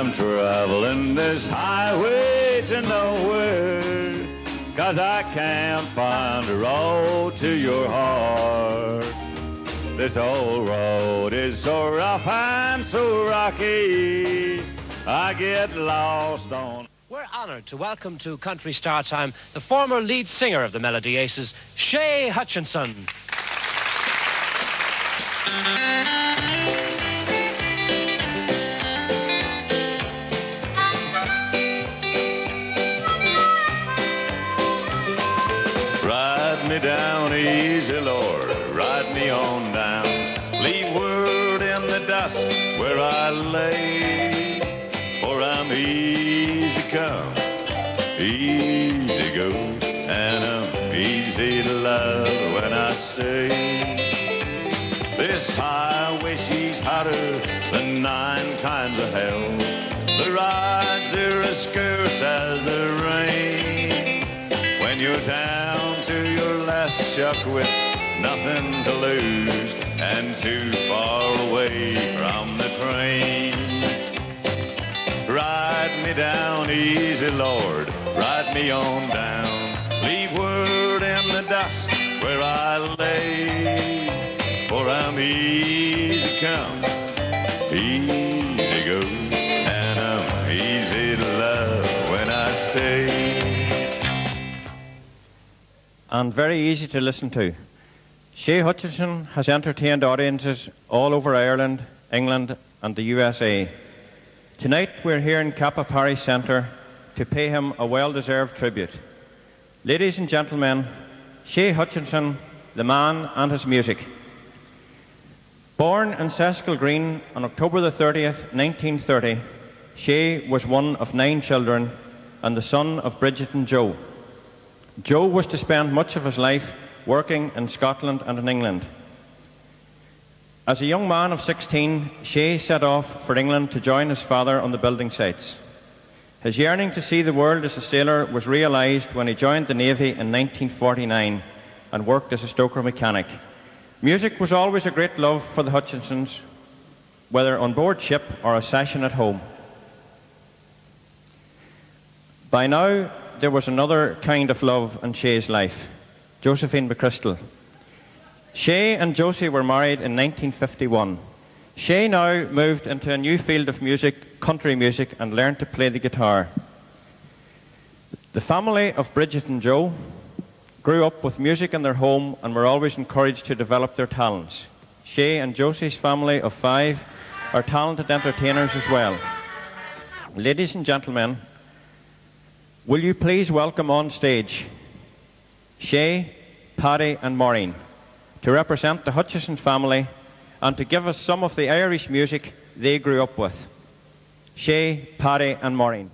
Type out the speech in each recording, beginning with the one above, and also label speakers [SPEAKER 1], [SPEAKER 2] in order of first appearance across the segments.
[SPEAKER 1] I'm traveling this highway to nowhere, 'cause I can't find a road to your heart. This old road is so rough and so rocky, I get lost on.
[SPEAKER 2] We're honoured to welcome to Country Star Time the former lead singer of the Melody Aces, Shay Hutchinson.
[SPEAKER 1] Ride me down easy, Lord, ride me on down. Leave word in the dust where I lay, for I'm easy come, easy go, and I'm easy to love when I stay. This highway, she's hotter than 9 kinds of hell. The rides, they're as scarce as the rain. When you're down to your last shuck with nothing to lose and too far away from the train. Ride me down easy, Lord, ride me on down. Leave word in the dust where I lay, for I'm easy come, easy go, and I'm easy to love when I stay.
[SPEAKER 3] And very easy to listen to. Shay Hutchinson has entertained audiences all over Ireland, England and the USA. Tonight we're here in Kappa Parish Centre to pay him a well-deserved tribute. Ladies and gentlemen, Shay Hutchinson, the man and his music. Born in Ceskil Green on October the 30th, 1930, Shay was one of 9 children and the son of Bridget and Joe. Joe was to spend much of his life working in Scotland and in England. As a young man of 16, Shay set off for England to join his father on the building sites. His yearning to see the world as a sailor was realised when he joined the Navy in 1949 and worked as a stoker mechanic. Music was always a great love for the Hutchinsons, whether on board ship or a session at home. By now, there was another kind of love in Shay's life, Josephine McChrystal. Shay and Josie were married in 1951. Shay now moved into a new field of music, country music, and learned to play the guitar. The family of Bridget and Joe grew up with music in their home and were always encouraged to develop their talents. Shay and Josie's family of 5 are talented entertainers as well. Ladies and gentlemen, will you please welcome on stage Shay, Paddy and Maureen to represent the Hutchinson family and to give us some of the Irish music they grew up with. Shay, Paddy and Maureen.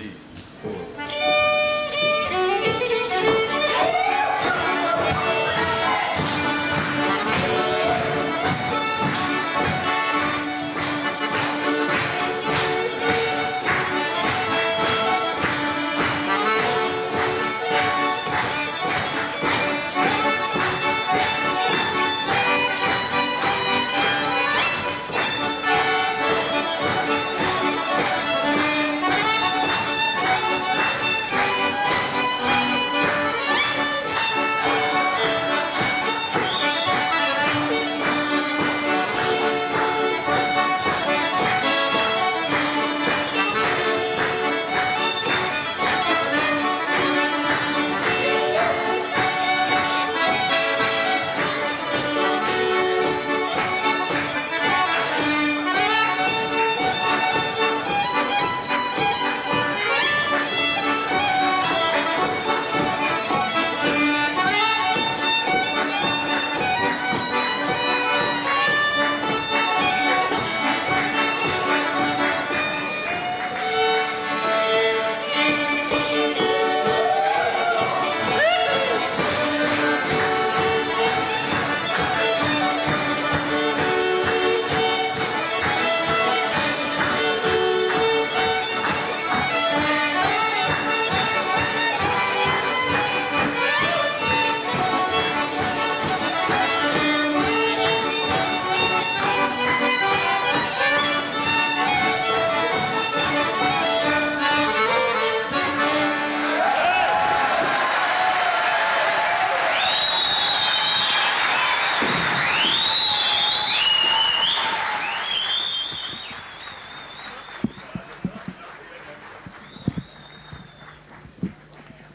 [SPEAKER 1] 3, 4.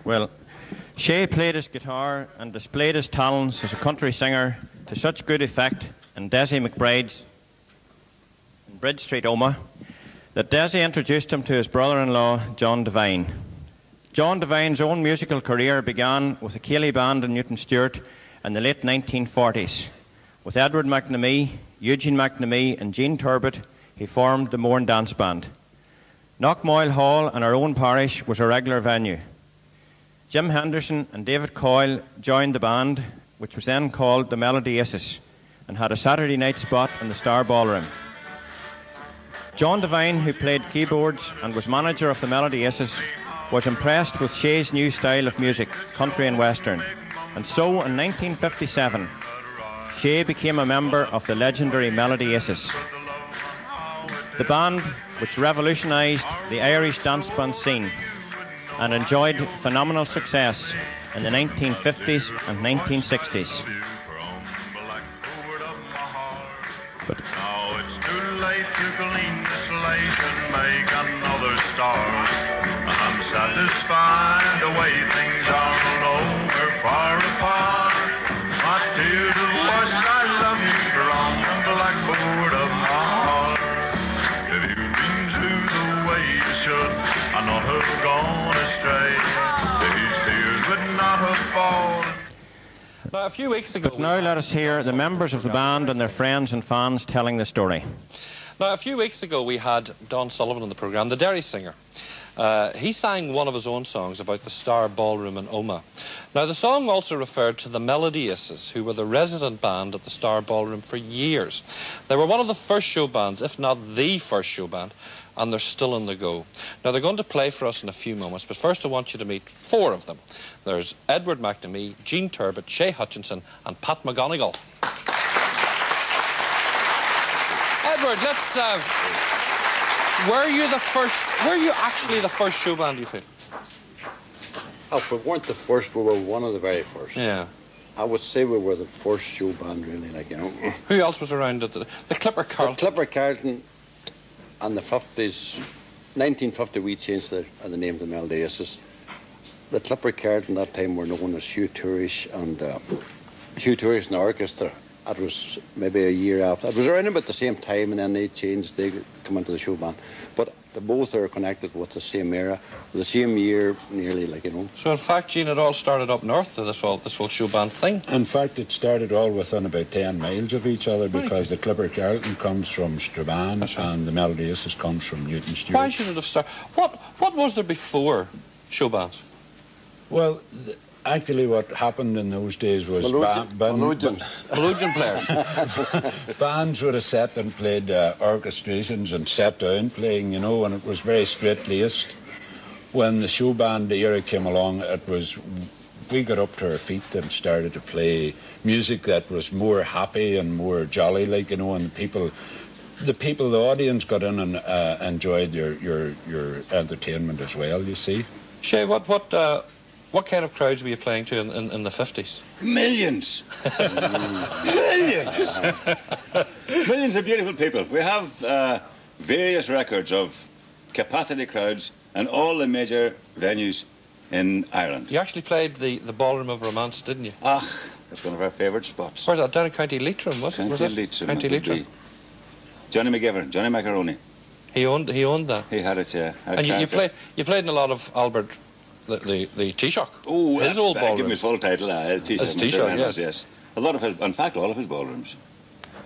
[SPEAKER 3] Well, Shay played his guitar and displayed his talents as a country singer to such good effect in Desi McBride's in Bridge Street, Omagh, that Desi introduced him to his brother-in-law, John Devine. John Devine's own musical career began with the Ceilidh Band in Newton Stewart in the late 1940s. With Edward McNamee, Eugene McNamee and Jean Turbot, he formed the Mourne Dance Band. Knockmoyle Hall in our own parish was a regular venue. Jim Henderson and David Coyle joined the band, which was then called the Melody Aces, and had a Saturday night spot in the Star Ballroom. John Devine, who played keyboards and was manager of the Melody Aces, was impressed with Shay's new style of music, country and western, and so in 1957, Shay became a member of the legendary Melody Aces. The band, which revolutionised the Irish dance band scene and enjoyed phenomenal success in the 1950s and 1960s. But
[SPEAKER 1] now it's too late to clean the slate and make another start. I'm satisfied the way things are, although we're far apart. My dear divorce, I love you from the blackboard of my heart. If you've been to the way you should, I not have gone astray. These tears would not have fallen.
[SPEAKER 2] Now, a few weeks ago...
[SPEAKER 3] But now let us hear the members of the band and their friends and fans telling the story.
[SPEAKER 2] Now, a few weeks ago, we had Don Sullivan on the programme, the Derry singer. He sang one of his own songs about the Star Ballroom in Omagh. Now, the song also referred to the Melody Aces, who were the resident band at the Star Ballroom for years. They were one of the first show bands, if not the first show band, and they're still on the go. Now, they're going to play for us in a few moments, but first I want you to meet four of them. There's Edward McNamee, Jean Turbot, Shay Hutchinson, and Pat McGonigal. Edward, let's... were you actually the first show band, you feel?
[SPEAKER 4] Oh, if we weren't the first, we were one of the very first.
[SPEAKER 2] Yeah.
[SPEAKER 4] I would say we were the first show band, really, like, you know.
[SPEAKER 2] Who else was around at the Clipper Carlton?
[SPEAKER 4] The Clipper Carlton in the 50s, 1950, we changed the name to the Melody Aces. The Clipper Carlton that time were known as Hugh Tourish and the Orchestra. That was maybe a year after. It was around about the same time, and then they changed, they come into the show band. But They both are connected with the same era, the same year, nearly, like, you know.
[SPEAKER 2] So in fact, Gene, it all started up north to this whole show band thing.
[SPEAKER 5] In fact, it started all within about 10 miles of each other, because the Clipper Carlton comes from Strabane,
[SPEAKER 2] right,
[SPEAKER 5] and the Melody Aces comes from Newton Stewart.
[SPEAKER 2] Why should it have started? What was there before show bands?
[SPEAKER 5] Well, actually what happened in those days was
[SPEAKER 2] Melodeon players.
[SPEAKER 5] bands would have sat and played orchestrations and sat down playing, you know, and it was very straight-laced. When the show band era came along, we got up to our feet and started to play music that was more happy and more jolly, like, you know, and the audience got in and enjoyed your entertainment as well, you see.
[SPEAKER 2] Shay, what kind of crowds were you playing to in the 50s?
[SPEAKER 1] Millions! Millions! Millions of beautiful people. We have various records of capacity crowds in all the major venues in Ireland.
[SPEAKER 2] You actually played the Ballroom of Romance, didn't you?
[SPEAKER 1] That's one of our favourite spots.
[SPEAKER 2] Where's that? Down in County Leitrim, was it? County Leitrim.
[SPEAKER 1] Johnny McGivern, Johnny Macaroni.
[SPEAKER 2] He owned that.
[SPEAKER 1] He had it, yeah.
[SPEAKER 2] And you played in a lot of Albert, the Taoiseach.
[SPEAKER 1] Oh,
[SPEAKER 2] his old ballroom.
[SPEAKER 1] Give me his full title.
[SPEAKER 2] Taoiseach, yes.
[SPEAKER 1] A lot of his, in fact, all of his ballrooms.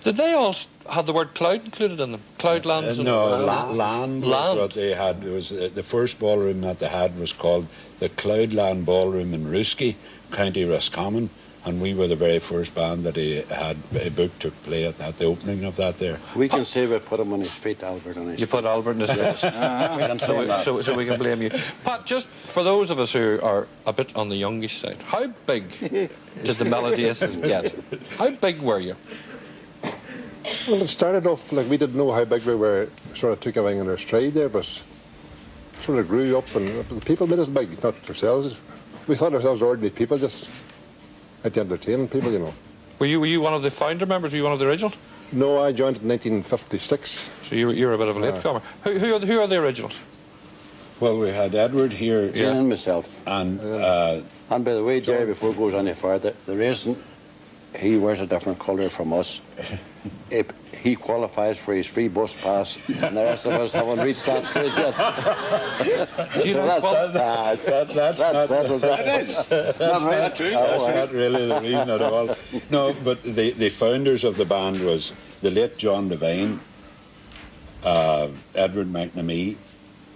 [SPEAKER 2] Did they all have the word cloud included in them? Cloudlands?
[SPEAKER 5] No, land was what they had. It was the first ballroom that they had was called the Cloudland Ballroom in Rooskey, County Roscommon, and we were the very first band that he had booked to play at that, the opening of that there.
[SPEAKER 4] We can say we put him on his feet, Albert, on his feet.
[SPEAKER 2] You put Albert in his feet. So we can blame you. Pat, just for those of us who are a bit on the youngish side, how big did the Melody Aces get? How big were you?
[SPEAKER 6] Well, it started off like we didn't know how big we were, sort of took everything in our stride there, but sort of grew up, and the people made us big, not ourselves. We thought ourselves ordinary people, just out to entertain people, you know.
[SPEAKER 2] Were you one of the founder members? Were you one of the originals?
[SPEAKER 6] No, I joined in 1956.
[SPEAKER 2] So you're a bit of a latecomer. Who are the originals?
[SPEAKER 5] Well, we had Edward here.
[SPEAKER 4] Jane and myself.
[SPEAKER 5] And
[SPEAKER 4] by the way, Jerry, before it goes any further, the reason he wears a different colour from us, he qualifies for his free bus pass, and the rest of us haven't reached that stage yet.
[SPEAKER 1] That's not true.
[SPEAKER 5] That's not really the reason at all. No, but the founders of the band was the late John Devine, Edward McNamee,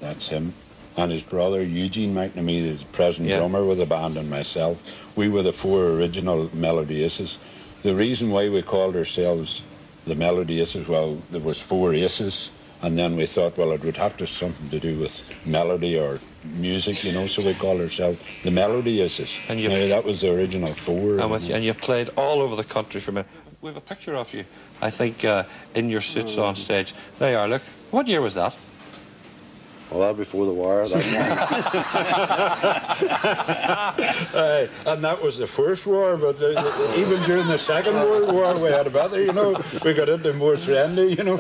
[SPEAKER 5] that's him, and his brother Eugene McNamee, the present drummer with the band, and myself. We were the four original Melody Aces. The reason why we called ourselves the Melody Aces, well, there was four aces, and then we thought, well, it would have to something to do with melody or music, you know, so we called ourselves the Melody Aces. And that was the original four.
[SPEAKER 2] And you played all over the country for me. We have a picture of you, I think, in your suits on stage. There you are, look. What year was that?
[SPEAKER 4] Well, that before the war.
[SPEAKER 5] And that was the first war, but even during the Second World War, we had a better, you know. We got into more trendy, you know.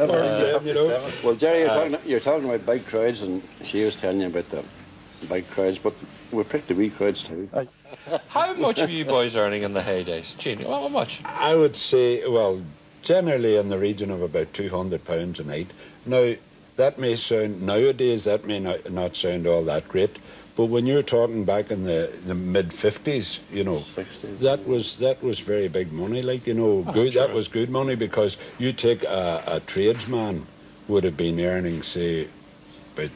[SPEAKER 4] Well, Jerry, you're talking about big crowds, and she was telling you about the big crowds, but we picked the wee crowds too.
[SPEAKER 2] How much were you boys earning in the heydays? Gene, how much?
[SPEAKER 5] I would say, well, generally in the region of about £200 a night. Now, that may sound, nowadays, that may not sound all that great, but when you're talking back in the mid-50s, you know, 60s, that was very big money, like, you know, that was good money, because you take a tradesman would have been earning, say, about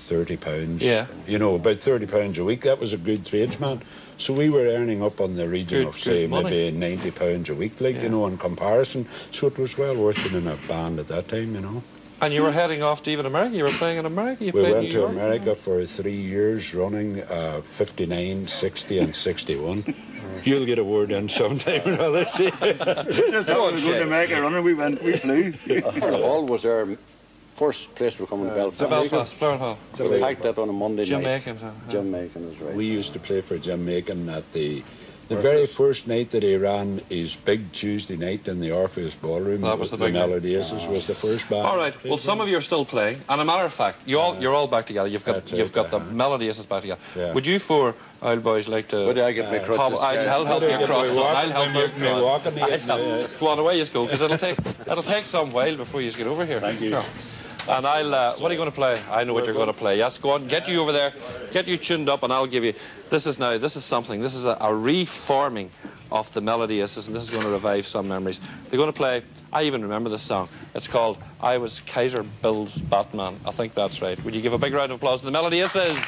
[SPEAKER 5] £30, you know, about £30 a week. That was a good tradesman. So we were earning up on the region of, say, maybe £90 a week, like, you know, in comparison. So it was well worth it in a band at that time, you know.
[SPEAKER 2] And you were heading off to even America? You were playing in America?
[SPEAKER 5] We went to America for 3 years running, 59, 60 and 61. You'll get a word in sometime or other.
[SPEAKER 1] Just going to America running, we flew.
[SPEAKER 4] Hall was our first place we come in Belfast.
[SPEAKER 2] Belfast, Flower Hall.
[SPEAKER 4] So we packed that on a Monday
[SPEAKER 2] Jim
[SPEAKER 4] night.
[SPEAKER 2] Jim
[SPEAKER 4] Macon is right.
[SPEAKER 5] We used to play for Jim Macon at the very first night that he ran his big Tuesday night in the Orpheus Ballroom.
[SPEAKER 2] That was the
[SPEAKER 5] big Melody Aces was the first band.
[SPEAKER 2] All right. Well, some of you are still playing, and a matter of fact, you're all back together. You've got the Melody Aces back together.
[SPEAKER 5] Yeah.
[SPEAKER 2] Would you four old boys like to?
[SPEAKER 4] Would I get my crutches?
[SPEAKER 2] I'll help you across. I'll help you across.
[SPEAKER 5] Walking
[SPEAKER 2] Go on, away you go, because it'll take some while before you get over here.
[SPEAKER 1] Thank you.
[SPEAKER 2] And I'll, what are you going to play? I know what you're going to play. Yes, go on, get you over there, get you tuned up, and I'll give you, this is something, this is a reforming of the Melody Isses, and this is going to revive some memories. They're going to play, I even remember this song, it's called I Was Kaiser Bill's Batman. I think that's right. Would you give a big round of applause to the Melody Isses?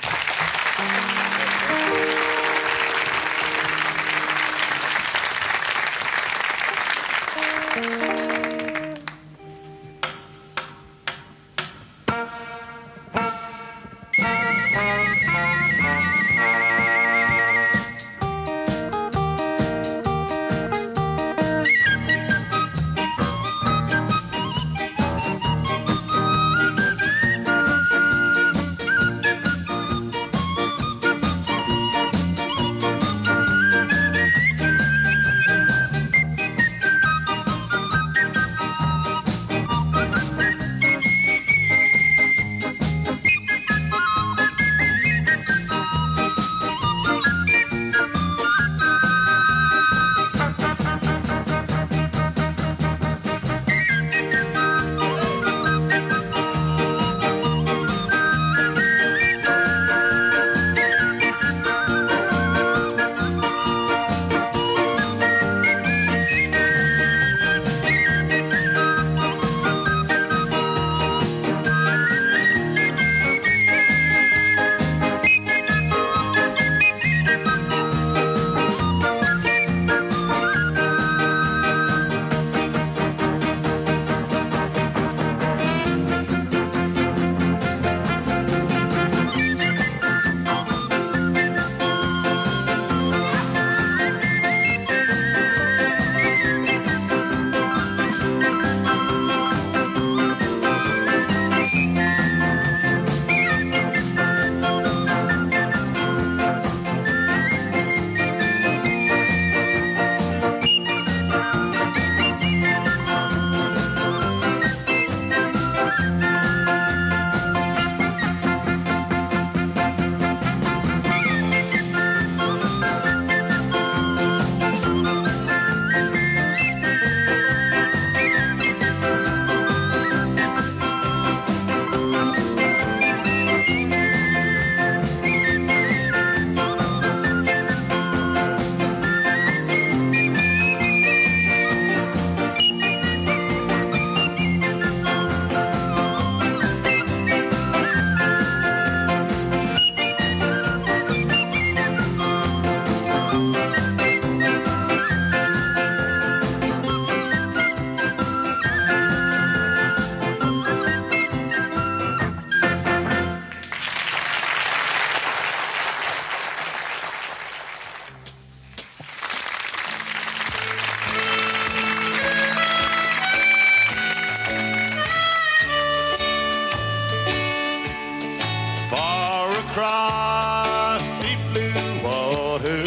[SPEAKER 1] across deep blue water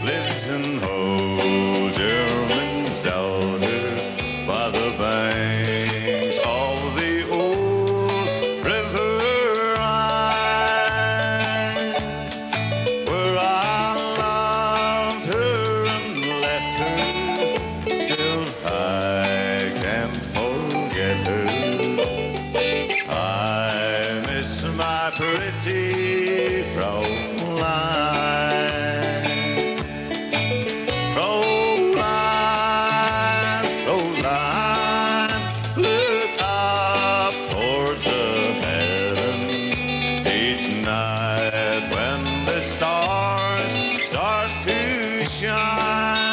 [SPEAKER 1] lives an old German's daughter by the banks of the old river Rhine, where I loved her and left her. Still I can't forget her. I miss my pretty Fraulein. Fraulein, Fraulein, look up towards the heavens each night when the stars start to shine.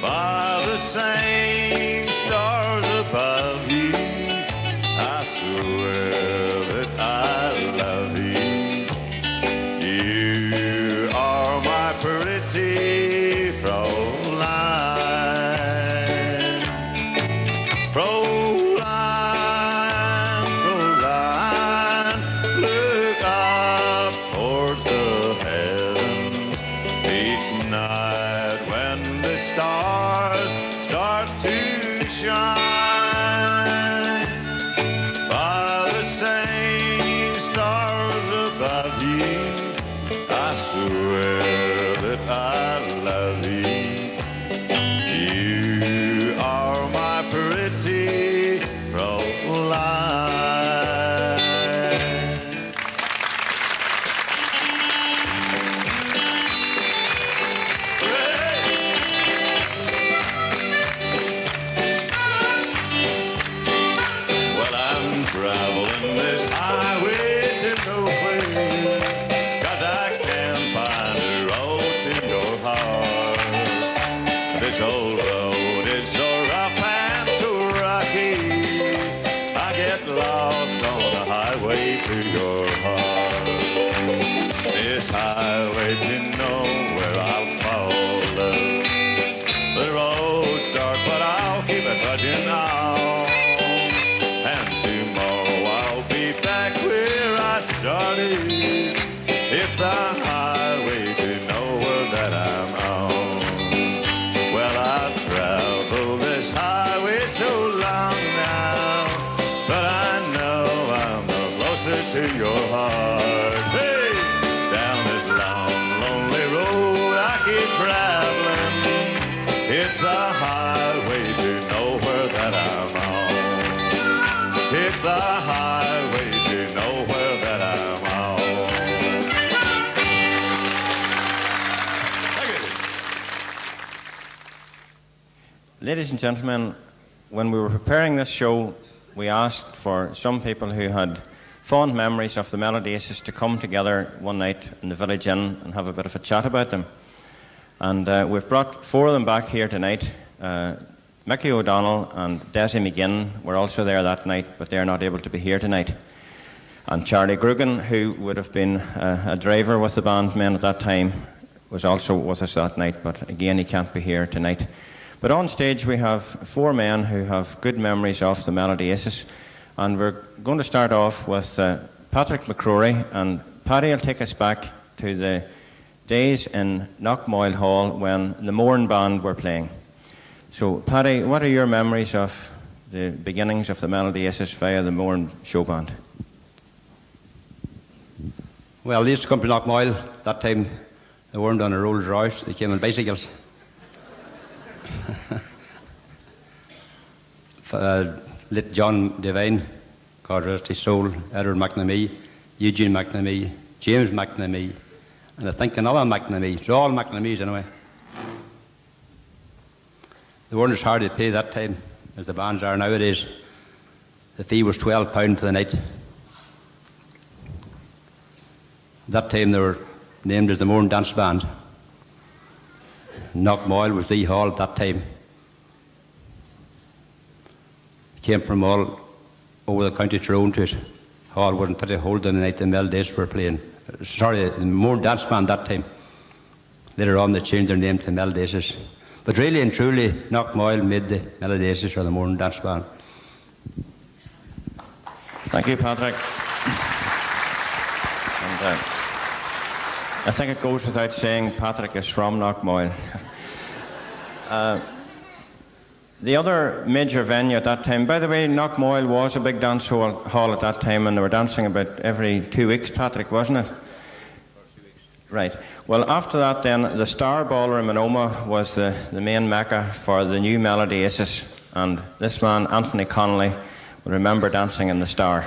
[SPEAKER 1] By the same stars above you, I swear that I love you. You are my pretty Fraulein. Fraulein, Fraulein, look up towards the heavens each night when the stars start to shine. By the same stars above you, I swear that I love you. You are my pretty Fraulein. your heart. This highway to nowhere I'll follow. The road's dark, but I'll keep it trudging on. And tomorrow I'll be back where I started. It's the highway to nowhere that I'm on. Well, I've traveled this highway so long now, but I know I'm no closer to your heart. Hey, down this long, lonely road I keep traveling. It's the highway to nowhere that I'm on. It's the highway to nowhere that I'm on.
[SPEAKER 3] Ladies and gentlemen, when we were preparing this show, we asked for some people who had fond memories of the Melody Aces to come together one night in the Village Inn and have a bit of a chat about them. And we've brought four of them back here tonight. Mickey O'Donnell and Desi McGinn were also there that night, but they're not able to be here tonight. And Charlie Grugan, who would have been a driver with the bandmen at that time, was also with us that night, but again he can't be here tonight. But on stage we have four men who have good memories of the Melody Aces, and we're going to start off with Patrick McCrory, and Paddy will take us back to the days in Knockmoyle Hall when the Mourne Band were playing. So Paddy, what are your memories of the beginnings of the Melody Aces via the Mourne Show Band?
[SPEAKER 7] Well, they used to come to Knockmoyle. That time they weren't on a Rolls Royce, they came on bicycles. Lit John Devine, God rest his soul, Edward McNamee, Eugene McNamee, James McNamee, and I think another McNamee. It's all McNamees anyway. They weren't as hard to pay that time as the bands are nowadays. The fee was £12 for the night. That time they were named as the Mourne Dance Band. Knockmoyle was the hall at that time. Came from all over the county Tyrone to it. Hall wasn't fit to hold them the night the Melody Aces were playing. Sorry, the Mourne Dance Band that time. Later on they changed their name to Melody Aces. But really and truly, Knockmoyle made the Melody Aces or the Mourne Dance Band.
[SPEAKER 3] Thank you, Patrick. And, I think it goes without saying Patrick is from Knockmoyle. The other major venue at that time, by the way, Knockmoyle was a big dance hall at that time, and they were dancing about every 2 weeks, Patrick, wasn't it? Right. Well, after that then, the Star Ballroom in Omagh was the main mecca for the new Melody Aces, and this man, Anthony Connolly, will remember dancing in the Star.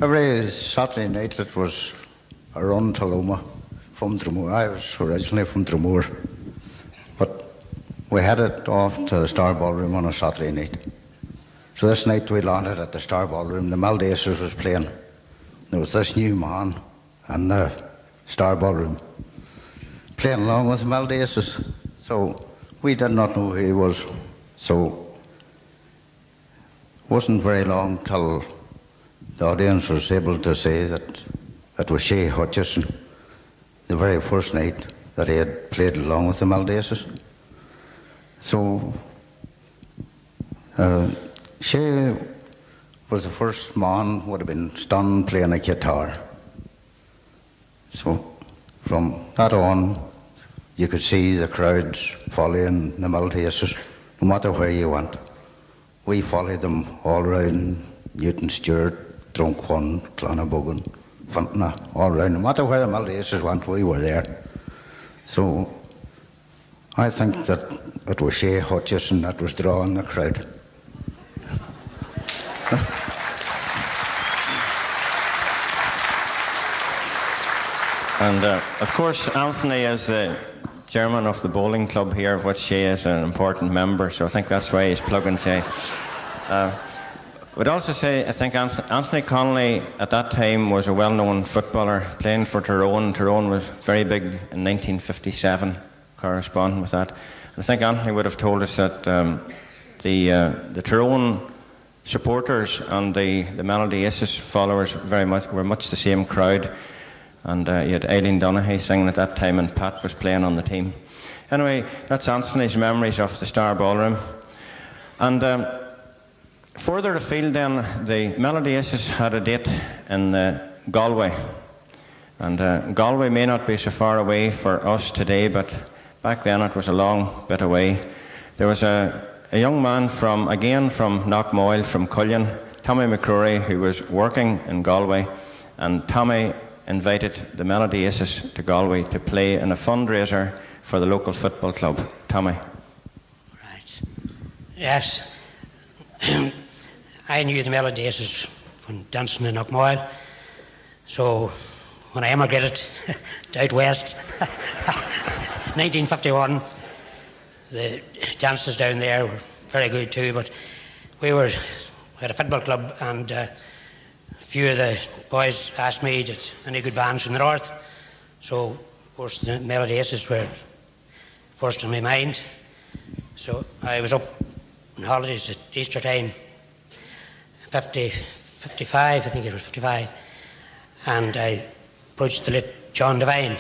[SPEAKER 8] Every Saturday night it was a run to Omagh from Dromore. I was originally from Dromore, but we headed off to the Star Ballroom on a Saturday night. So this night we landed at the Star Ballroom. The Melody Aces was playing. There was this new man in the Star Ballroom playing along with the Melody Aces. So we did not know who he was. So it wasn't very long till the audience was able to say that it was Shay Hutchinson, the very first night that he had played along with the Melody Aces. So Shay was the first man would have been stunned playing a guitar. So from that on, you could see the crowds following the Melody Aces, no matter where you went. We followed them all around Newton Stewart, Drumquan, Clonaboggan, Fontana, all around. No matter where the Melody Aces went, we were there. So I think that it was Shay Hutchinson that was drawing the crowd.
[SPEAKER 3] And of course, Anthony is the chairman of the bowling club here, of which Shay is an important member, so I think that's why he's plugging Shay. Would also say, I think Anthony Connolly at that time was a well-known footballer playing for Tyrone. Tyrone was very big in 1957, corresponding with that. And I think Anthony would have told us that the Tyrone supporters and the Melody Aces followers were much the same crowd. And you had Eileen Donaghy singing at that time, and Pat was playing on the team. Anyway, that's Anthony's memories of the Star Ballroom. And further afield then, the Melody Aces had a date in Galway. And Galway may not be so far away for us today, but back then it was a long bit away. There was a young man from Knockmoyle, from Cullen, Tommy McCrory, who was working in Galway, and Tommy invited the Melody Aces to Galway to play in a fundraiser for the local football club. Tommy.
[SPEAKER 9] Right. Yes. I knew the Melody Aces from dancing in Knockmoyle. So when I emigrated out west, 1951, the dances down there were very good too, but we had a football club, and a few of the boys asked me did any good bands from the north. So, of course, the Melody Aces were first in my mind. So I was up on holidays at Easter time, 55, I think it was 55, and I approached the late John Devine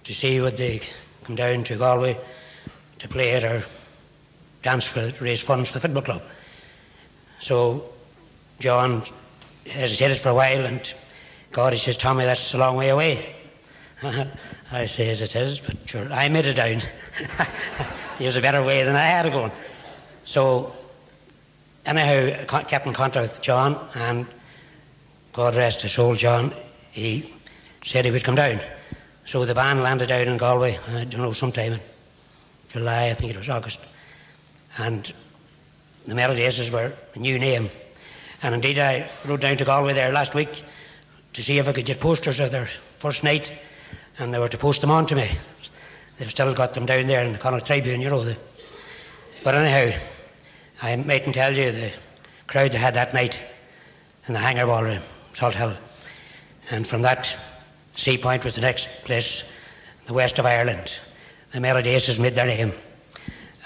[SPEAKER 9] to see would they come down to Galway to play at our dance to raise funds for the football club. So John hesitated for a while, and God, he says, Tommy, that's a long way away. I says, it is, but sure, I made it down. It was a better way than I had it going. So anyhow, I kept in contact with John, and God rest his soul, John, he said he would come down. So the band landed down in Galway, I don't know, sometime in July, I think it was August. And the Melody Aces were a new name. And indeed, I rode down to Galway there last week to see if I could get posters of their first night, and they were to post them on to me. They've still got them down there in the Connacht Tribune, you know. But anyhow, I mightn't tell you the crowd they had that night in the Hangar Ballroom, Salt Hill. And from that, Sea Point was the next place, the west of Ireland. The Melody Aces made their name.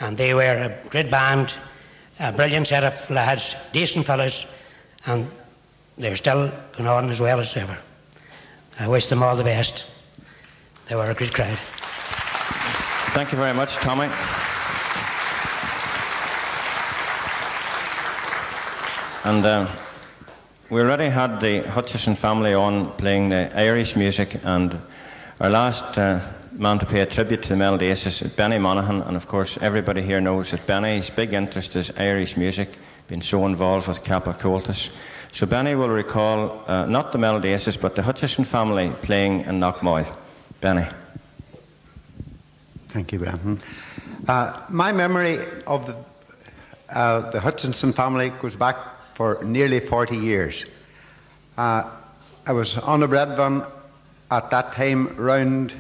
[SPEAKER 9] And they were a great band, a brilliant set of lads, decent fellas, and they're still going on as well as ever. I wish them all the best. They were a great crowd.
[SPEAKER 3] Thank you very much, Tommy. And we already had the Hutchinson family on playing the Irish music, and our last man to pay a tribute to the Melody Aces is Benny Monaghan, and of course everybody here knows that Benny's big interest is Irish music, been so involved with Kappa Cultus. So Benny will recall not the Melody Aces but the Hutchinson family playing in Knockmoyle. Benny.
[SPEAKER 10] Thank you, Brendan. My memory of the Hutchinson family goes back for nearly 40 years. I was on a bread van at that time round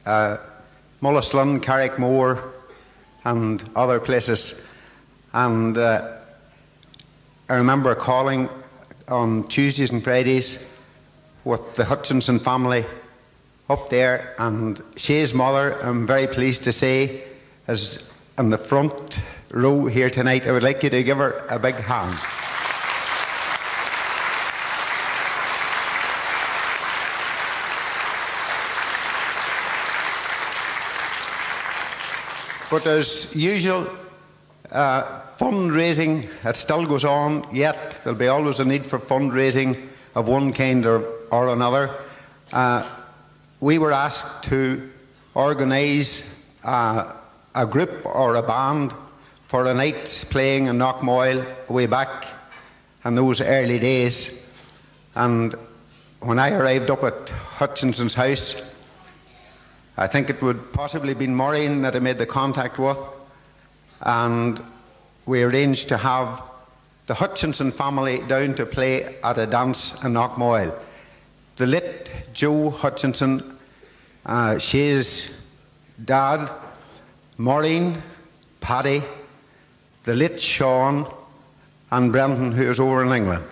[SPEAKER 10] Mullislun, Carrickmore and other places, and I remember calling on Tuesdays and Fridays with the Hutchinson family up there, and Shay's mother, I'm very pleased to say, is in the front row here tonight. I would like you to give her a big hand. But as usual, fundraising, it still goes on, yet there'll be always a need for fundraising of one kind or another. We were asked to organise a group or a band for a night's playing in Knockmoyle way back in those early days. And when I arrived up at Hutchinson's house, I think it would possibly have been Maureen that I made the contact with, and we arranged to have the Hutchinson family down to play at a dance in Knockmoyle. The late Joe Hutchinson, Shay's dad, Maureen, Paddy, the late Sean, and Brendan, who is over in England.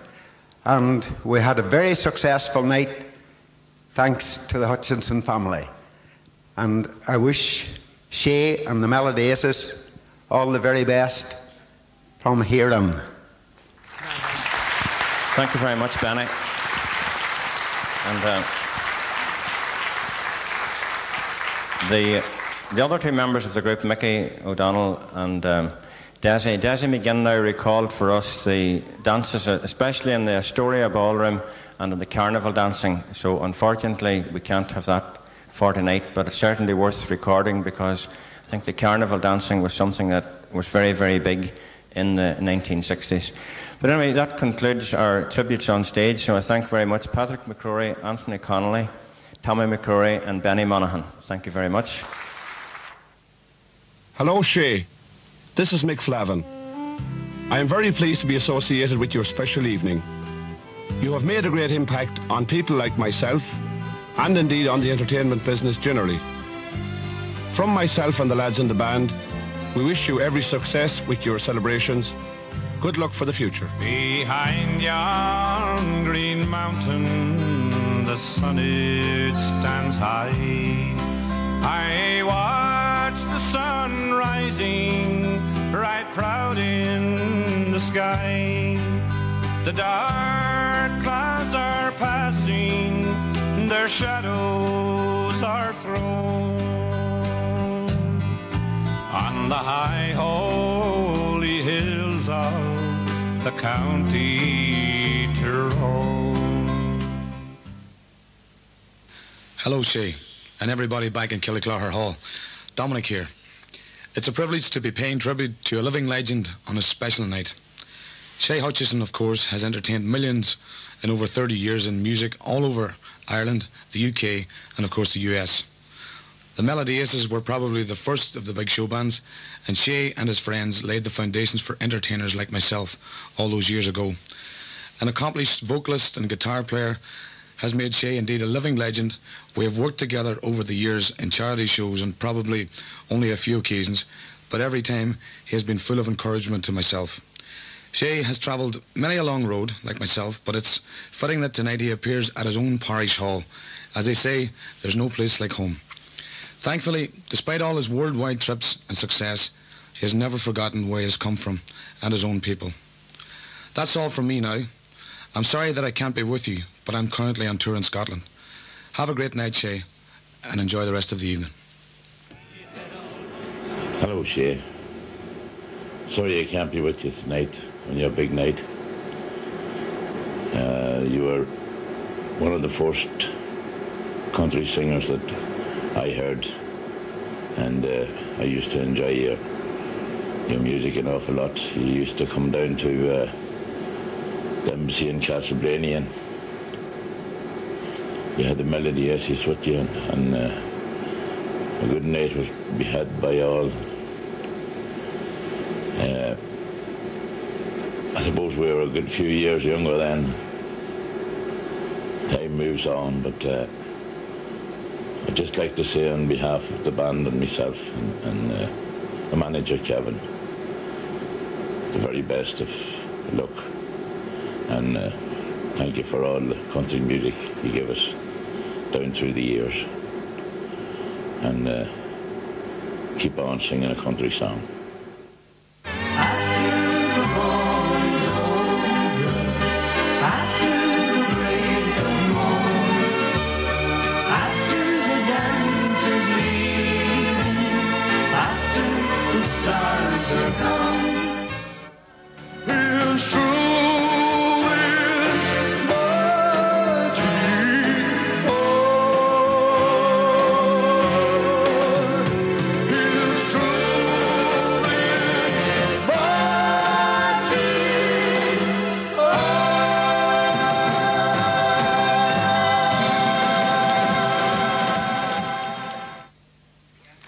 [SPEAKER 10] And we had a very successful night thanks to the Hutchinson family. And I wish Shay and the Melody Aces all the very best from here on.
[SPEAKER 3] Thank you very much, Benny. And the other two members of the group, Mickey O'Donnell and Desi McGinn, now recalled for us the dances, especially in the Astoria Ballroom and in the carnival dancing. So unfortunately, we can't have that for tonight, but it's certainly worth recording because I think the carnival dancing was something that was very, very big in the 1960s. But anyway, that concludes our tributes on stage, so I thank very much Patrick McCrory, Anthony Connolly, Tommy McCrory and Benny Monaghan. Thank you very much.
[SPEAKER 11] Hello, Shay. This is Mick Flavin. I am very pleased to be associated with your special evening. You have made a great impact on people like myself and indeed on the entertainment business generally. From myself and the lads in the band, we wish you every success with your celebrations. Good luck for the future.
[SPEAKER 12] Behind yon green mountain, the sun it stands high. I watch the sun rising, right proud in the sky. The dark clouds are passing, their shadows are thrown on the high holy hills of the county Tyrone.
[SPEAKER 13] Hello, Shay, and everybody back in Killyclogher Hall. Dominic here. It's a privilege to be paying tribute to a living legend on a special night. Shay Hutchinson, of course, has entertained millions in over 30 years in music all over Ireland, the UK, and of course the US. The Melody Aces were probably the first of the big show bands, and Shay and his friends laid the foundations for entertainers like myself all those years ago. An accomplished vocalist and guitar player has made Shay indeed a living legend. We have worked together over the years in charity shows on probably only a few occasions, but every time he has been full of encouragement to myself. Shay has travelled many a long road, like myself, but it's fitting that tonight he appears at his own parish hall. As they say, there's no place like home. Thankfully, despite all his worldwide trips and success, he has never forgotten where he has come from and his own people. That's all from me now. I'm sorry that I can't be with you, but I'm currently on tour in Scotland. Have a great night, Shay, and enjoy the rest of the evening.
[SPEAKER 14] Hello, Shay. Sorry I can't be with you tonight on your big night. You were one of the first country singers that I heard, and I used to enjoy your music an awful lot. You used to come down to the embassy in Castleblaney, and you had the Melody Aces with you, and a good night was to be had by all. I suppose we were a good few years younger then. Time moves on, but I'd just like to say on behalf of the band and myself and the manager Kevin, the very best of luck, and thank you for all the country music you give us down through the years, and keep on singing a country song.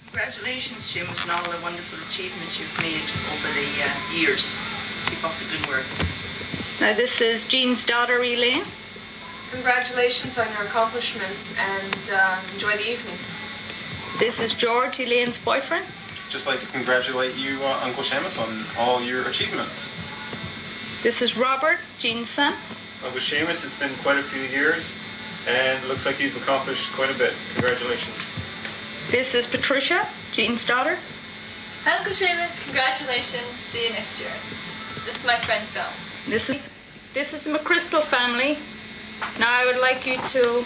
[SPEAKER 15] Congratulations, Seamus, on all the wonderful achievements you've made over the years. Keep up the good work.
[SPEAKER 16] Now this is Jean's daughter, Elaine.
[SPEAKER 17] Congratulations on your accomplishments, and enjoy the evening.
[SPEAKER 16] This is George, Elaine's boyfriend.
[SPEAKER 18] Just like to congratulate you, Uncle Seamus, on all your achievements.
[SPEAKER 16] This is Robert, Jean's son.
[SPEAKER 18] Uncle Seamus, it's been quite a few years, and it looks like you've accomplished quite a bit. Congratulations.
[SPEAKER 16] This is Patricia, Jean's daughter.
[SPEAKER 17] Uncle Seamus, congratulations. See you next year. This is my friend Phil.
[SPEAKER 16] This is this is the McChrystal family. Now I would like you to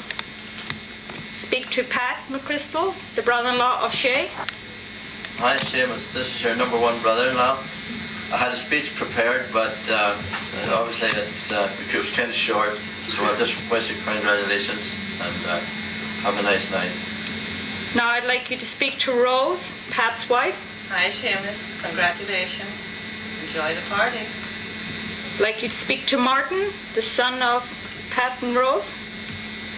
[SPEAKER 16] speak to Pat McChrystal, the brother-in-law of Shay.
[SPEAKER 19] Hi Seamus, this is your #1 brother-in-law. I had a speech prepared, but obviously it was kind of short, so I'll just wish you congratulations and have a nice night.
[SPEAKER 16] Now I'd like you to speak to Rose, Pat's wife.
[SPEAKER 15] Hi Seamus, congratulations. Enjoy the party.
[SPEAKER 16] I'd like you to speak to Martin, the son of Pat and Rose.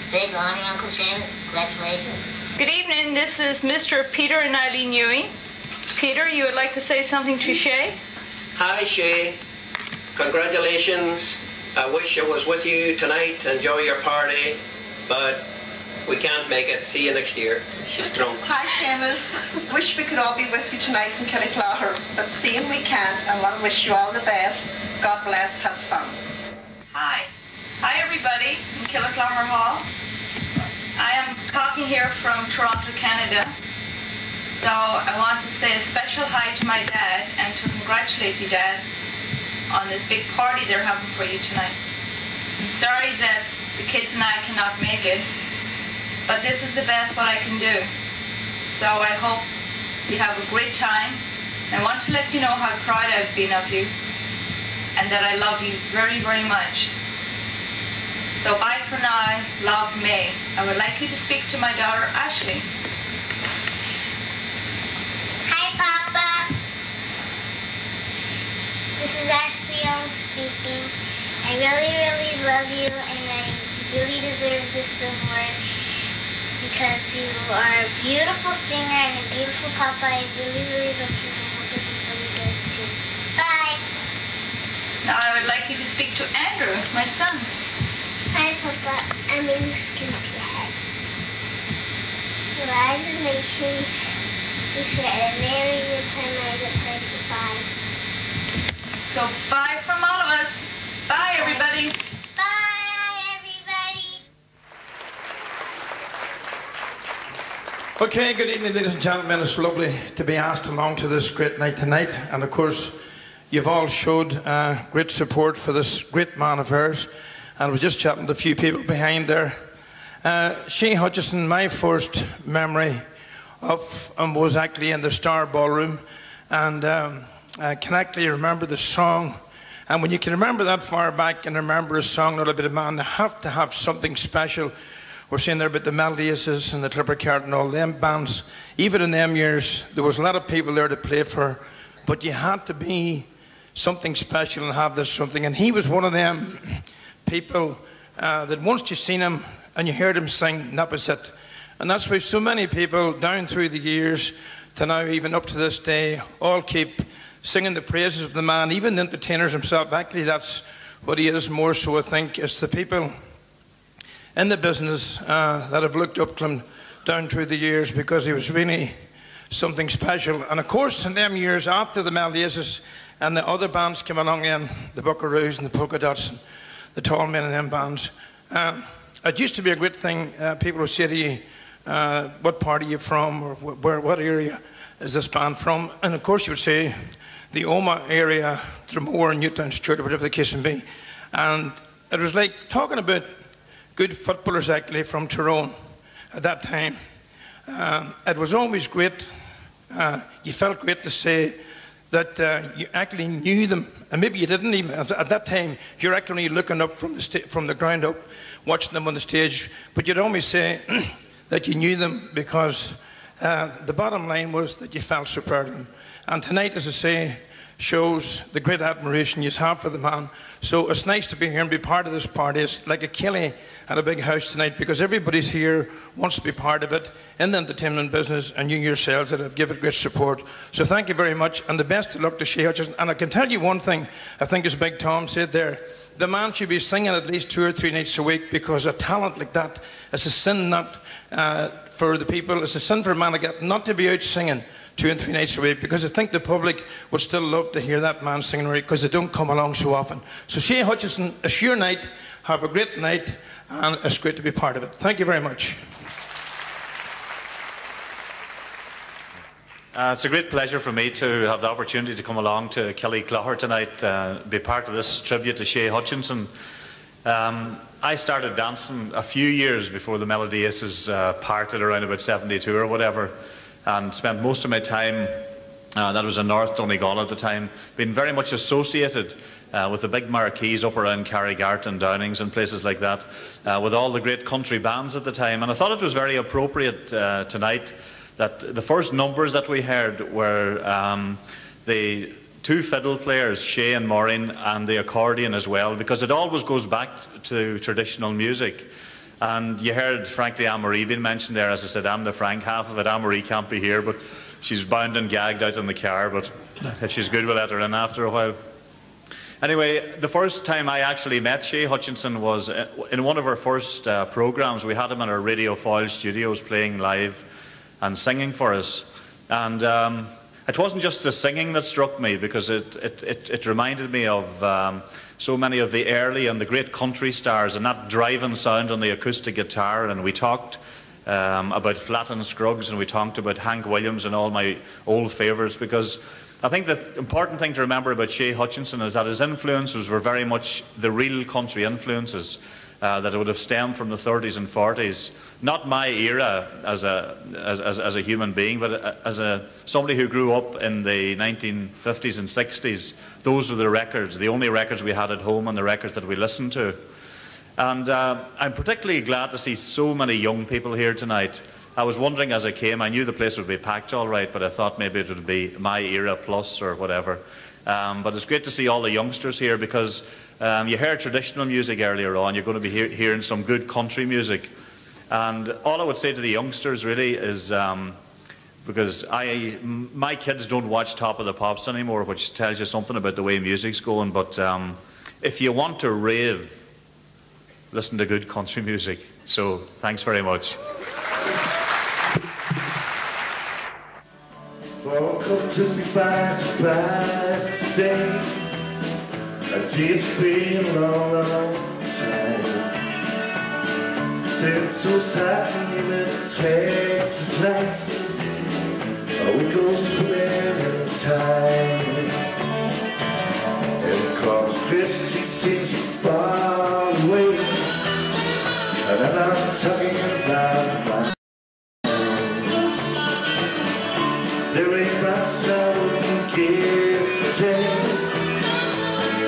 [SPEAKER 20] Good morning, Uncle Seamus. Congratulations.
[SPEAKER 16] Good evening, this is Mr. Peter and Eileen Newey. Peter, you would like to say something to Shay?
[SPEAKER 21] Hi Shay, congratulations. I wish I was with you tonight to enjoy your party, but we can't make it. See you next year. She's drunk.
[SPEAKER 15] Hi Seamus, wish we could all be with you tonight in Killyclogher, but seeing we can't, I want to wish you all the best. God bless, have fun.
[SPEAKER 16] Hi. Hi everybody in Killyclogher Hall. I am talking here from Toronto, Canada. So I want to say a special hi to my dad and to congratulate you, Dad, on this big party they're having for you tonight. I'm sorry that the kids and I cannot make it, but this is the best what I can do. So I hope you have a great time. I want to let you know how proud I've been of you and that I love you very, very much. So bye for now, love, May. I would like you to speak to my daughter, Ashley.
[SPEAKER 20] Hi, Papa. This is Ashley Young speaking. I really, really love you, and I really deserve this award because you are a beautiful singer and a beautiful Papa. I really, really love you, and I hope everybody does too. Bye.
[SPEAKER 16] Now I would like you to speak to Andrew, my son.
[SPEAKER 20] Hi, Papa. I'm in the Scoophead. Congratulations. You should have a very good time. I get played for 5.
[SPEAKER 16] So bye from all of us. Bye, everybody.
[SPEAKER 20] Bye, everybody.
[SPEAKER 22] Okay, good evening, ladies and gentlemen. It's lovely to be asked along to this great night tonight. And of course, you've all showed great support for this great man of ours. And I was just chatting to a few people behind there. Shay Hutchinson, my first memory of was actually in the Star Ballroom. And I can actually remember the song. And when you can remember that far back and remember a song, not a bit of man, they have to have something special. We're saying there about the Melody Aces and the Clipper Card and all them bands. Even in them years, there was a lot of people there to play for, but you had to be something special and have this something. And he was one of them people that once you seen him and you heard him sing, that was it. And that's why so many people down through the years to now, even up to this day, all keep singing the praises of the man, even the entertainers himself. Actually, that's what he is more so, I think. It's the people in the business that have looked up to him down through the years because he was really something special. And of course, in them years after the Melody Aces and the other bands came along in, the Buckaroos and the Polka Dots and the Tall Men and them bands, it used to be a great thing. People would say to you, what part are you from, or what area is this band from? And of course you would say the Oma area, Dromore, Newtown, Stewart, or whatever the case may be. And it was like talking about good footballers actually from Tyrone at that time. It was always great. You felt great to say that you actually knew them, and maybe you didn't even at that time. You're actually looking up from the ground up, watching them on the stage, but you'd always say that you knew them because the bottom line was that you felt so proud of them. And tonight, as I say, shows the great admiration you have for the man. So it's nice to be here and be part of this party. It's like a Kelly at a big house tonight because everybody's here, wants to be part of it in the entertainment business, and you yourselves that have given great support. So thank you very much, and the best of luck to Shay Hutchinson. And I can tell you one thing, I think as Big Tom said there, the man should be singing at least 2 or 3 nights a week because a talent like that is a sin not for the people, it's a sin for a man like that not to be out singing 2 and 3 nights a week, because I think the public would still love to hear that man singing right because they don't come along so often. So Shay Hutchinson, it's your night. Have a great night, and it's great to be part of it. Thank you very much.
[SPEAKER 4] It's a great pleasure for me to have the opportunity to come along to Killyclogher tonight, be part of this tribute to Shay Hutchinson. I started dancing a few years before the Melody Aces parted around about 72 or whatever, and spent most of my time, that was in North Donegal at the time, being very much associated with the big marquees up around Carrigart and Downings and places like that, with all the great country bands at the time. And I thought it was very appropriate tonight that the first numbers that we heard were the two fiddle players, Shay and Maureen, and the accordion as well, because it always goes back to traditional music. And you heard, frankly, Anne-Marie being mentioned there. As I said, I'm the Frank half of it. Anne-Marie can't be here, but she's bound and gagged out in the car, but if she's good, we'll let her in after a while. Anyway, the first time I actually met Shay Hutchinson was in one of our first programmes. We had him in our Radio Foyle studios playing live and singing for us. And it wasn't just the singing that struck me, because it reminded me of so many of the early and the great country stars and that driving sound on the acoustic guitar. And we talked about Flat and Scruggs, and we talked about Hank Williams and all my old favourites, because I think the important thing to remember about Shay Hutchinson is that his influences were very much the real country influences that would have stemmed from the 30s and 40s. Not my era as a human being, but as somebody who grew up in the 1950s and 60s. Those were the records, the only records we had at home, and the records that we listened to. And I'm particularly glad to see so many young people here tonight. I was wondering as I came, I knew the place would be packed all right, but I thought maybe it would be my era plus or whatever. But it's great to see all the youngsters here, because you heard traditional music earlier on. You're going to be hearing some good country music. And all I would say to the youngsters really is, because my kids don't watch Top of the Pops anymore, which tells you something about the way music's going, but if you want to rave, listen to good country music. So thanks very much.
[SPEAKER 6] Welcome took me by surprise today. It's been a long, long time since those happening Texas nights. We go swimming in the tide, and Corpus Christi seems far away. And I'm not talking about my. There ain't much I wouldn't give today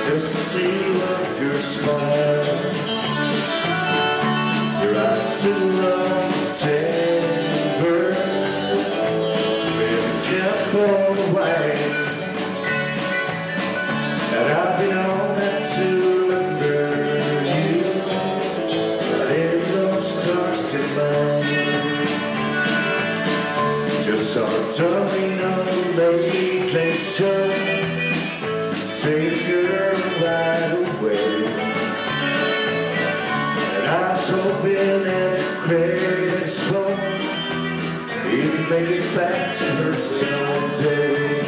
[SPEAKER 6] just to see one of your smiles. Your eyes sit along the timber, with a cap on the wine. And I've been on that to remember you, but in those stars to mine. Just saw a darling on the late, late show, saved girl right away. And I was hoping as the credits roll, he'd make it back to her someday.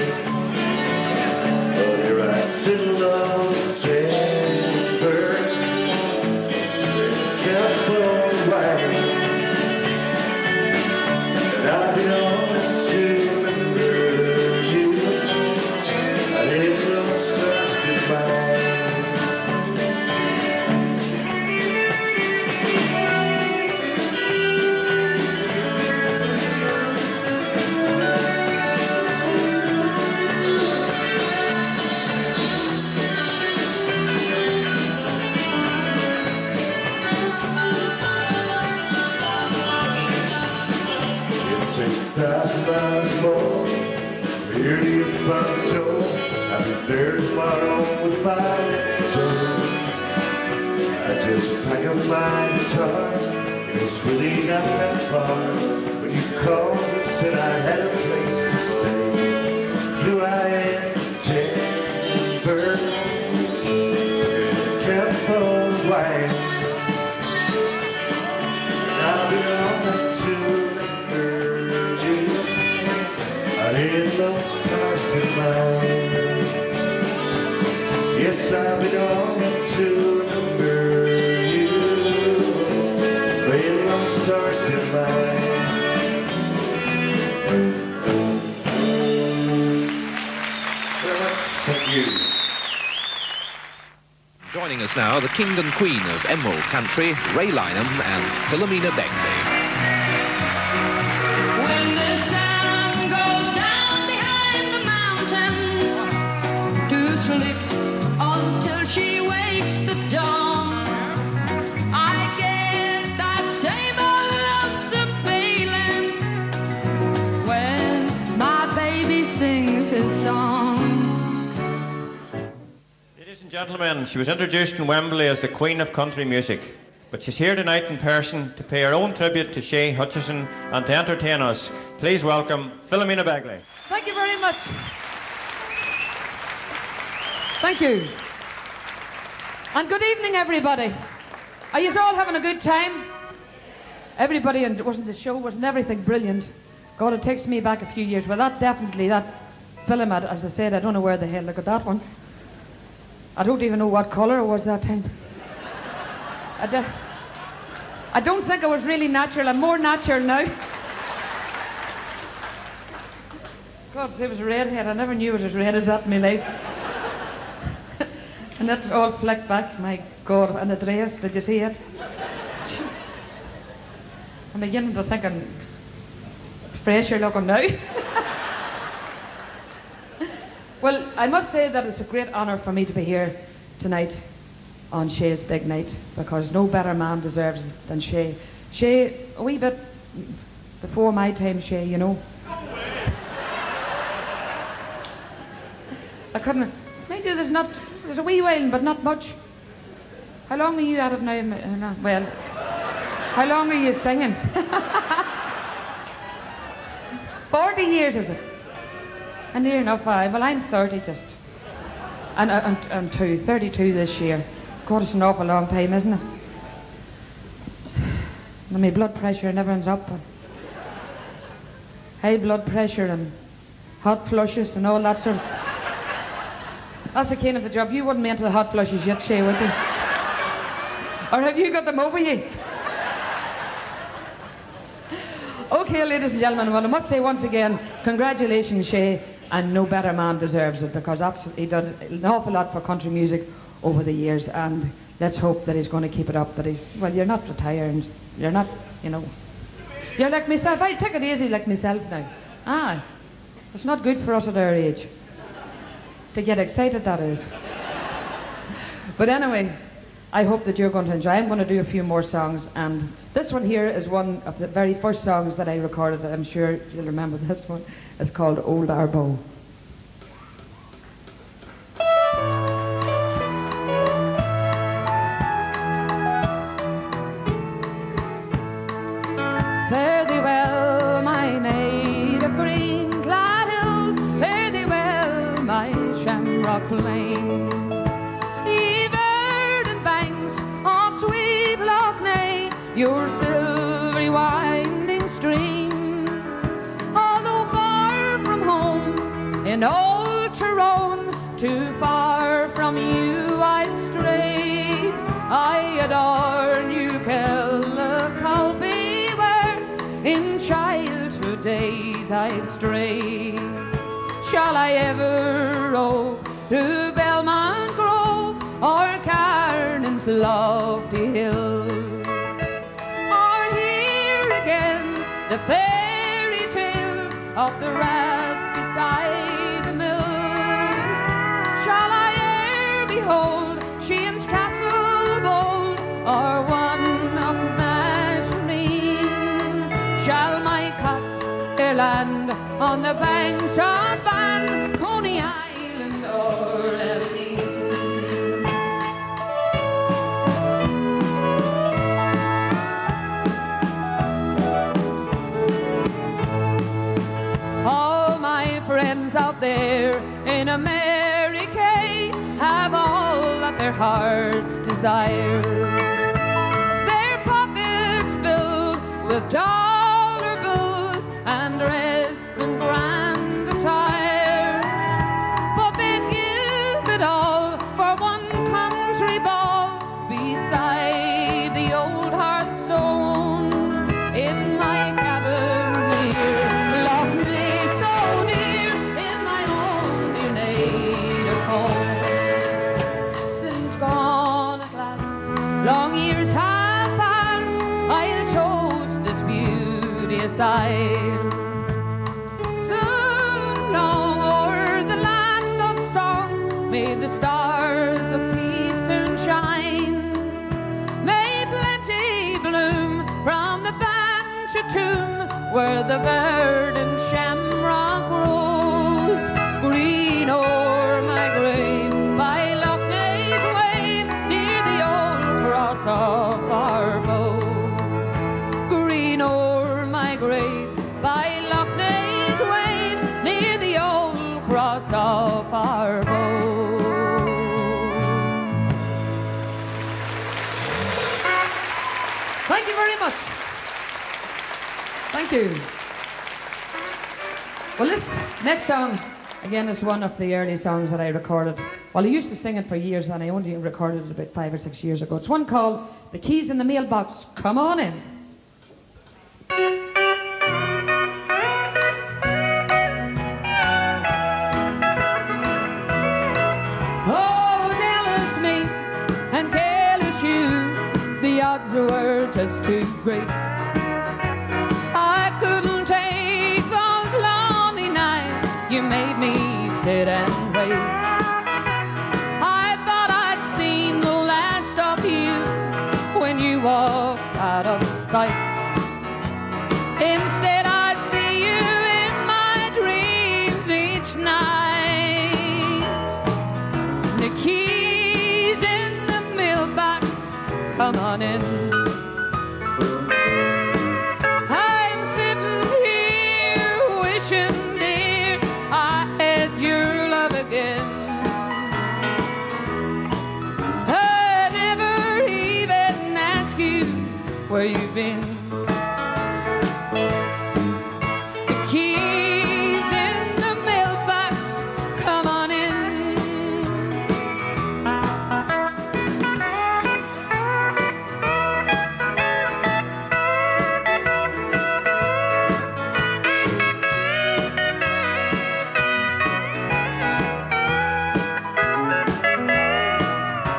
[SPEAKER 6] But here I sit alone and timber, spinning cap on the wine. And I've been on to remember you, I didn't know stars to find. It's 8,000 miles more, here to your front door. I'll be there tomorrow with fire at the door. I just pack up my guitar, and it's really not that far. When you called and said I had a place to stay, here I am, timber, spinning cap on wine. I've been on that to remember you, I didn't know stars to mine. Yes, I've been on it to remember you, laying on stars in mine.
[SPEAKER 2] us now the king and queen of Emerald Country, Ray Lynham and Philomena Beckley.
[SPEAKER 5] When the sun goes down behind the mountain to sleep until she wakes the dawn, I get that same old lonesome feeling when my baby sings his song.
[SPEAKER 3] Ladies and gentlemen, she was introduced in Wembley as the Queen of Country Music, but she's here tonight in person to pay her own tribute to Shay Hutchinson and to entertain us. Please welcome Philomena Beckley.
[SPEAKER 23] Thank you very much. Thank you. And good evening, everybody. Are you all having a good time? Everybody, and wasn't the show, wasn't everything brilliant? God, it takes me back a few years. Well, that definitely, that film, as I said, I don't know where the hell, look at that one. I don't even know what colour it was that time. I don't think I was really natural. I'm more natural now. God, it was a redhead. I never knew it was as red as that in my life. And that all flicked back, my God, and the dress, did you see it? I'm beginning to think I'm fresher looking now. Well, I must say that it's a great honour for me to be here tonight on Shay's big night, because no better man deserves it than Shay. Shay, a wee bit before my time, Shay, you know. I couldn't, maybe there's a wee while, but not much. How long are you at it now? Well, how long are you singing? 40 years, is it? And near enough 5. Well, I'm 30 just. And I'm 32 this year. God, it's an awful long time, isn't it? And my blood pressure and everyone's up. And high blood pressure and hot flushes and all that sort of... That's the kind of a job. You wouldn't be into the hot flushes yet, Shay, would you? Or have you got them over you? Okay, ladies and gentlemen, well, I must say once again, congratulations, Shay, and no better man deserves it, because absolutely he did an awful lot for country music over the years, and let's hope that he's going to keep it up, that he's, well, you're not retired, you're not, you know, you're like myself. I take it easy like myself now. Ah, it's not good for us at our age. To get excited, that is. But anyway, I hope that you're going to enjoy. I'm going to do a few more songs, and this one here is one of the very first songs that I recorded. I'm sure you'll remember this one. It's called Old Arbo. Fare thee well, my native green clad hills, fare thee well, my shamrock plains, ye verdant banks of sweet Loch Nay, your silvery winding streams, although far from home in old Tyrone, too far from you I've strayed. I adore New Kilcalby, where in childhood days I've strayed. Shall I ever row to Belmont Grove or Carnan's lofty hills, or hear again the fairy tale of the rath beside the mill? Shall I e'er behold Sheehan's castle bold or one of Mashmeen? Shall my cots e'er land on the banks of Ban, Coney Island or Elleen? All my friends out there in America have all that their hearts desire, their pockets filled with dollar bills and dressed in grand attire, but they'd give it all for one country ball beside the old hearthstone in my cabin near Loch Nay, so dear, in my own dear native home. Since gone Long years have passed, I'll toast this beauteous isle. So long o'er the land of song, may the stars of peace soon shine. May plenty bloom from the Bancha tomb, where the verdant shamrock grows. Green o'er my grave by Loch Ness wave, near the old cross of Arvo. Green o'er my grave by Loch Ness wave, near the old cross of Arvo. Thank you very much. Thank you. Well, this next song, again, is one of the early songs that I recorded. Well, I used to sing it for years, and I only recorded it about 5 or 6 years ago. It's one called The Keys in the Mailbox. Come on in. Oh, jealous me and careless you, the odds were just too great. I couldn't take those lonely nights you made me sit and wait. I thought I'd seen the last of you when you walked out of sight. Instead, I'd see you in my dreams each night. The keys in the mailbox, come on in. I'm sitting here wishing, dear, I had your love again. I never even asked you where you've been. The keys in the mailbox, come on in.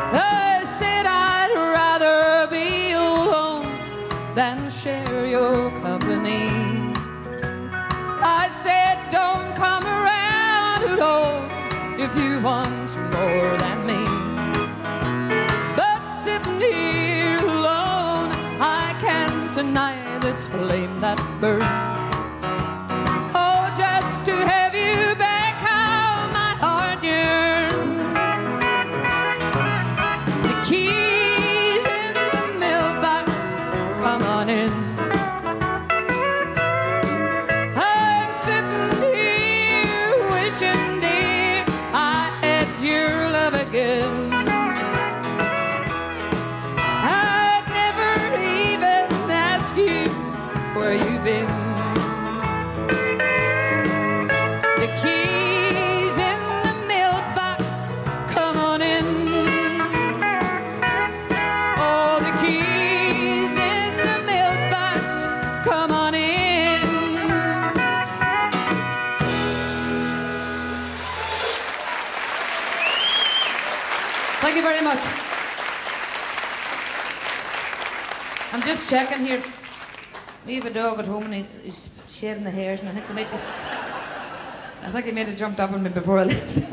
[SPEAKER 23] I said I'd rather be alone than share your company. I said don't come around at all if you want more than me. But sitting here alone, I can't deny this flame that burns. Oh, just to have you back, how my heart yearns. The keys in the mailbox, come on in. I'm sitting here wishing, dear, I had your love again. I'd never even ask you where you've been. The keys in the mailbox, come on in. Oh, the keys in the mailbox, come on in. Thank you very much. I'm just checking here. We have a dog at home and he's shedding the hairs, and I think he might have jumped up on me before I left.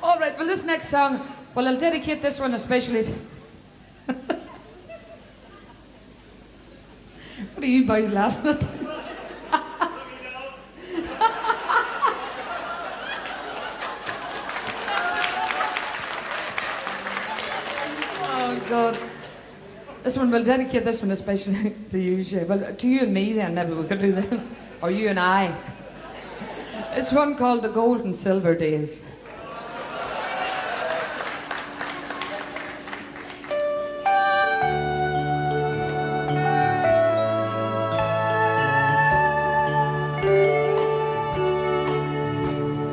[SPEAKER 23] All right, well, this next song, well, I'll dedicate this one especially to... What are you boys laughing at? Oh, God. This one, we'll dedicate this one especially to you, Shay. Well, to you and me then, maybe we could do that. Or you and I. It's one called The Gold and Silver Days.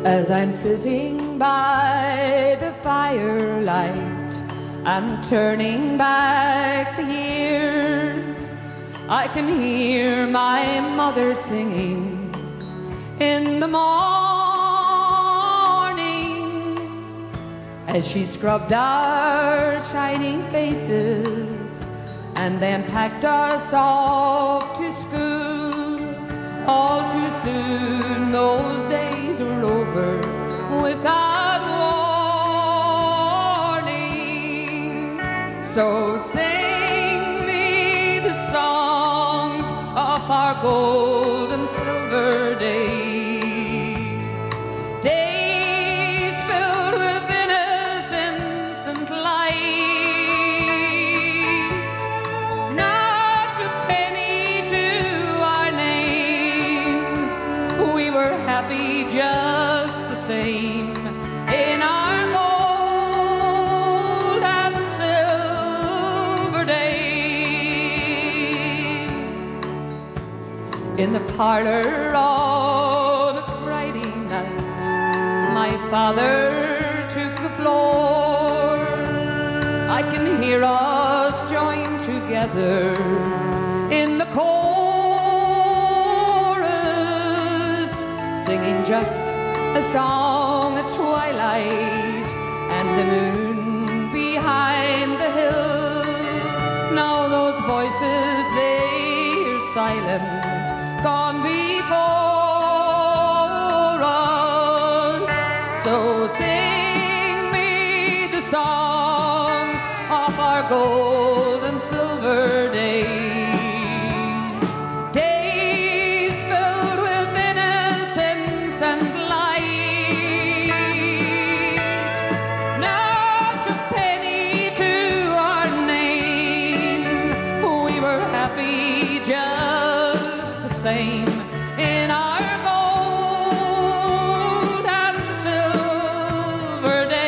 [SPEAKER 23] As I'm sitting by the firelight and turning back the years, I can hear my mother singing in the morning as she scrubbed our shining faces and then packed us off to school. All too soon those days were over without warning. So sing me the songs of our gold and silver days, days filled with innocence and light. Not a penny to our name, we were happy just the same in our gold and silver days. In the parlor on a Friday night, my father took the floor. I can hear us join together in the chorus, singing just a song at twilight and the moon behind the hill. Now those voices, they're silent, gone before us. So sing me the songs of our gold and silver days, days filled with innocence and light. Not a penny to our name, we were happy just the same in our gold and silver days.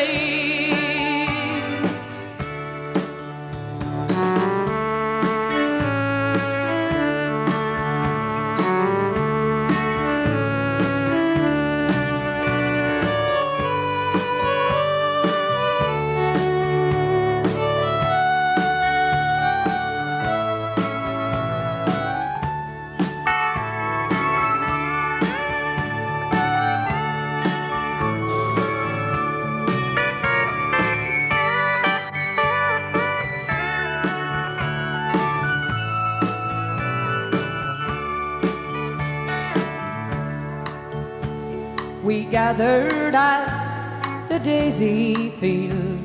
[SPEAKER 23] We gathered at the daisy field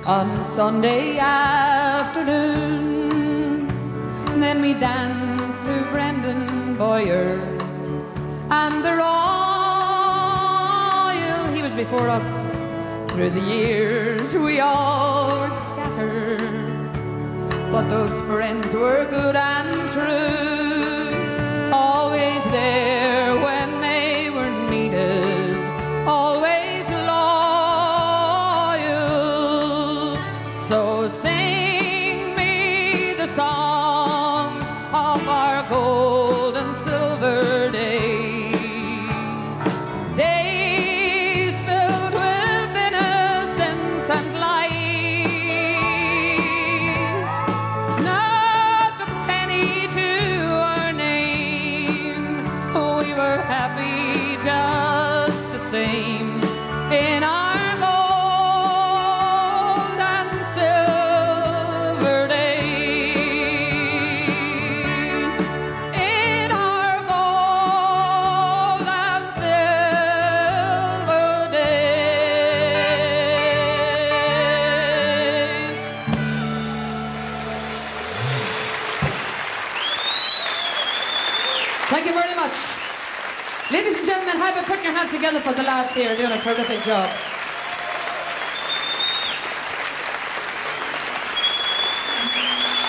[SPEAKER 23] on Sunday afternoons. Then we danced to Brendan Boyer and the Royal. He was before us. Through the years we all were scattered, but those friends were good and true, always there when they were needed, always loyal. So sing me the songs of our gold and silver days, days filled with innocence and light. Not a penny to our name, we were happy just the same in our gold and silver days, in our gold and silver days. Thank you very much. Ladies and gentlemen, how about putting your hands together for the lads here doing a terrific job.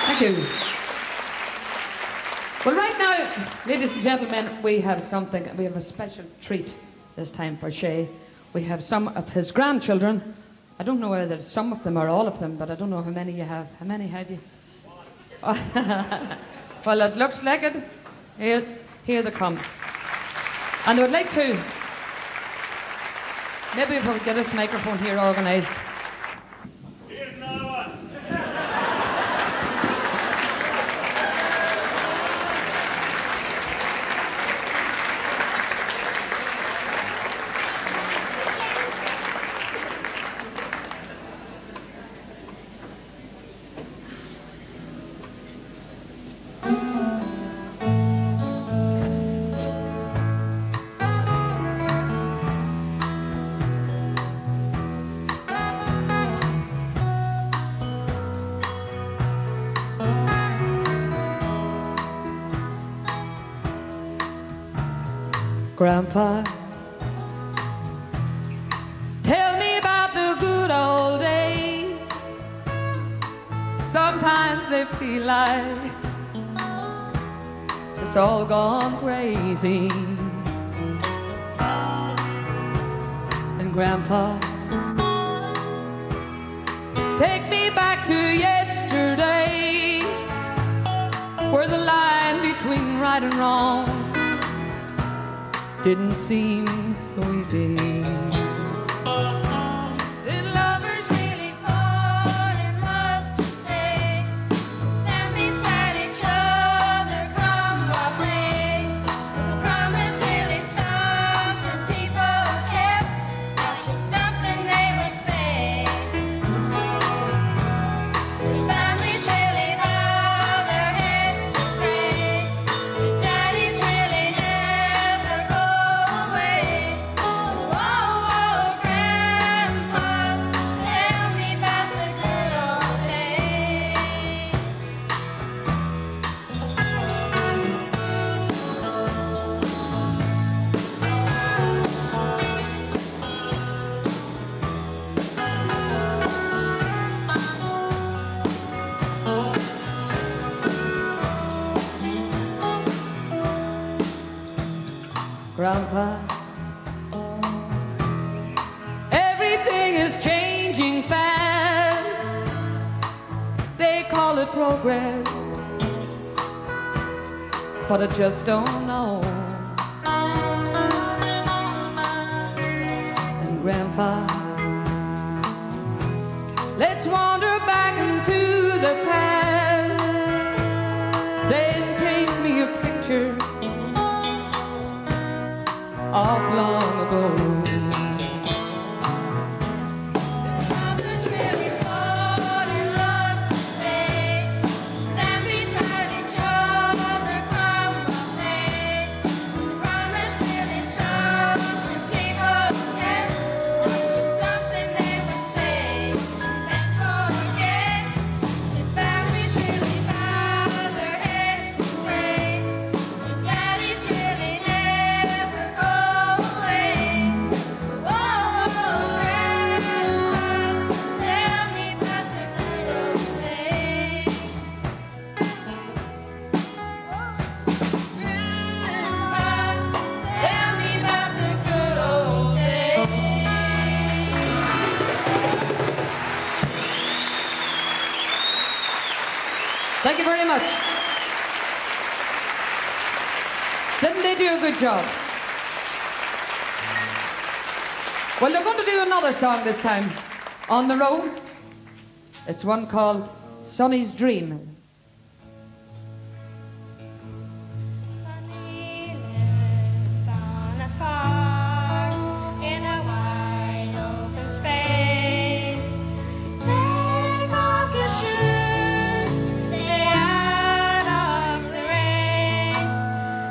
[SPEAKER 23] Thank you. Well, right now, ladies and gentlemen, we have something, we have a special treat this time for Shay. We have some of his grandchildren. I don't know whether it's some of them or all of them, but I don't know how many you have. How many have you? Well, it looks like it. Here they come. And I would like to, maybe if we could get this microphone here organised.
[SPEAKER 6] Here's another one.
[SPEAKER 23] Grandpa, tell me about the good old days. Sometimes they feel like it's all gone crazy. And Grandpa, take me back to yesterday, where the line between right and wrong didn't seem so easy.
[SPEAKER 5] Did lovers really fall in love to stay? Stand beside each other, come what may? Was a promise really something people kept, not just something they would say? Did families really bow their heads to pray? Did daddies really never go away? Oh, oh, Grandpa, tell me about the good old days.
[SPEAKER 23] Grandpa, everything is changing fast. They call it progress, but I just don't know. And Grandpa, let's wander back into the past. Then paint me a picture of long ago.
[SPEAKER 5] Lovers really fall in love to stay. Stand beside each other, come what may. Was a promise really something people kept, not just something they would say and forget? Did families really bow their heads to pray? Did daddies really never go away? Oh, Grandpa, tell me about the good old days. Grandpa, tell me about the good old days.
[SPEAKER 23] Thank you very much. Didn't they do a good job? Well, they're going to do another song this time, On the Road. It's one called Sonny's Dream.
[SPEAKER 5] Sonny lives on a farm in a wide open space. Take off your shoes, stay out of the race.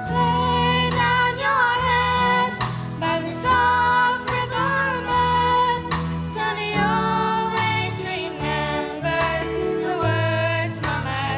[SPEAKER 5] Lay down your head by the soft river bed. Sonny always remembers the words Mama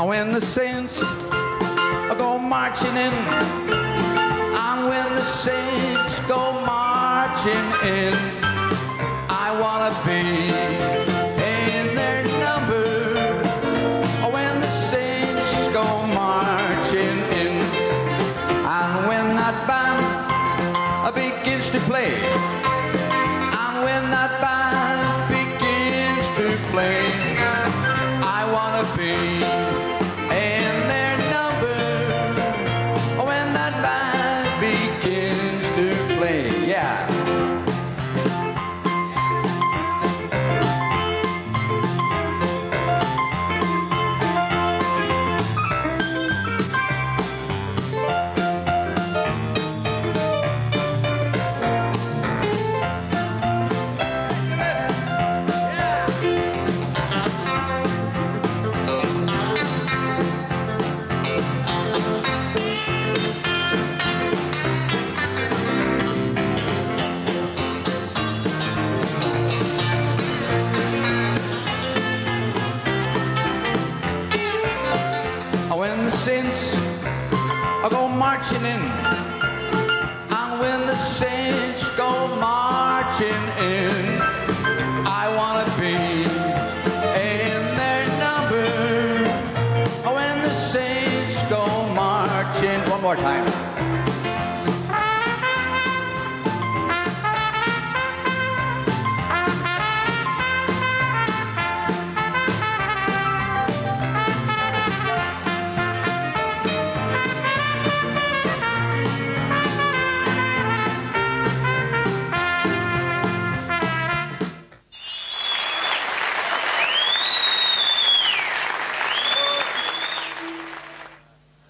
[SPEAKER 1] When the saints go marching in, and when the saints go marching in, I wanna be in their number. When the saints go marching in, and when that band begins to play, and when that band begins to play, I wanna be marching in, and when the saints go marching in, I wanna be in their number. When the saints go marching, one more time.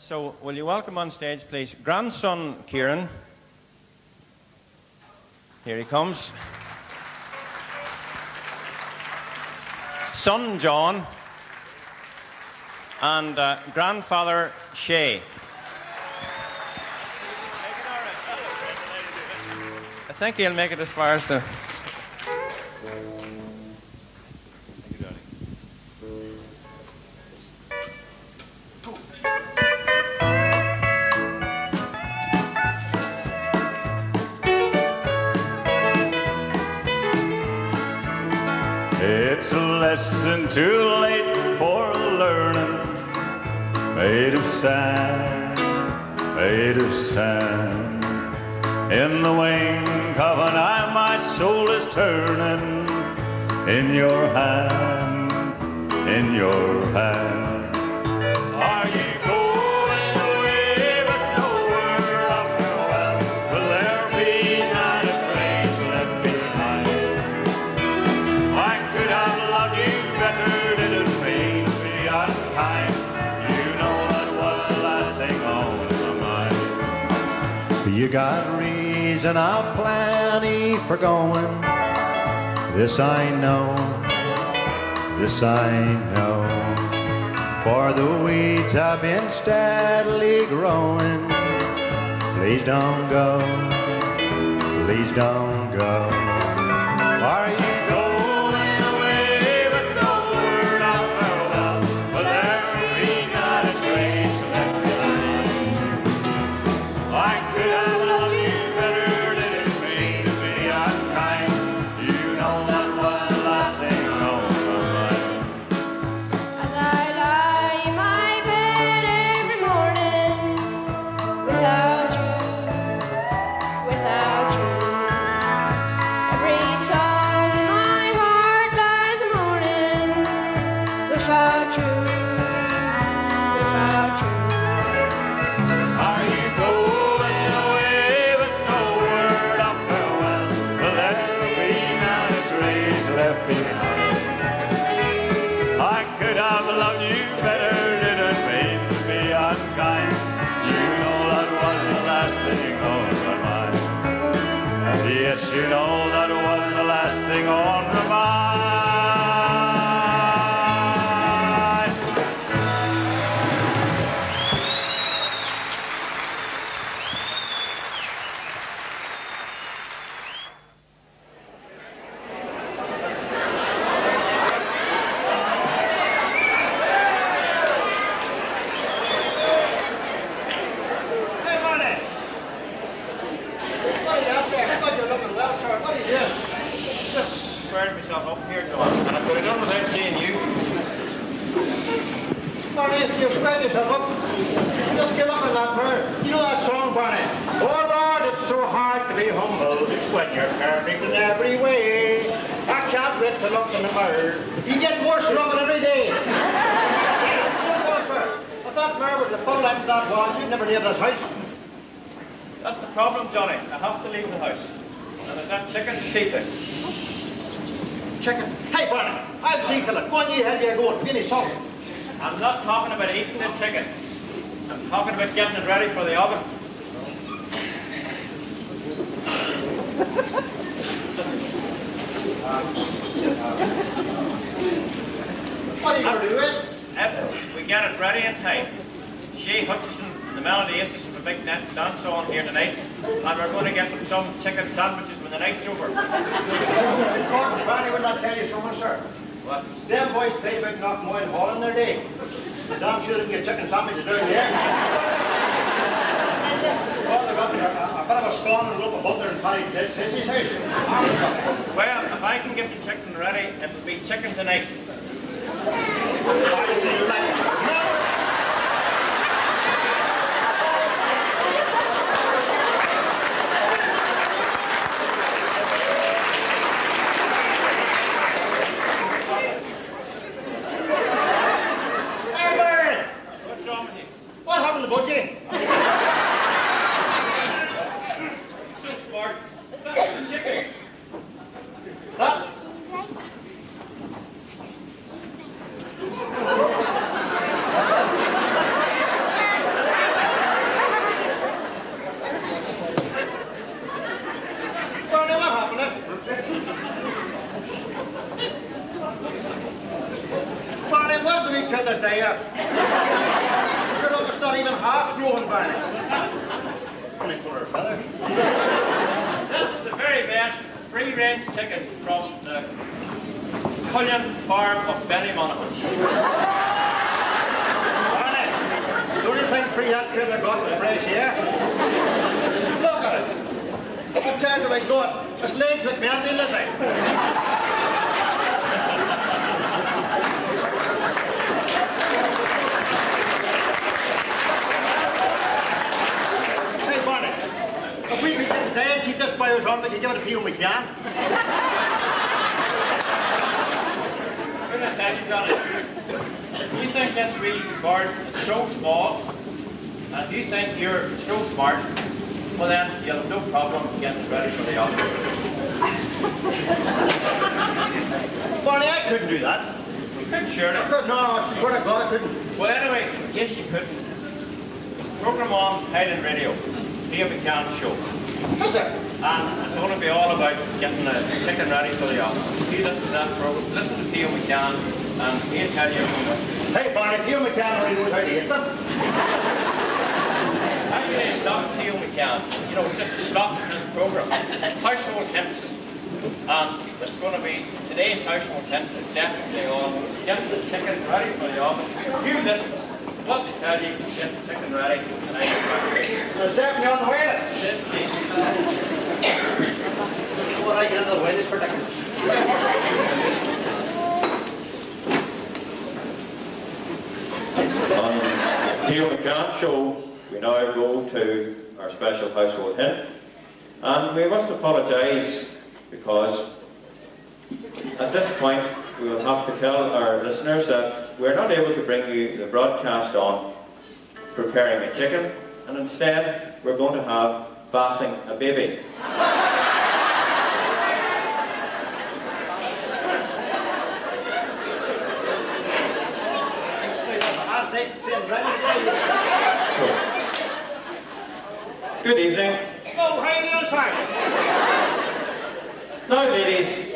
[SPEAKER 3] So, will you welcome on stage, please, grandson Kieran. Here he comes. Son John. And grandfather Shay. I think he'll make it as far as the...
[SPEAKER 6] It's a lesson too late for learning, made of sand, made of sand. In the wink of an eye, my soul is turning in your hand, in your hand. Are you going away with no word of farewell? Will there be not a trace left behind? I could have loved you better, didn't mean to be unkind. You know that was the last thing on my mind.
[SPEAKER 7] You got reason of plenty for going. This I know, this I know. For the weeds have been steadily growing. Please don't go, please don't go. Are you going away with no word of farewell? Will there be not a trace left behind? I could have loved you better, didn't mean to be unkind. You know that was the last thing on my mind.
[SPEAKER 5] As I lie in my bed every morning, without you,
[SPEAKER 6] you know that was the last thing on my mind.
[SPEAKER 3] That's the problem, Johnny. I have to leave the house. And there's that chicken sleeping.
[SPEAKER 7] Chicken? Hey, Barney, I'll see to it. Go on, you help me go. Give me salt.
[SPEAKER 3] I'm not talking about eating the chicken. I'm talking about getting it ready for the oven.
[SPEAKER 7] What are you going to do with it?
[SPEAKER 3] If we get it ready in time, Shay, Hutchinson, and the Melody Aces have a big dance on here tonight, and we're going to get them some chicken sandwiches when the night's over.
[SPEAKER 7] Barney will not tell you so much, sir.
[SPEAKER 3] What?
[SPEAKER 7] Them boys play about Knockmoyle Hall in their day. Damn sure they can get chicken sandwiches down there. Well, they got a bit of a stone and a rope of butter and Paddy Tessie's house.
[SPEAKER 3] Well, if I can get the chicken ready, it will be chicken tonight.
[SPEAKER 7] What happened to Budgie?
[SPEAKER 3] So smart. That's the chicken.
[SPEAKER 7] Huh? Barney, what happened? Barney, where do we cut the day up? It's not even half grown, Barney. Only corner of feather.
[SPEAKER 3] That's the very best free-range chicken from the Cullion farm of Ballymonaghan.
[SPEAKER 7] Barney, the only thing free that critter got was fresh air. Look at it. I'm telling you, my God, it's legs like Mandy Lizzie. If we could get the day and keep this by us on, but you give it a few we can.
[SPEAKER 3] I'm going to tell you, Johnny, if you think this wee bird is so small, and you think you're so smart, well then you'll have no problem getting it ready for the oven.
[SPEAKER 7] Barney, I couldn't do that.
[SPEAKER 3] You could, surely.
[SPEAKER 7] No, I swear to God I couldn't.
[SPEAKER 3] Well, anyway, in case you couldn't, program on Highland Radio. Theo McCann's show.
[SPEAKER 7] Is it?
[SPEAKER 3] And it's going to be all about getting the chicken ready for the oven. If you listen to that program, listen to Theo McCann, and he'll tell you.
[SPEAKER 7] Hey, Barney, Theo McCann already knows how to eat them.
[SPEAKER 3] Actually, it's not Theo McCann. You know, it's just a slot in this program. Household hints. And it's going to be, today's household hint is definitely on getting the chicken ready for the oven. You listen. What to tell you, get the chicken ready, and I get back.
[SPEAKER 7] There's definitely on the way. What I get on the way is ridiculous.
[SPEAKER 3] On Theo McCann's show, we now go to our special household hint. And we must apologise because at this point we will have to tell our listeners that we're not able to bring you the broadcast on preparing a chicken, and instead we're going to have bathing a baby. So, good evening.
[SPEAKER 7] Oh, how are you doing, sir?
[SPEAKER 3] Now, ladies,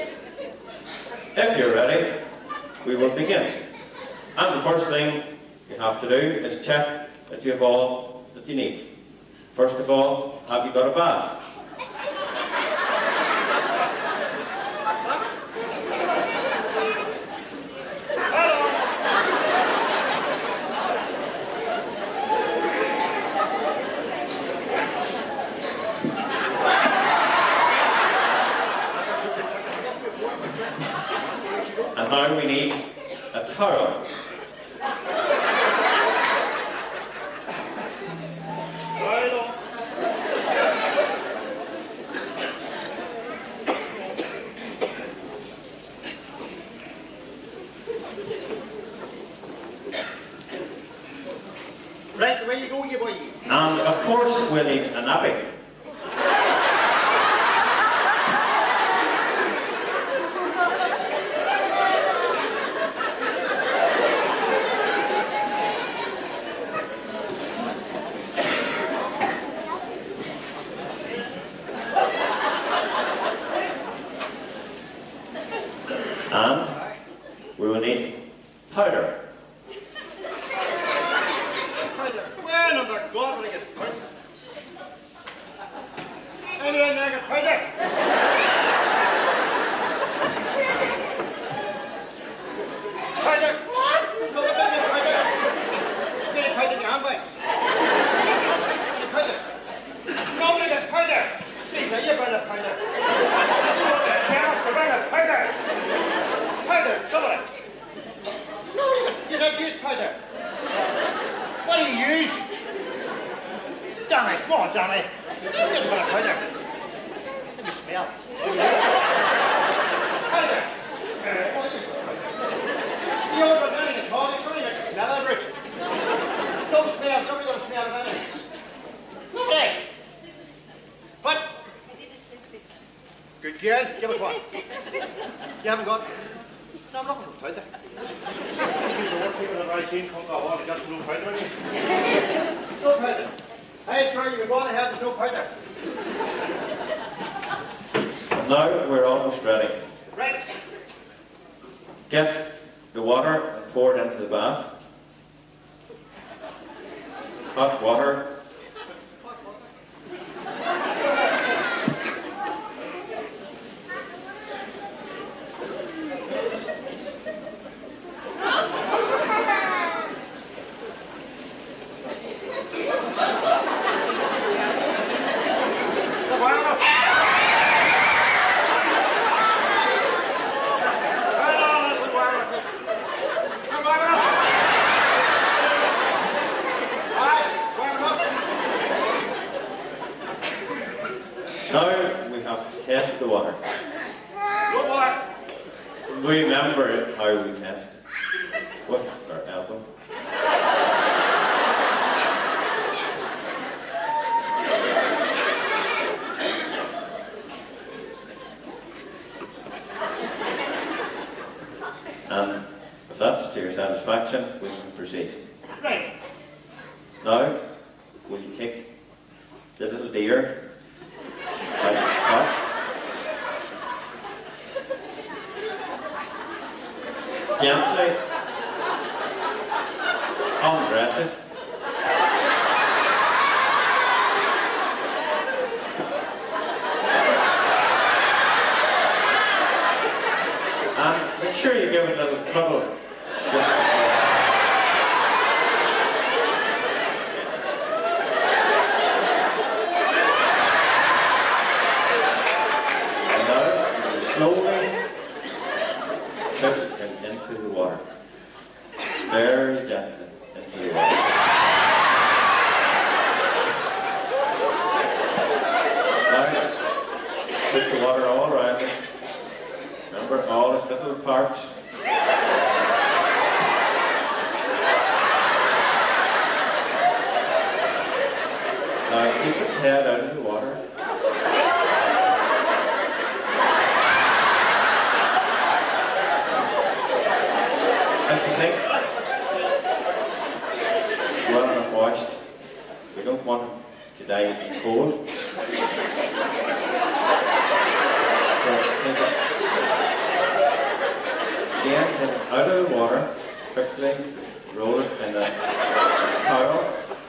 [SPEAKER 3] if you're ready, we will begin. And the first thing you have to do is check that you have all that you need. First of all, have you got a bath? And now we need a towel.
[SPEAKER 7] Right, where you go, you boy?
[SPEAKER 3] And of course we'll need a nappy. And we will need powder.
[SPEAKER 7] Well, under God, when I get powder. Anyone there get powder? Powder? What? No, give me powder. Give me powder in your handbag. Give me powder. Nobody get powder. Please, you bring a powder. Chemist, bring a powder. Powder, come on. You don't use powder. What do you use? Danny, come on, Danny. Just put a powder. Let me smell. Powder. You don't put anything at all. You surely make a smell over it. Don't smell. Somebody's going to smell of anything. Okay. What? Good girl. Give us one. You haven't got... No, I'm not going to powder. These are the worst people I've ever seen come to a wall and got no powder. No powder. Hey, sir, you're going ahead, there's no powder.
[SPEAKER 3] Now we're almost ready.
[SPEAKER 7] Right.
[SPEAKER 3] Get the water and pour it into the bath. Hot water. Now we have to test the water.
[SPEAKER 7] Good water.
[SPEAKER 3] Remember how we test with our elbow. And if that's to your satisfaction, we can proceed.
[SPEAKER 7] Right.
[SPEAKER 3] Now, will you take the little deer out of the pot? Gently undress it. And make sure you give it a little cuddle. And now, you slowly put him into the water. Very gently into the water. Now, put the water all around it. Remember all its little parts. Now keep its head out of the water. If you think it's well enough washed, we don't want him to die in cold. Again, get it out of the water, quickly, roll it in a towel.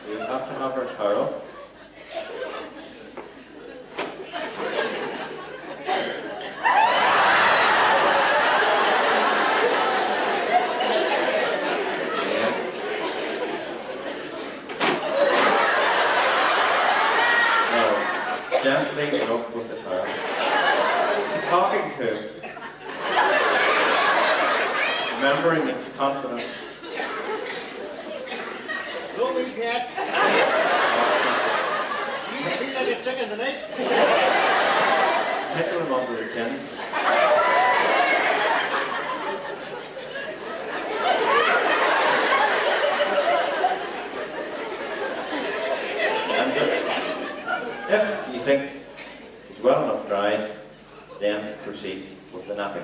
[SPEAKER 3] You have to have our towel. Gently rub with the towel. Keep talking to him. Remembering its confidence.
[SPEAKER 7] Don't eat yet. You feel like a chicken tonight.
[SPEAKER 3] Tickle him under the chin. And if you think he's well enough dried, then proceed with the napping.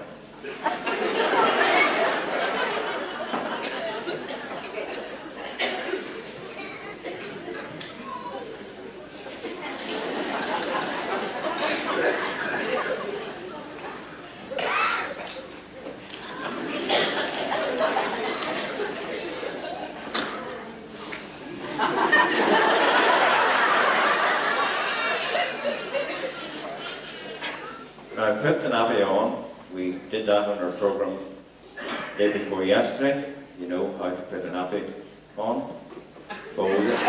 [SPEAKER 3] Now, put the nappy on. We did that on our programme day before yesterday. You know how to put a nappy on. Fold it.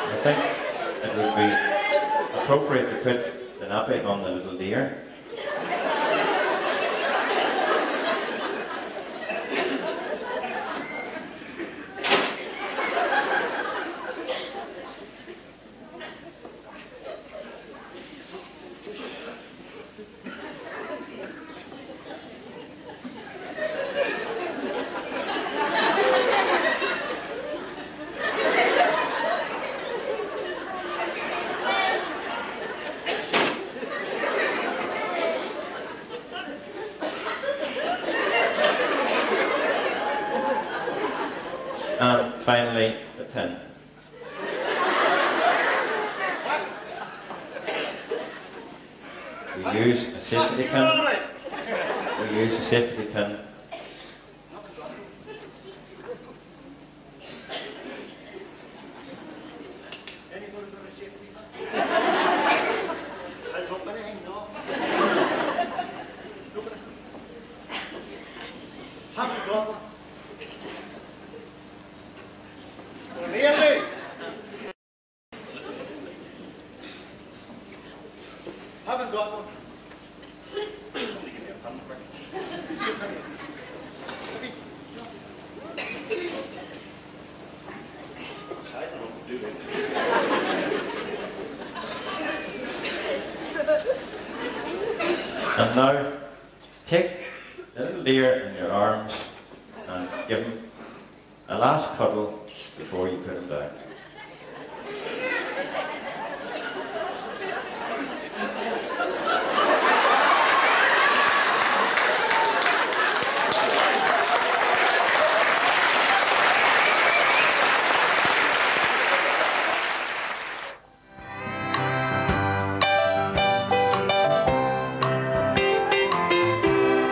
[SPEAKER 3] I think it would be appropriate to put the nappy on the little deer. And finally, the pin. We use a safety pin. We use a safety pin.
[SPEAKER 7] Really? Haven't got one. Somebody give me a pen quick. I don't know what to do with
[SPEAKER 3] And now, take the little deer in your arms and give him a last cuddle before you put him down.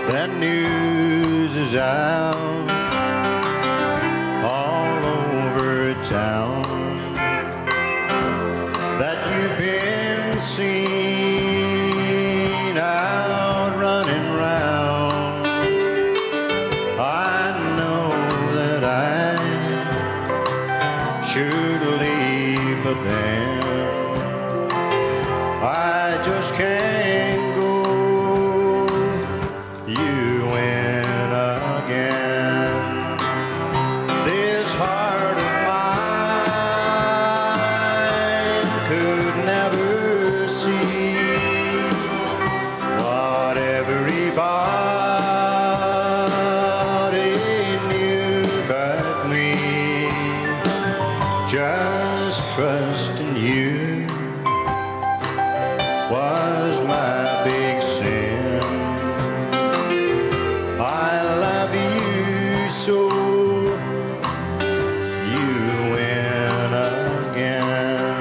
[SPEAKER 7] The news is out all over town that you've been seen out running round. I know that I should leave, but then I just can't go. You win again. so you win again.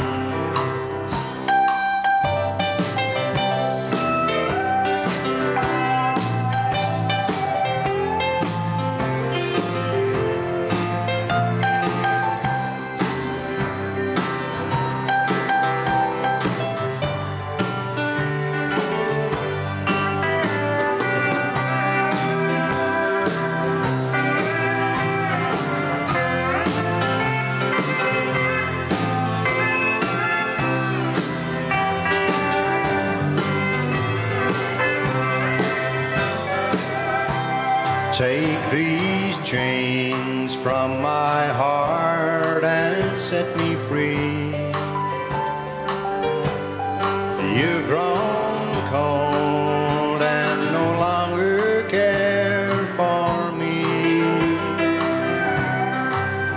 [SPEAKER 7] Take these chains from my heart and set me free. You've grown cold and no longer care for me.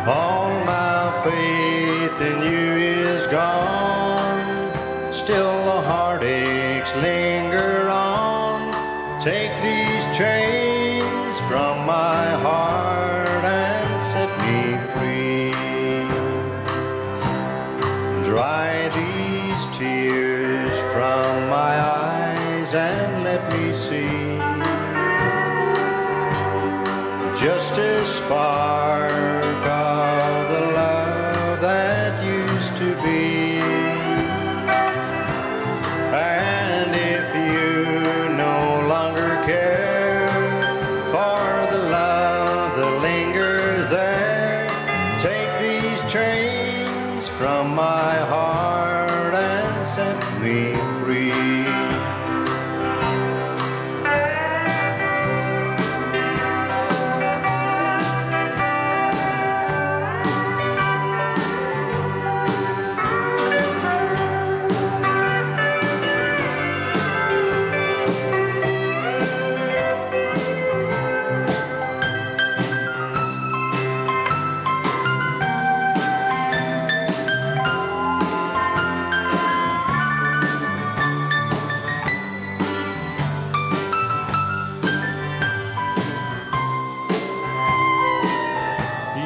[SPEAKER 7] All my faith in you is gone, still the heartaches linger on. Take these chains from my heart and set me free. Dry these tears from my eyes and let me see just a spark of the love that used to be. And if you no longer care for the love that lingers there, take these chains from my heart and set me free.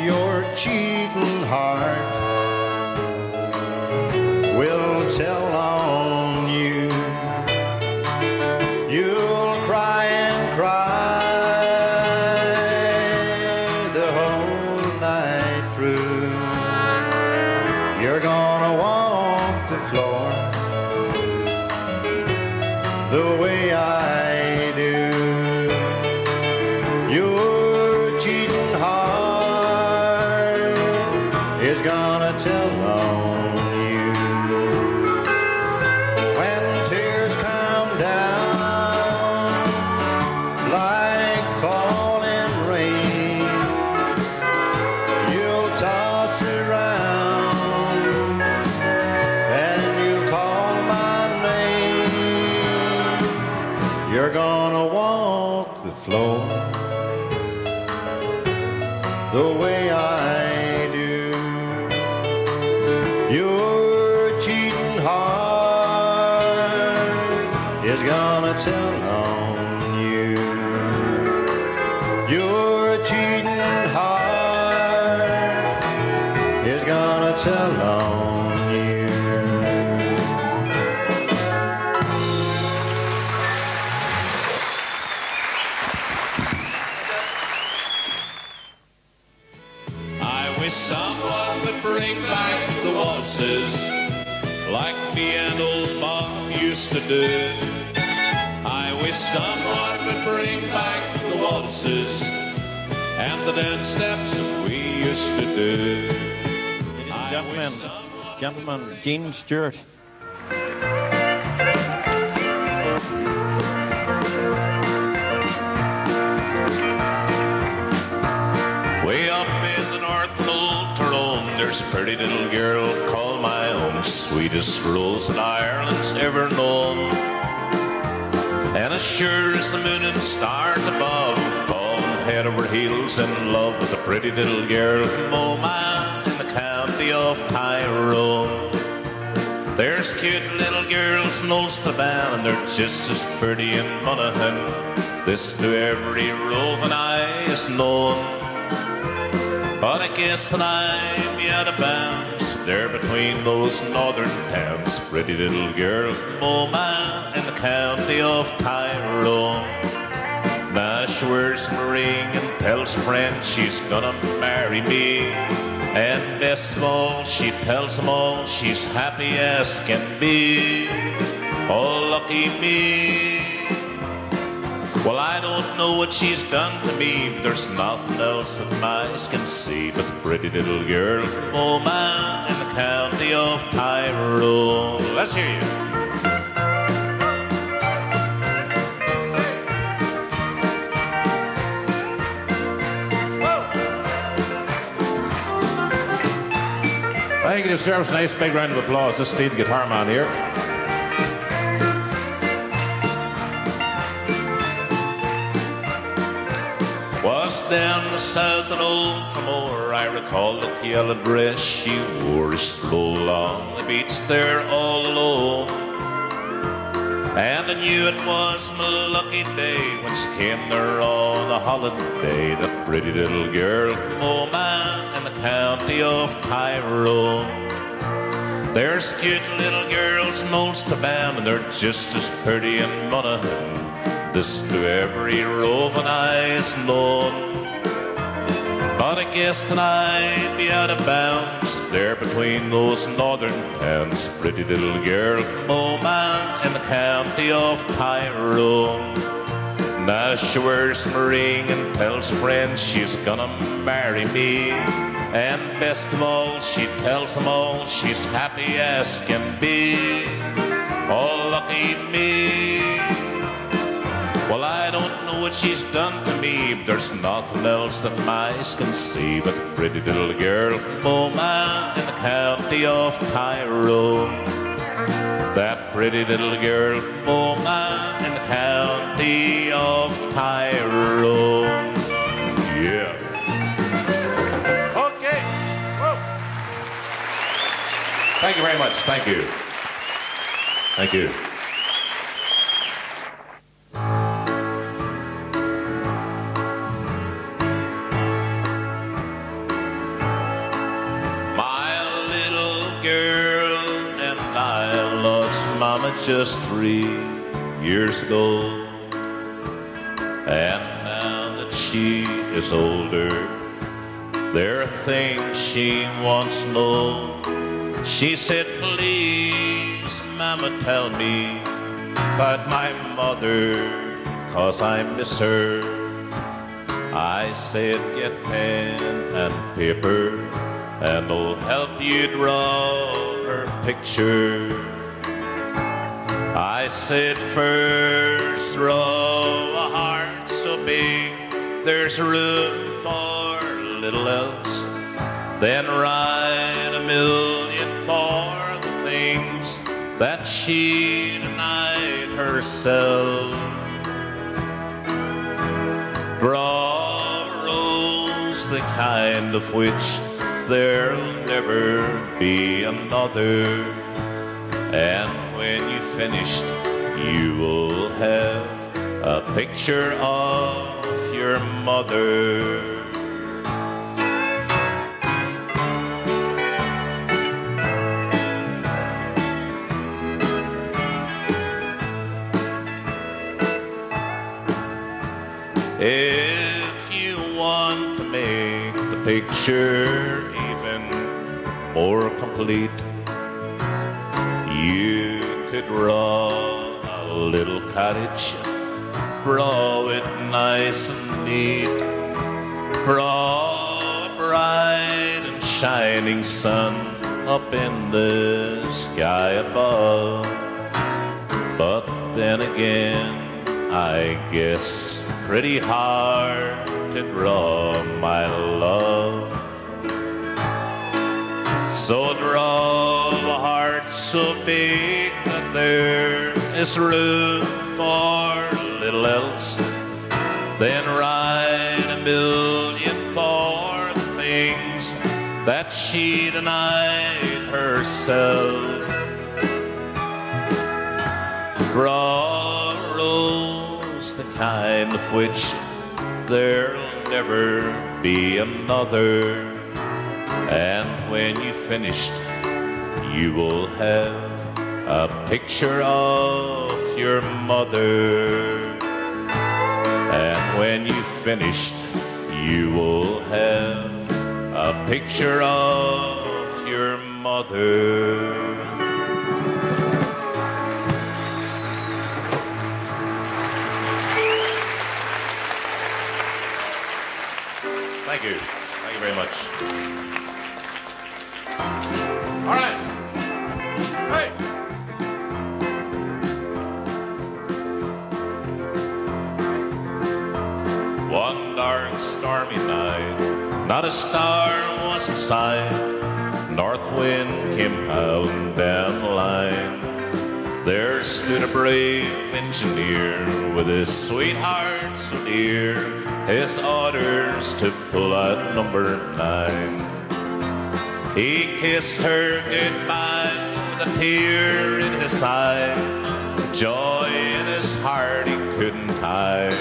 [SPEAKER 7] Your cheating heart will tell on you. You'll cry and cry the whole night through. You're gonna walk the floor the way I do. Your cheating heart is gonna tell on you. When tears come down like falling rain, you'll toss around and you'll call my name. You're gonna walk the floor the way I do. Your cheating heart is gonna tell on you. Your cheating heart is gonna tell on you.
[SPEAKER 8] I wish someone would bring back the waltzes like me and old Bob used to do. I wish someone would bring back the waltzes and the dance steps that we used to do.
[SPEAKER 3] Gentlemen, Gene Stewart.
[SPEAKER 8] Way up in the North Old Tyrone, there's a pretty little girl called my own, sweetest rose that Ireland's ever known. And as sure as the moon and stars above, falling head over heels in love with a pretty little girl from Omagh in the county of Tyrone. There's cute little girls in Ulster-ban, and they're just as pretty in Monaghan. This to every roving eye is known. But I guess that I'd be out of bounds there between those northern towns. Pretty little girl from Omagh in the county of Tyrone. Now she wears my ring and tells a friend she's gonna marry me. And best of all, she tells them all she's happy as can be. Oh, lucky me. Well, I don't know what she's done to me, but there's nothing else that my eyes can see but the pretty little girl from Omagh in the county of Tyrone. Let's hear you.
[SPEAKER 9] I think it deserves a nice big round of applause. This is Steve, the guitar man here.
[SPEAKER 8] Was down the south of Old Tramore, I recall the yellow dress she wore. Slow along the beach there all alone. And I knew it was my lucky day when she came there on a holiday. That pretty little girl from Omagh in the county of Tyrone. There's cute little girls most abound, and they're just as pretty in Monaghan. This to every roving eye's known. But I guess that I'd be out of bounds there between those northern towns. Pretty little girl from Omagh in the county of Tyrone. Now she wears my ring and tells a friend she's gonna marry me. And best of all, she tells them all she's happy as can be. Oh, lucky me. Well, I don't know what she's done to me, but there's nothing else that my eyes can see but the pretty little girl from Omagh in the county of Tyrone. That pretty little girl from Omagh in the county of Tyrone. Yeah.
[SPEAKER 9] Okay. Whoa. Thank you very much. Thank you.
[SPEAKER 8] Thank you. Mama just 3 years ago. And now that she is older, there are things she wants to know. She said, please, Mama, tell me about my mother, 'cause I miss her. I said, get pen and paper, and I'll help you draw her picture. I said, first draw a heart so big there's room for little else. Then write 1,000,000 for the things that she denied herself. Draw a rose the kind of which there'll never be another. And when you finished, you will have a picture of your mother. If you want to make the picture even more complete, you could draw a little cottage, draw it nice and neat, draw a bright and shining sun up in the sky above. But then again, I guess pretty hard to draw my love. So draw a heart so big that there is room for little else. Then write 1,000,000 for the things that she denied herself. Draw a rose the kind of which there'll never be another. And when you finished, you will have a picture of your mother. And when you finished, you will have a picture of your mother. Thank you. Thank you very much. All right. Hey. One dark stormy night, not a star was in sight. North wind came howling down the line. There stood a brave engineer with his sweetheart so dear. His orders to pull out number 9. He kissed her goodbye with a tear in his eye. Joy in his heart he couldn't hide.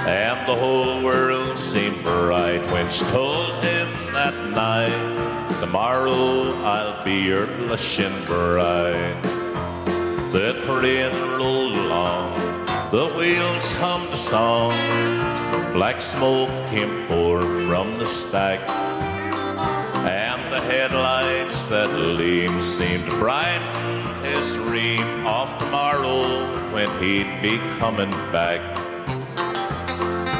[SPEAKER 8] And the whole world seemed bright when she told him that night, tomorrow I'll be your blushing bride. The train rolled along, the wheels hummed a song. Black smoke came pouring from the stack, and the headlights that gleamed seemed to brighten his dream of tomorrow when he'd be coming back.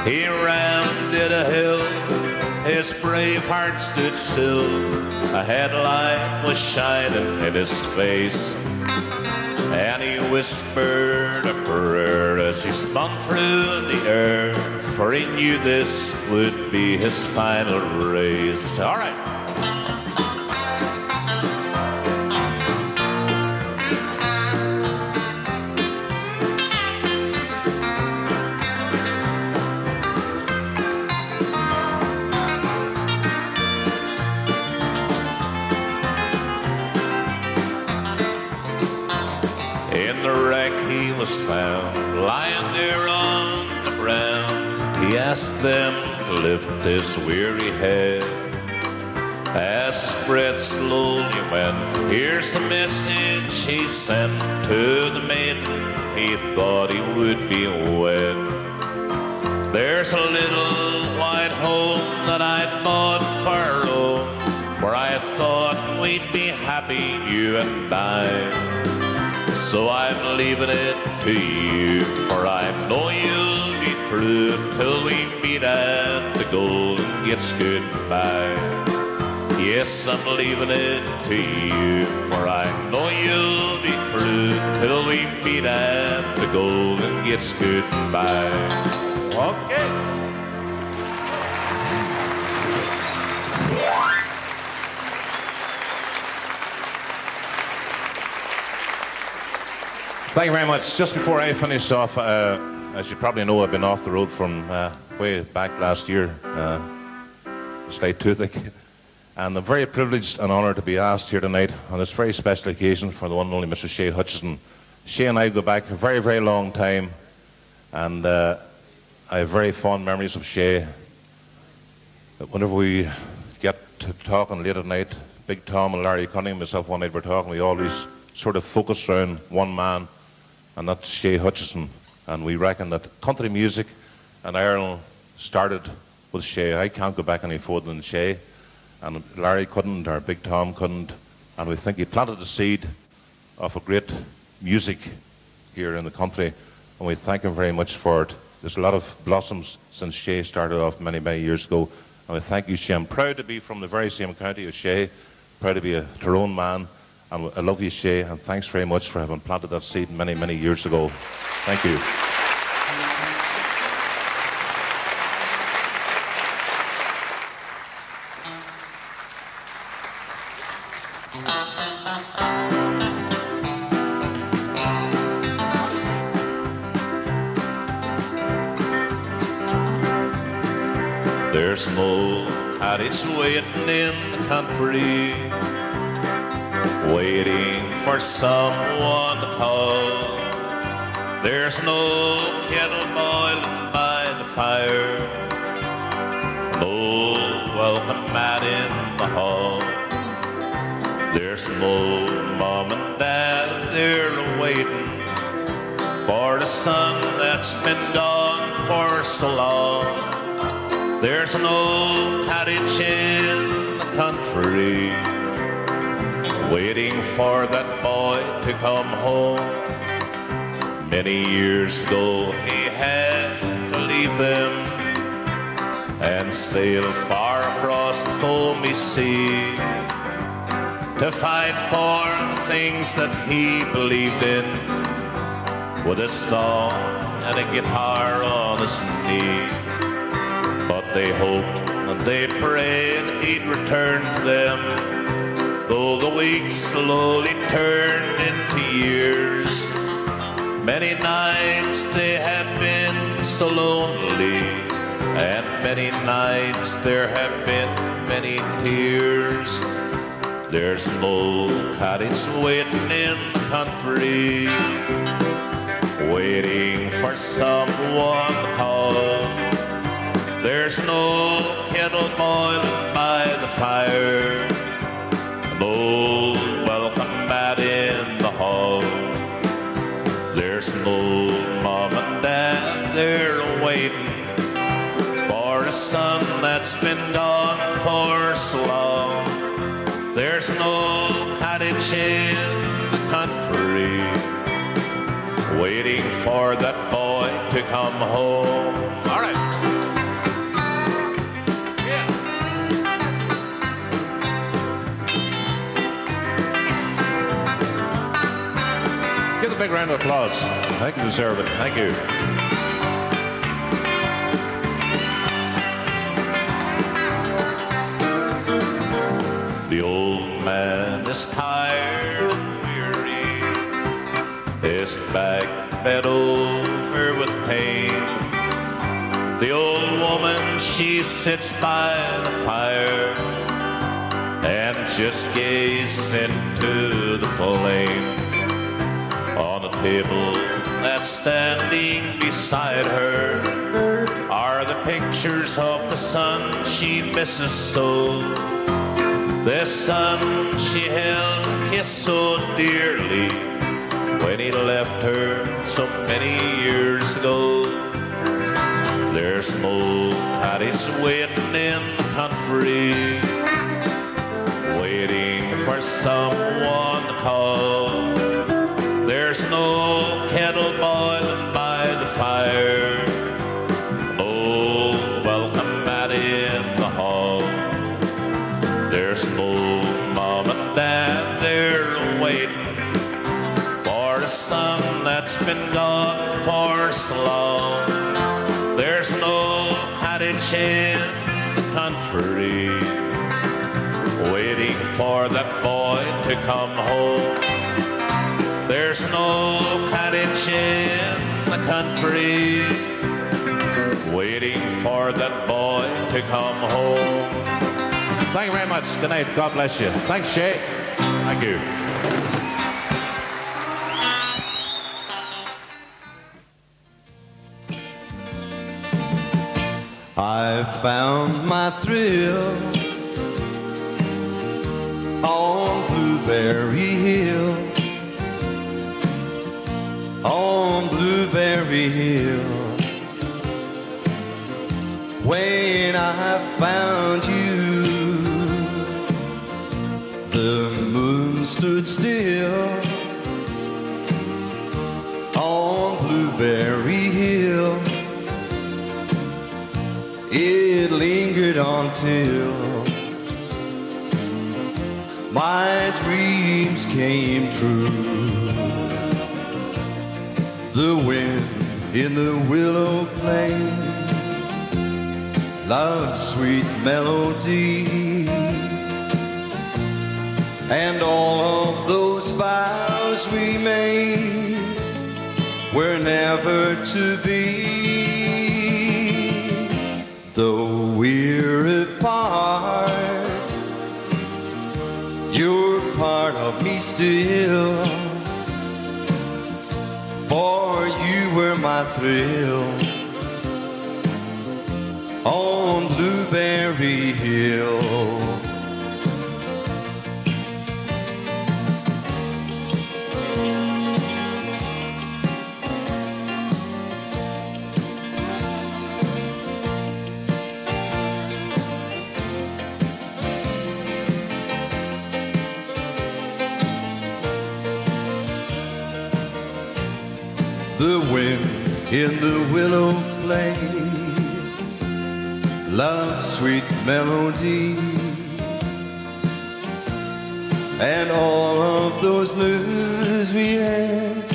[SPEAKER 8] He rounded a hill, his brave heart stood still. A headlight was shining in his face, and he whispered a prayer as he spun through the air, for he knew this would be his final race. All right. Was found lying there on the ground. He asked them to lift his weary head. As his breath slowly went, here's the message he sent to the maiden he thought he would be wed. There's a little white home that I'd bought for our own, where I thought we'd be happy, you and I. So I'm leaving it to you, for I know you'll be true till we meet at the Golden Gates goodbye. Yes, I'm leaving it to you, for I know you'll be true till we meet at the Golden Gates goodbye. Okay.
[SPEAKER 9] Thank you very much. Just before I finish off, as you probably know, I've been off the road from way back last year, slight toothache, and I'm very privileged and honoured to be asked here tonight on this very special occasion for the one and only Mr. Shay Hutchinson. Shay and I go back a very, very long time, and I have very fond memories of Shay. Whenever we get to talking late at night, Big Tom and Larry Cunningham and myself one night were talking, we always sort of focused around one man, and that's Shay Hutchinson. And we reckon that country music in Ireland started with Shay. I can't go back any further than Shay, and Larry couldn't, or Big Tom couldn't, and we think he planted the seed of a great music here in the country, and we thank him very much for it. There's a lot of blossoms since Shay started off many, many years ago, and we thank you, Shay. I'm proud to be from the very same county as Shay, proud to be a Tyrone man. And I love you, Shay, and thanks very much for having planted that seed many, many years ago. Thank you.
[SPEAKER 8] There's no cottage waiting in the country, waiting for someone to call. There's no kettle boiling by the fire, hall. There's no mom and dad, they're waiting for the son that's been gone for so long. There's an old cottage in the country waiting for that boy to come home. Many years ago he had to leave them and sail far across the foamy sea to fight for the things that he believed in, with a song and a guitar on his knee. But they hoped and they prayed he'd return to them, though the weeks slowly turned into years. Many nights they have been so lonely, and many nights there have been many tears. There's an old cottage waiting in the country, waiting for someone to call. There's no kettle boiling by the fire, an old welcome mat in the hall. There's an old mom and dad, they're waiting for a son that's been gone for so long. There's an old cottage in the country waiting for that boy to come home. All right.
[SPEAKER 9] Give a big round of applause. I think you deserve it. Thank you.
[SPEAKER 8] The old man is tired and weary, his back bent over with pain. The old woman, she sits by the fire and just gazes into the flame. On a table that's standing beside her are the pictures of the son she misses so. The son she held and kissed so dearly when he left her so many years ago. There's an old cottage waiting in the country, waiting for someone to call. There's no kettle boiling by the fire, no welcome mat in the hall. There's no mom and dad, they're waiting for a son that's been gone for so long. There's no cottage in the country waiting for that boy to come home. There's no cottage in the country waiting for that boy to come home.
[SPEAKER 9] Thank you very much. Good night. God bless you. Thanks, Shay. Thank you.
[SPEAKER 6] I found my thrill on Blueberry Hill, on Blueberry Hill. When I found you, the moon stood still on Blueberry Hill. It lingered until my dreams came true. The wind in the willow plays love's sweet melody, and all of those vows we made were never to be. Though we're apart, you're part of me still, for you were my thrill on Blueberry Hill. the wind in the willow plays love's sweet melody, and all of those lures we had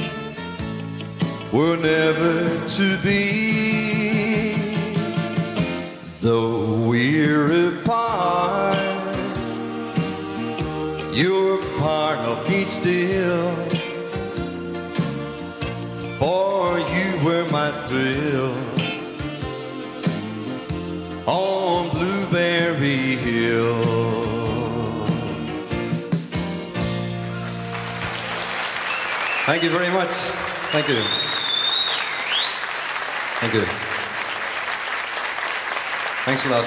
[SPEAKER 6] were never to be. Though we're apart, you're part of me still, for you were my thrill on Blueberry Hill. Thank you very much. Thank you. Thank you. Thanks a lot.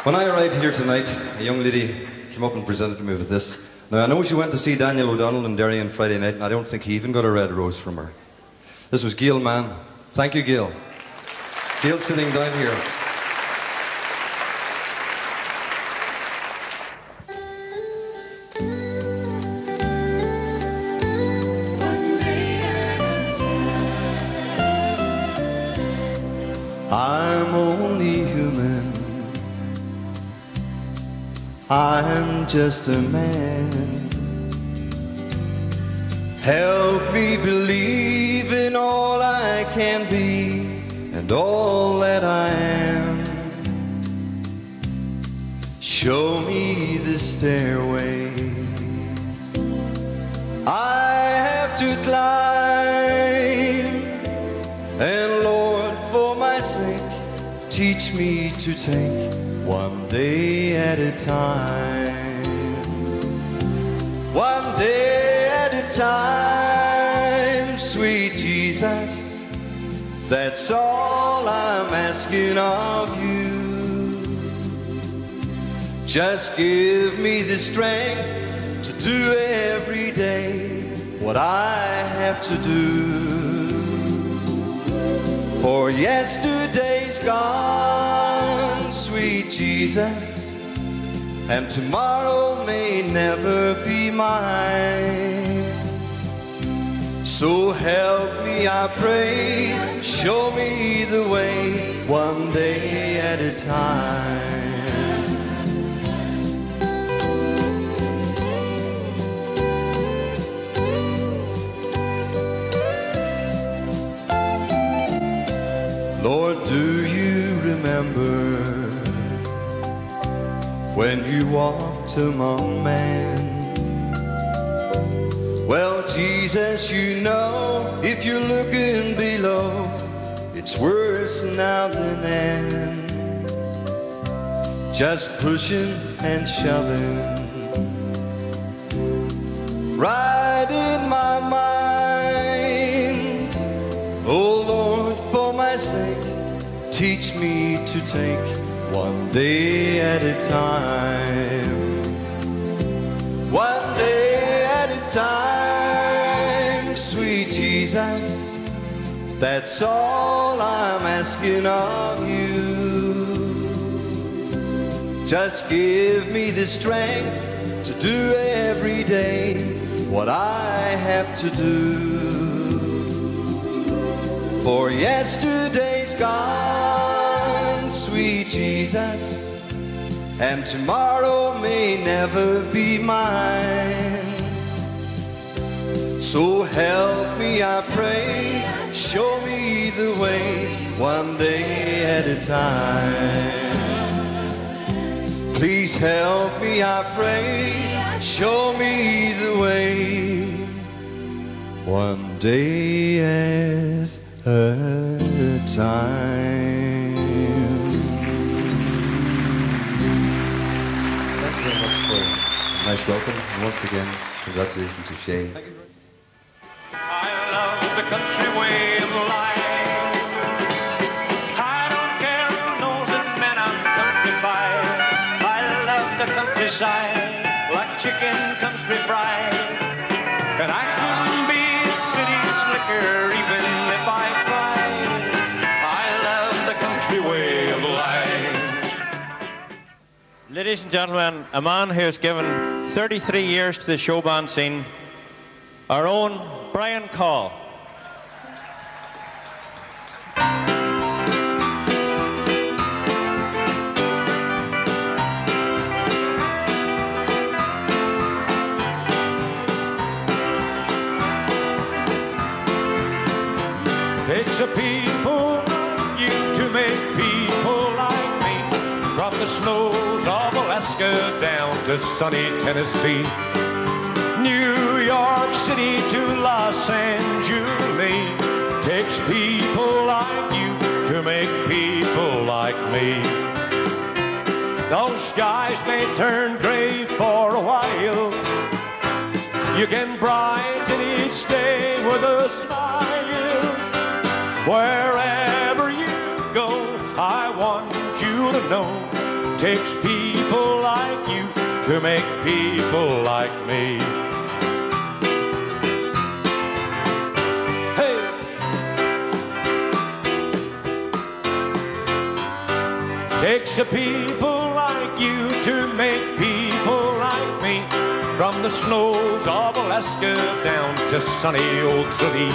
[SPEAKER 6] When I arrived here tonight, a young lady came up and presented me with this. Now, I know she went to see Daniel O'Donnell in Derry on Friday night, and I don't think he even got a red rose from her. This was Gail Mann. Thank you, Gail. Gail's sitting down here. I'm only human. I'm just a man. Help me believe in all I can be and all that I am. Show me the stairway I have to climb, and Lord, for my sake, teach me to take one day at a time. One day at a time, sweet Jesus, that's all I'm asking of you. Just give me the strength to do every day what I have to do. For yesterday's gone, sweet Jesus, and tomorrow may never be mine. So help me, I pray, show me the way, one day at a time. Lord, do you remember when you walked among men? Well, Jesus, you know, if you're looking below, it's worse now than then. Just pushing and shoving right in my mind. Oh Lord, for my sake, teach me to take one day at a time. One day at a time, sweet Jesus, that's all I'm asking of you. Just give me the strength to do every day what I have to do. For yesterday's gone, sweet Jesus, and tomorrow may never be mine. So help me, I pray, show me the way, one day at a time. Please help me, I pray, show me the way, one day at a time. Thank you very much for a nice welcome. And once again, congratulations to Shay.
[SPEAKER 1] I love the country way of life. I don't care who knows it, man, I'm countrified. I love the countryside, like chicken country fried. And I couldn't be a city slicker even if I tried. I love the country way of life.
[SPEAKER 3] Ladies and gentlemen, a man who has given 33 years to the show band scene, our own Brian Call.
[SPEAKER 1] Takes a people like you to make people like me. From the snows of Alaska down to sunny Tennessee. New York City to Los Angeles. Takes people like you to make people like me. Those skies may turn gray for a while. You can brighten each day with a smile. Wherever you go, I want you to know, takes people like you to make people like me. Hey! Takes a people like you to make people like me. From the snows of Alaska down to sunny old Tralee.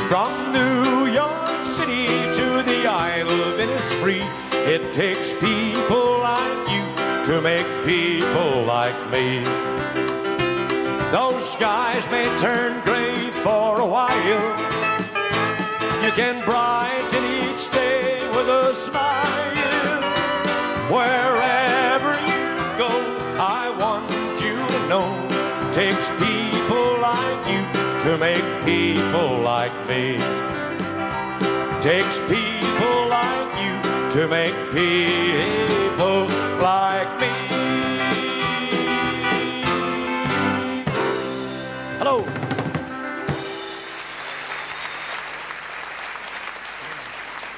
[SPEAKER 1] From New York City to the Isle of Innisfree. It takes people like you to make people like me. Those skies may turn gray for a while. You can brighten each day with a smile. Wherever you go, I want you to know, takes people like you to make people like me. Takes people like you to make people like me. Hello.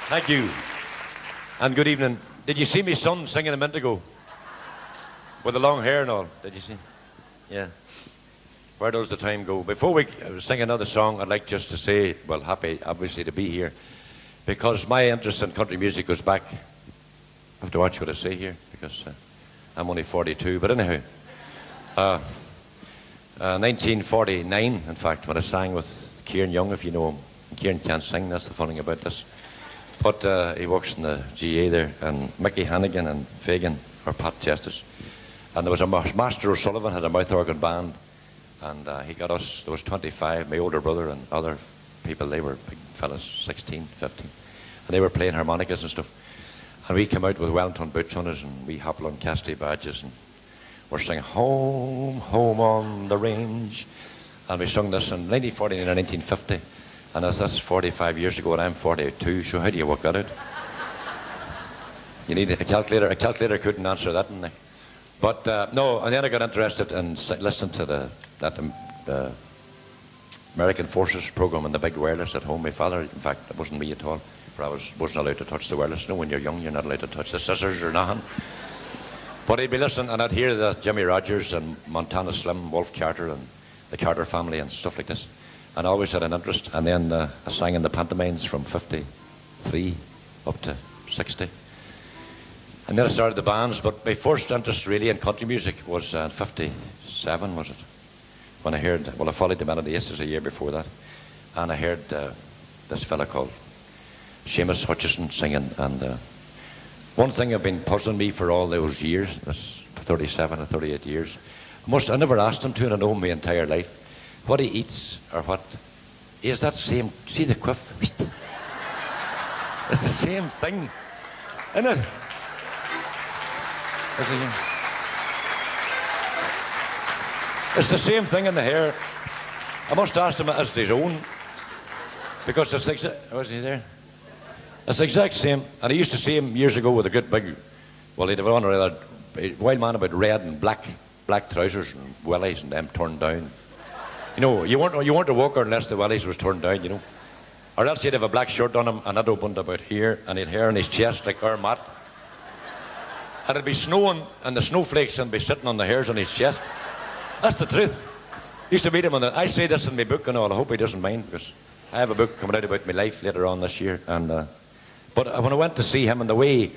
[SPEAKER 10] Thank you. And good evening. Did you see me son singing a minute ago? With the long hair and all. Did you see? Yeah. Where does the time go? Before we sing another song, I'd like just to say, well, happy, obviously, to be here. Because my interest in country music goes back. I have to watch what I say here, because I'm only 42. But anyhow, 1949, in fact, when I sang with Kieran Young, if you know him. Kieran can't sing, that's the funny thing about this. But he works in the GA there, and Mickey Hannigan and Fagan, or Pat Chesters. And there was a Master O'Sullivan, had a mouth organ band, and he got us, there was 25, my older brother and other people, they were big fellas, 16, 15, and they were playing harmonicas and stuff. And we came out with Wellington boots on us, and we Hopalong Cassidy badges, and we're singing Home, Home on the Range. And we sung this in 1949 and 1950, and that's 45 years ago, and I'm 42, so how do you work that out? You need a calculator. A calculator couldn't answer that, didn't they? But no, and then I got interested in listening to that American Forces program on the big wireless at home. My father, in fact, it wasn't me at all, for I wasn't allowed to touch the wireless. You know, when you're young, you're not allowed to touch the scissors or nothing. But I'd be listening, and I'd hear the Jimmy Rogers and Montana Slim, Wolf Carter, and the Carter family and stuff like this. And I always had an interest. And then I sang in the pantomimes from 53 up to 60. And then I started the bands, but my first interest really in country music was 57, was it? When I heard, well, I followed the Melody Aces a year before that, and I heard this fella called Seamus Hutchinson singing, and one thing have been puzzling me for all those years, this 37 or 38 years, I never asked him to, and I know him my entire life, what he eats, or what, is that same, see the quiff? It's the same thing, isn't it? It's the same thing in the hair. I must ask him as his own, because it's the exact, was he there? It's the exact same. And I used to see him years ago with a good big, well, he'd have on a wild man about red and black trousers and wellies and them turned down. You know, you weren't a walker unless the wellies was turned down, you know. Or else he'd have a black shirt on him and that opened about here, and he'd hair on his chest like our mat. And it'd be snowing, and the snowflakes would be sitting on the hairs on his chest. That's the truth. Used to meet him on the, I say this in my book and all, I hope he doesn't mind, because I have a book coming out about my life later on this year. And but when I went to see him and the way,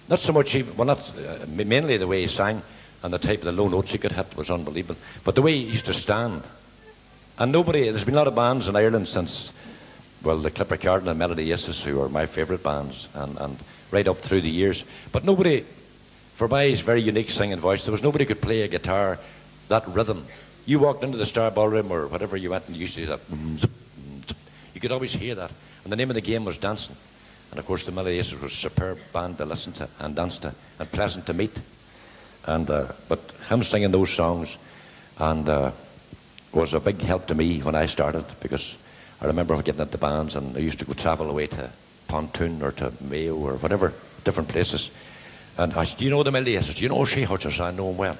[SPEAKER 10] not so much, well, not mainly the way he sang and the type of the low notes he could hit was unbelievable, but the way he used to stand. And nobody, there's been a lot of bands in Ireland since, well, the Clipper Card and the Melody Aces, who are my favourite bands, and right up through the years. But nobody, for my his very unique singing voice, there was nobody could play a guitar, that rhythm. You walked into the Star Ballroom or whatever you went and you used to do that, you could always hear that. And the name of the game was dancing. And of course the Melody Aces was a superb band to listen to and dance to and pleasant to meet. And but him singing those songs and was a big help to me when I started, because I remember getting at the bands and I used to go travel away to Pontoon or to Mayo or whatever, different places. And I said, do you know the Melody Aces? Do you know Shay Hutchinson? I know him well.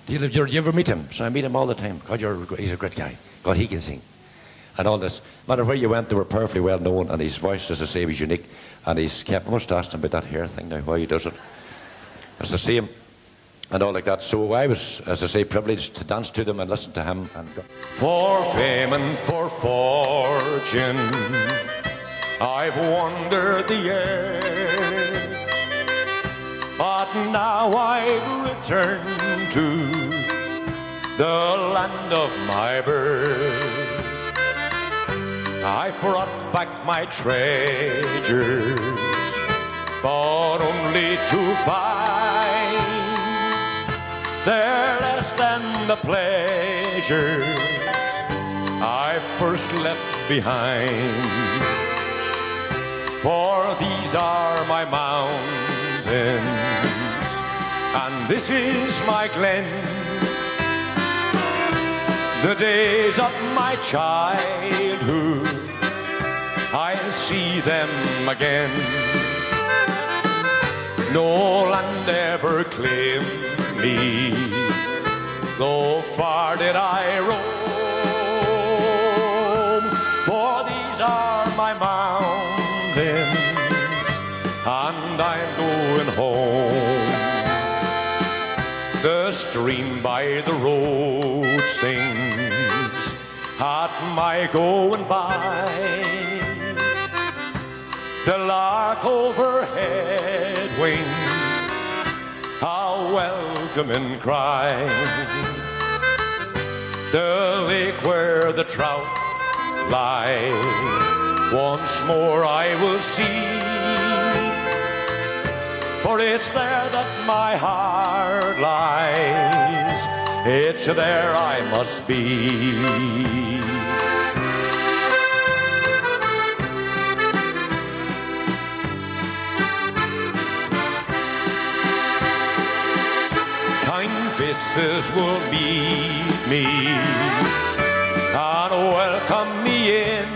[SPEAKER 10] Do you ever meet him? So I meet him all the time. God, he's a great guy. God, he can sing. And all this. No matter where you went, they were perfectly well known, and his voice, as I say, was unique. And he's kept, I must ask him about that hair thing now, why he does it. It's the same, and all like that. So I was, as I say, privileged to dance to them and listen to him. And for fame and for fortune, I've wandered the air, but now I've returned to the land of my birth. I brought back my treasures, but only to find they're less than the pleasures I first left behind. For these are my mountains, and this is my glen. The days of my childhood, I'll see them again. No land ever claimed me, though far did I roam. For these are my mountains, and I'm going home. The stream by the road sings at my going by. The lark overhead wings a welcoming cry. The lake where the trout lie, once more I will see. For it's there that my heart lies, it's there I must be. Kind faces will meet me and welcome me in,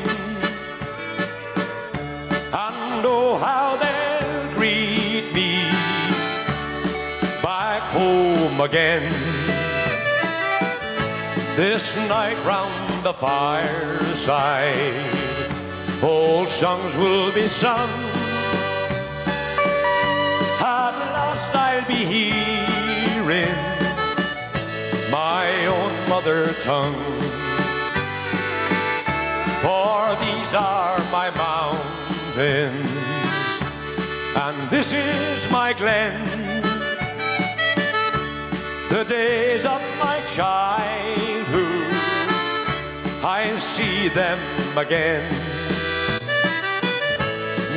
[SPEAKER 10] and oh how they'll greet me back home again. This night round the fireside, old songs will be sung. At last I'll be hearing my own mother tongue. For these are my mountains, and this is my glen. The days of my childhood, I'll see them again.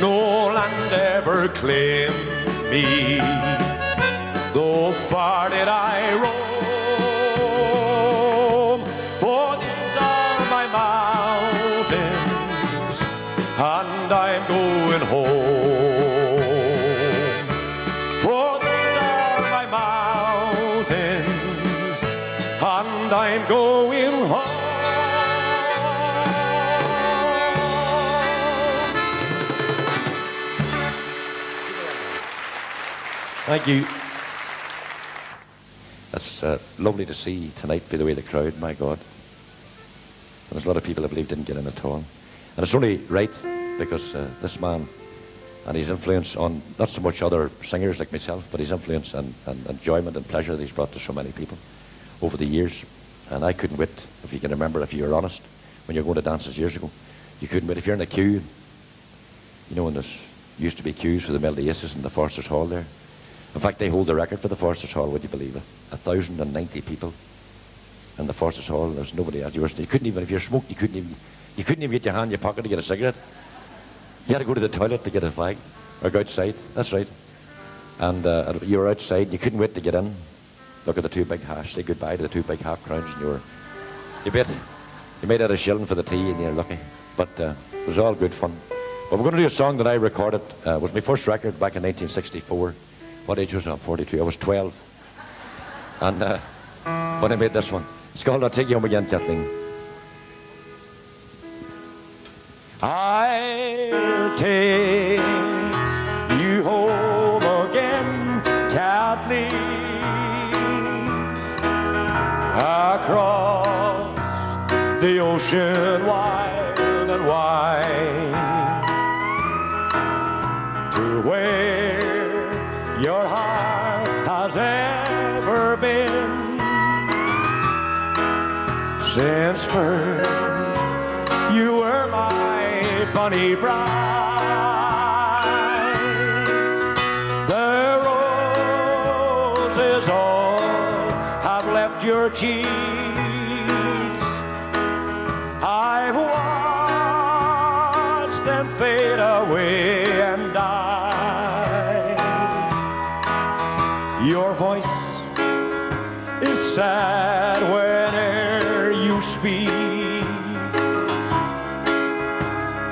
[SPEAKER 10] No land ever claimed me, though far did I roam. For these are my mountains, and I'm going home. For these are my mountains, and I'm going home. Thank you. That's lovely to see tonight, by the way, the crowd, my God. And there's a lot of people I believe didn't get in at all. And it's only right, because this man and his influence on not so much other singers like myself, but his influence and enjoyment and pleasure that he's brought to so many people over the years. And I couldn't wait, if you can remember, if you were honest, when you were going to dances years ago, you couldn't wait. If you're in a queue, you know, when there used to be queues for the Melody Aces in the Foresters Hall there. In fact, they hold the record for the Foresters Hall, would you believe it? 1,090 people in the Foresters Hall. There's nobody at yours. You couldn't even, if you smoked, you couldn't even get your hand in your pocket to get a cigarette. You had to go to the toilet to get a fag, or go outside. That's right. And you were outside, you couldn't wait to get in. Look at the two big halves, say goodbye to the two big half crowns, and you made out a shilling for the tea, and you're lucky. But it was all good fun. But we're going to do a song that I recorded. It was my first record back in 1964. What age was I? 42. I was 12. And when I made this one, it's called I'll Take You Home Again, Kathleen. I'll take you home again, Kathleen, across the ocean wide and wide, to where your heart has ever been. Since first you were my bunny bride, the roses all have left your cheeks. I've watched them fade away and die. Your voice is sad whene'er you speak,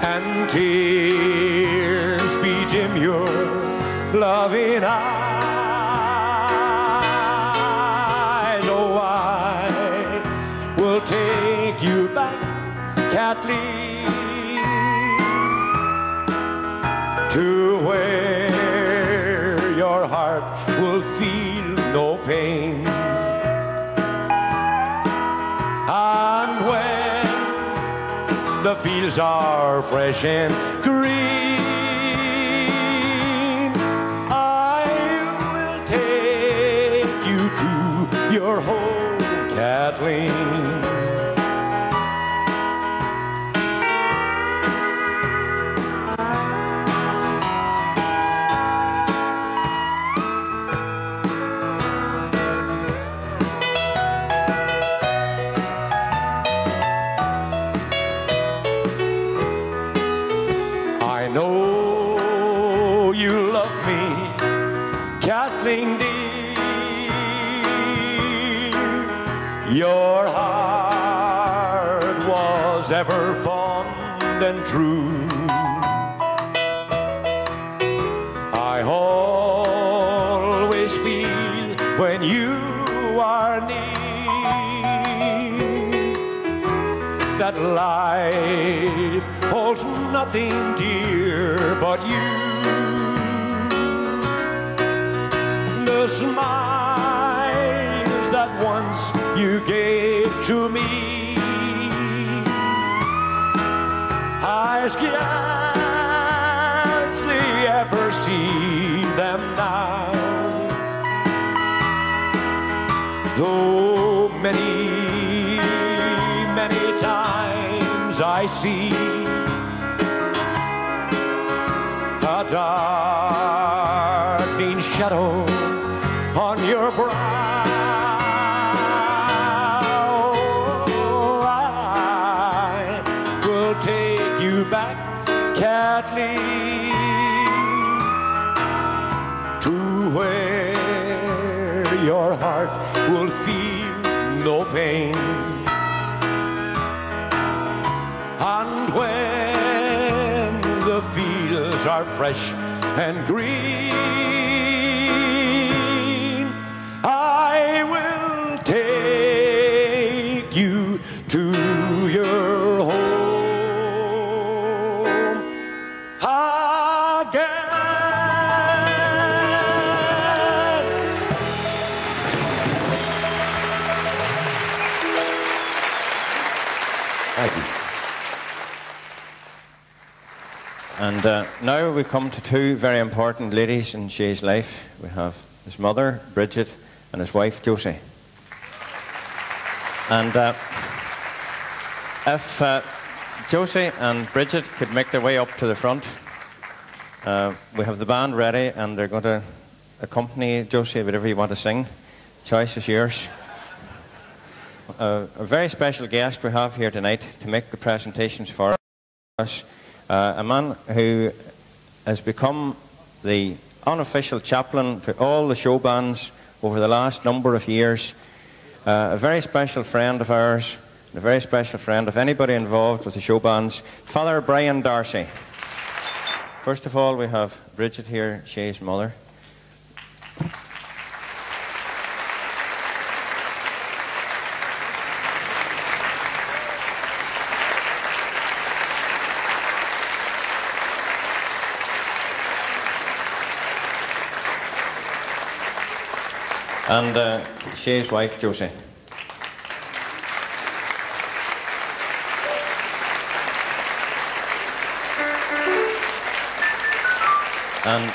[SPEAKER 10] and tears bedim your loving eyes. Oh, I will take you back, Kathleen, to where your heart will feel no pain. And when the fields are fresh and green, I will take you to your home, Kathleen. I know you love me, Kathleen dear. Your heart was ever fond and true. I always feel when you are near that life holds nothing dear but you. The smiles that once you gave to me, I scarcely ever see them now. Though many, many times I see a darkening shadow on your brow, I will take you back, Kathleen, to where your heart will feel no pain. And when the fields are fresh and green, I will take you to your home again.
[SPEAKER 3] Thank you. And now we come to two very important ladies in Shay's life. We have his mother, Bridget, and his wife, Josie. And if Josie and Bridget could make their way up to the front, we have the band ready, and they're going to accompany Josie whatever you want to sing. Choice is yours. A very special guest we have here tonight to make the presentations for us. A man who has become the unofficial chaplain to all the show bands over the last number of years. A very special friend of ours, and a very special friend of anybody involved with the show bands, Father Brian Darcy. First of all, we have Bridget here, Shay's mother. And Shay's wife, Josie. And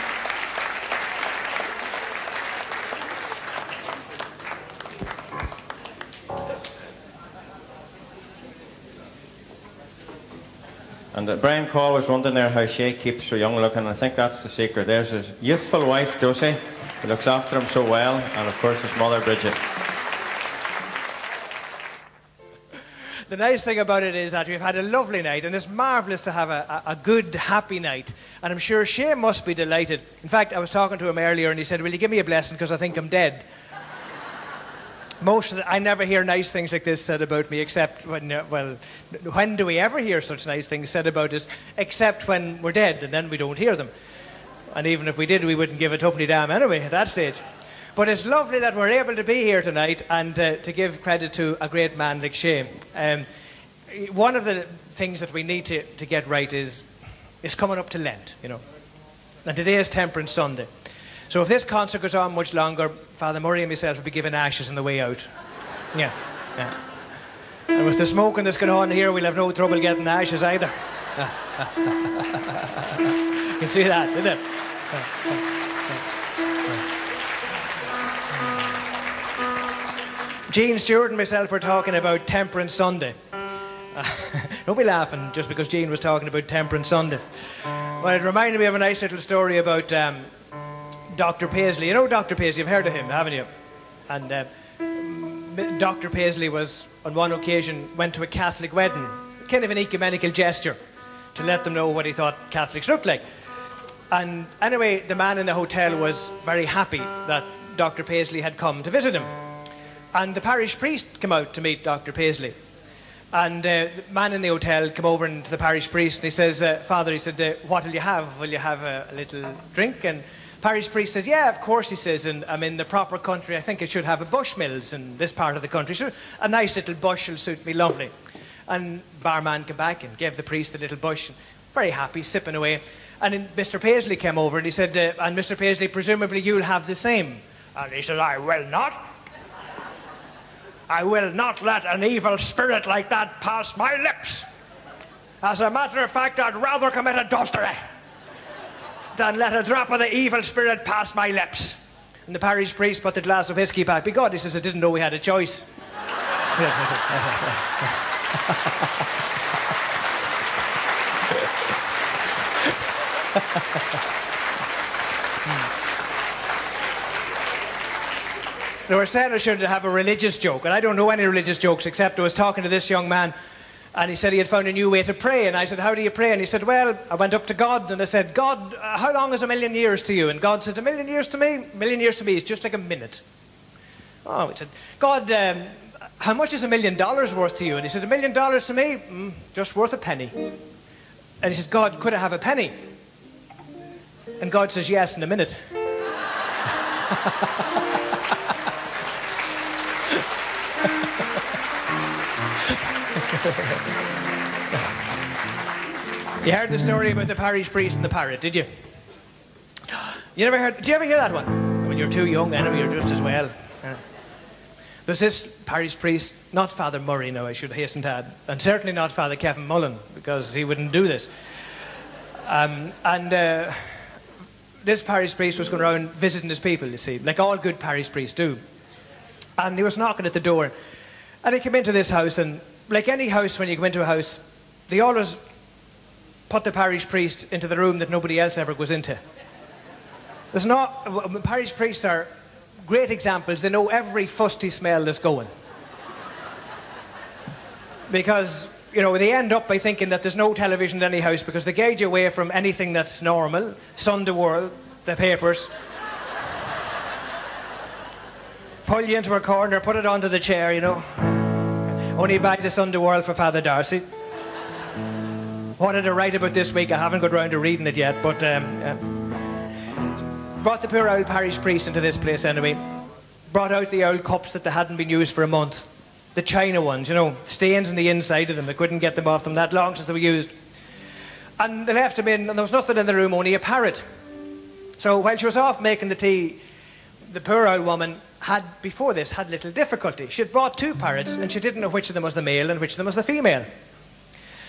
[SPEAKER 3] Brian Call was wondering there how Shay keeps so young looking. I think that's the secret. There's his youthful wife, Josie, who looks after him so well, and of course his mother, Bridget.
[SPEAKER 11] The nice thing about it is that we've had a lovely night, and it's marvellous to have a good, happy night. And I'm sure Shay must be delighted. In fact, I was talking to him earlier, and he said, "Will you give me a blessing, because I think I'm dead." I never hear nice things like this said about me, except when, well, when do we ever hear such nice things said about us, except when we're dead, and then we don't hear them. And even if we did, we wouldn't give a tuppenny damn anyway at that stage. But it's lovely that we're able to be here tonight and to give credit to a great man like Shay. One of the things that we need to get right is coming up to Lent, you know. And today is Temperance Sunday. So if this concert goes on much longer, Father Murray and myself will be given ashes on the way out. Yeah. And with the smoking that's going on here, we'll have no trouble getting ashes either. You can see that, isn't it? Jean Stewart and myself were talking about Temperance Sunday. Don't be laughing just because Jean was talking about Temperance Sunday. Well, it reminded me of a nice little story about Dr. Paisley. You know Dr. Paisley, you've heard of him, haven't you? And Dr. Paisley was, on one occasion, went to a Catholic wedding. Kind of an ecumenical gesture to let them know what he thought Catholics looked like. And anyway, the man in the hotel was very happy that Dr. Paisley had come to visit him. And the parish priest came out to meet Dr. Paisley. And the man in the hotel came over to the parish priest and he says, "Father," he said, "what will you have? Will you have a little drink?" And parish priest says, "Yeah, of course," he says, "and I'm in the proper country. I think it should have a Bushmills in this part of the country. So a nice little bush will suit me lovely." And barman came back and gave the priest a little bush, very happy, sipping away. And then Mr. Paisley came over and he said, "And Mr. Paisley, presumably you'll have the same." And he said, "I will not. I will not let an evil spirit like that pass my lips. As a matter of fact, I'd rather commit adultery than let a drop of the evil spirit pass my lips." And the parish priest put the glass of whiskey back. "God," he says, "I didn't know we had a choice." They were saying I should have a religious joke, and I don't know any religious jokes, except I was talking to this young man, and he said he had found a new way to pray, and I said, "How do you pray?" And he said, "Well, I went up to God, and I said, 'God, how long is 1,000,000 years to you?' And God said, 1,000,000 years to me? 1,000,000 years to me is just like a minute." Oh, he said, "God, how much is $1,000,000 worth to you?" And he said, $1,000,000 to me? Just worth a penny." And he said, "God, could I have a penny?" And God says, "Yes, in a minute." You heard the story about the parish priest and the parrot, did you? You never heard? Did you ever hear that one? Well, you're too young anyway, you're just as well. There's this parish priest, not Father Murray now, I should hasten to add, and certainly not Father Kevin Mullen, because he wouldn't do this. This parish priest was going around visiting his people, you see, like all good parish priests do. And he was knocking at the door, and he came into this house, and like any house, when you go into a house, they always put the parish priest into the room that nobody else ever goes into. Parish priests are great examples. They know every fusty smell that's going. Because, you know, they end up by thinking that there's no television in any house because they gauge away from anything that's normal, Sunday World, the papers. Pull you into a corner, put it onto the chair, you know. Only buy the Sunday World for Father Darcy. what did I write about this week? I haven't got round to reading it yet, but brought the poor old parish priest into this place anyway. Brought out the old cups that they hadn't been used for a month. The china ones, you know, stains on the inside of them. They couldn't get them off them that long since they were used. And they left them in, and there was nothing in the room, only a parrot. So while she was off making the tea, the poor old woman had, before this, had little difficulty. She had brought 2 parrots, and she didn't know which of them was the male and which of them was the female.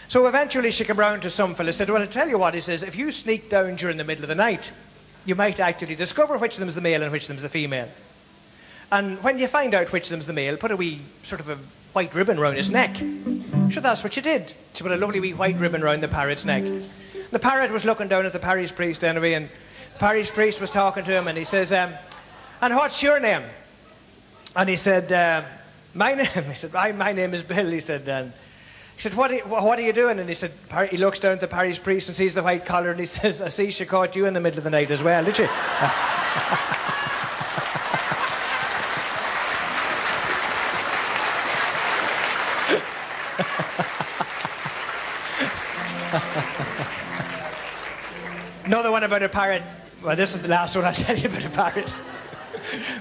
[SPEAKER 11] So eventually she came round to some fella and said, well, I'll tell you what, he says, if you sneak down during the middle of the night, you might actually discover which of them's the male and which of them's the female. And when you find out which of them's the male, put a wee sort of a white ribbon round his neck. So that's what she did. She put a lovely wee white ribbon round the parrot's neck. The parrot was looking down at the parish priest anyway, and the parish priest was talking to him, and he says, and what's your name? And he said, my name? He said, my name is Bill. He said, he said, what are you doing? And he said, he looks down at the parish priest and sees the white collar, and he says, I see she caught you in the middle of the night as well, did she? Another one about a parrot. Well, this is the last one I'll tell you about a parrot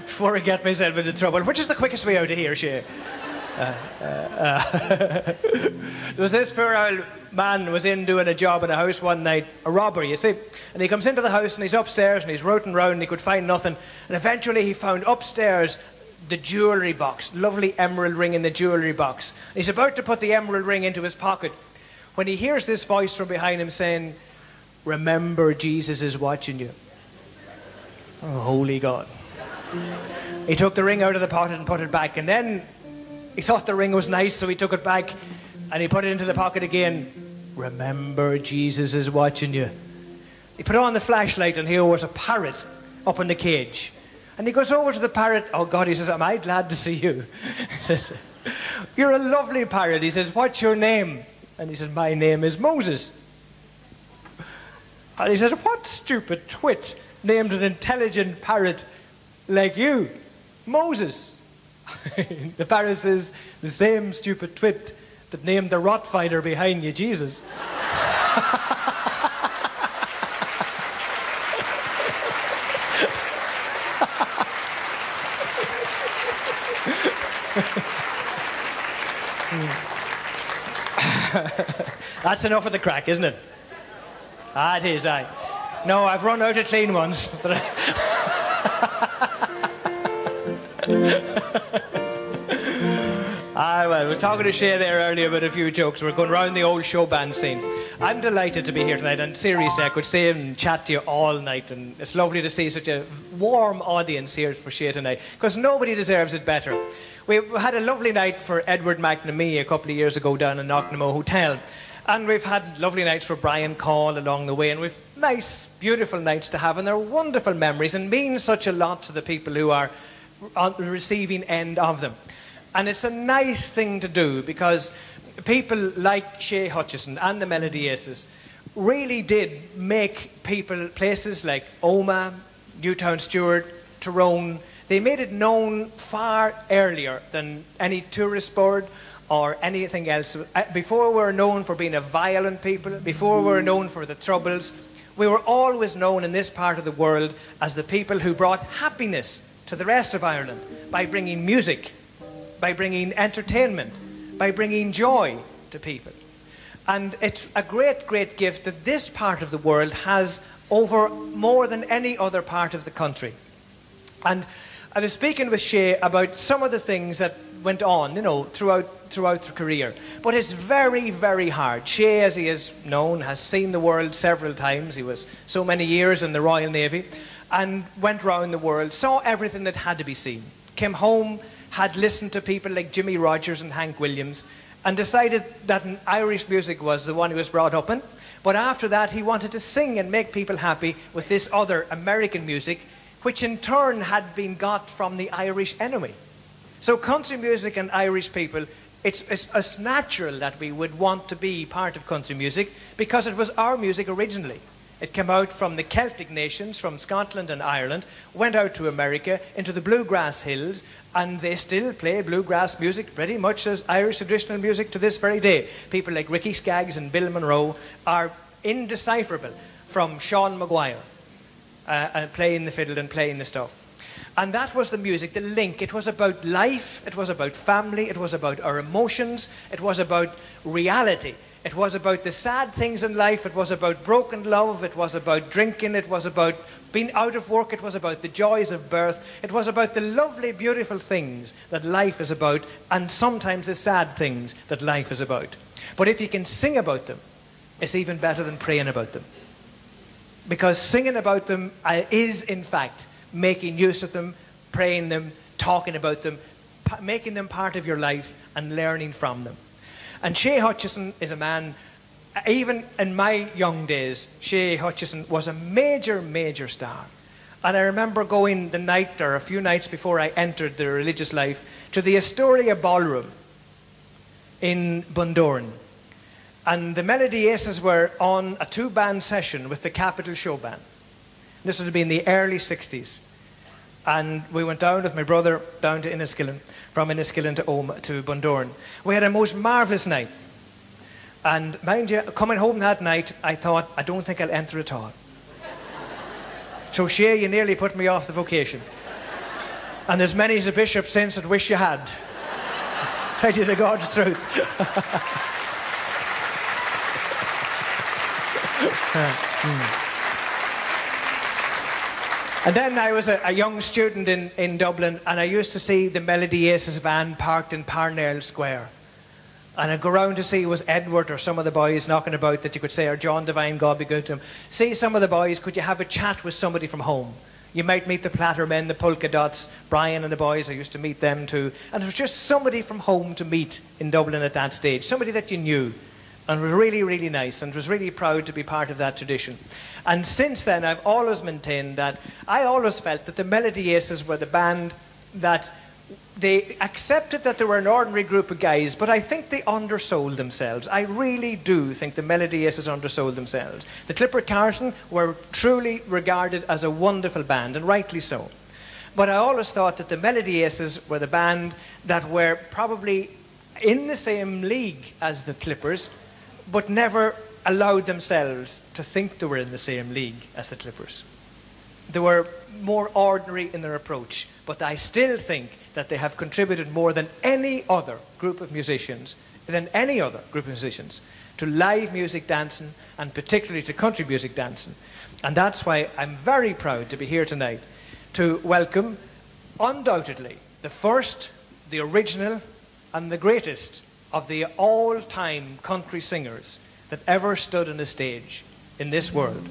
[SPEAKER 11] before I get myself into trouble. Which is the quickest way out of here, Shay? There was this poor old man was in doing a job in a house one night, a robber, you see. And he comes into the house and he's upstairs and he's rooting round and he could find nothing. And eventually he found upstairs the jewellery box, lovely emerald ring in the jewellery box. And he's about to put the emerald ring into his pocket when he hears this voice from behind him saying, remember, Jesus is watching you. Oh, holy God. He took the ring out of the pocket and put it back, and then he thought the ring was nice, so he took it back and he put it into the pocket again. Remember, Jesus is watching you. He put on the flashlight, and here was a parrot up in the cage. And he goes over to the parrot. Oh God, he says, am I glad to see you? He says, you're a lovely parrot. He says, what's your name? And he says, my name is Moses. And he says, what stupid twit named an intelligent parrot like you? Moses. The parrot says, the same stupid twit that named the Rottweiler behind you Jesus. That's enough of the crack, isn't it? Ah, it is, aye. No, I've run out of clean ones. Well, I was talking to Shay there earlier about a few jokes. We're going round the old show band scene. I'm delighted to be here tonight, and seriously, I could stay and chat to you all night, and it's lovely to see such a warm audience here for Shay tonight, because nobody deserves it better. We had a lovely night for Edward McNamee a couple of years ago down in Knocknamo Hotel, and we've had lovely nights for Brian Call along the way, and we've nice, beautiful nights to have, and they're wonderful memories and mean such a lot to the people who are on the receiving end of them. And it's a nice thing to do, because people like Shay Hutchinson and the Melody Aces really did make places like Omagh, Newtown Stewart, Tyrone, they made it known far earlier than any tourist board or anything else. Before we were known for being a violent people, before we were known for the troubles, we were always known in this part of the world as the people who brought happiness to the rest of Ireland by bringing music, by bringing entertainment, by bringing joy to people. And it's a great, great gift that this part of the world has over more than any other part of the country. And I was speaking with Shay about some of the things that went on, you know, throughout her career. But it's very, very hard. Shay, as he is known, has seen the world several times. He was so many years in the Royal Navy and went round the world, saw everything that had to be seen, came home, had listened to people like Jimmy Rogers and Hank Williams, and decided that Irish music was the one he was brought up in. But after that, he wanted to sing and make people happy with this other American music, which in turn had been got from the Irish anyway. So country music and Irish people, it's natural that we would want to be part of country music, because it was our music originally. It came out from the Celtic nations, from Scotland and Ireland, went out to America, into the bluegrass hills, and they still play bluegrass music pretty much as Irish traditional music to this very day. People like Ricky Skaggs and Bill Monroe are indecipherable from Sean Maguire, and playing the fiddle and playing the stuff. And that was the music, the link. It was about life, it was about family, it was about our emotions, it was about reality. It was about the sad things in life, it was about broken love, it was about drinking, it was about being out of work, it was about the joys of birth, it was about the lovely, beautiful things that life is about, and sometimes the sad things that life is about. But if you can sing about them, it's even better than praying about them. Because singing about them is, in fact, making use of them, praying them, talking about them, making them part of your life and learning from them. And Shay Hutchinson is a man, even in my young days, Shay Hutchinson was a major, major star. And I remember going the night, or a few nights before I entered the religious life, to the Astoria Ballroom in Bundoran. And the Melody Aces were on a two-band session with the Capital Show Band. This would have been the early 60s. And we went down with my brother down to Enniskillen, from Enniskillen to Bundoran. We had a most marvellous night. And mind you, coming home that night, I thought, I don't think I'll enter at all. So Shay, you nearly put me off the vocation. And there's many as a bishop since that wish you had. Tell you the God's truth. And then I was a young student in Dublin, and I used to see the Melody Aces van parked in Parnell Square. And I'd go round to see was Edward or some of the boys knocking about that you could say, or John Devine, God be good to him. See some of the boys, could you have a chat with somebody from home? You might meet the Platter Men, the Polka Dots, Brian and the boys, I used to meet them too. And it was just somebody from home to meet in Dublin at that stage, somebody that you knew. And it was really, really nice, and was really proud to be part of that tradition. And since then, I've always maintained that I always felt that the Melody Aces were the band that they accepted that they were an ordinary group of guys, but I think they undersold themselves. I really do think the Melody Aces undersold themselves. The Clipper Carlton were truly regarded as a wonderful band, and rightly so. But I always thought that the Melody Aces were the band that were probably in the same league as the Clippers, but never allowed themselves to think they were in the same league as the Clippers. They were more ordinary in their approach, but I still think that they have contributed more than any other group of musicians, to live music dancing, and particularly to country music dancing. And that's why I'm very proud to be here tonight to welcome, undoubtedly, the first, the original, and the greatest of the all-time country singers that ever stood on a stage in this world.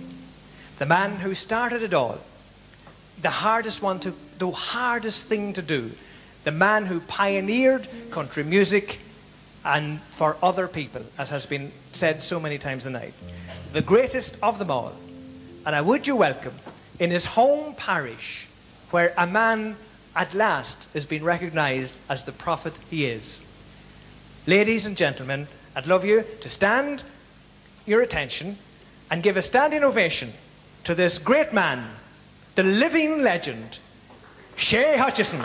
[SPEAKER 11] The man who started it all, the hardest thing to do, the man who pioneered country music and for other people, as has been said so many times tonight. The greatest of them all. And I would you welcome, in his home parish, where a man at last has been recognized as the prophet he is. Ladies and gentlemen, I'd love you to stand your attention and give a standing ovation to this great man, the living legend, Shay Hutchinson.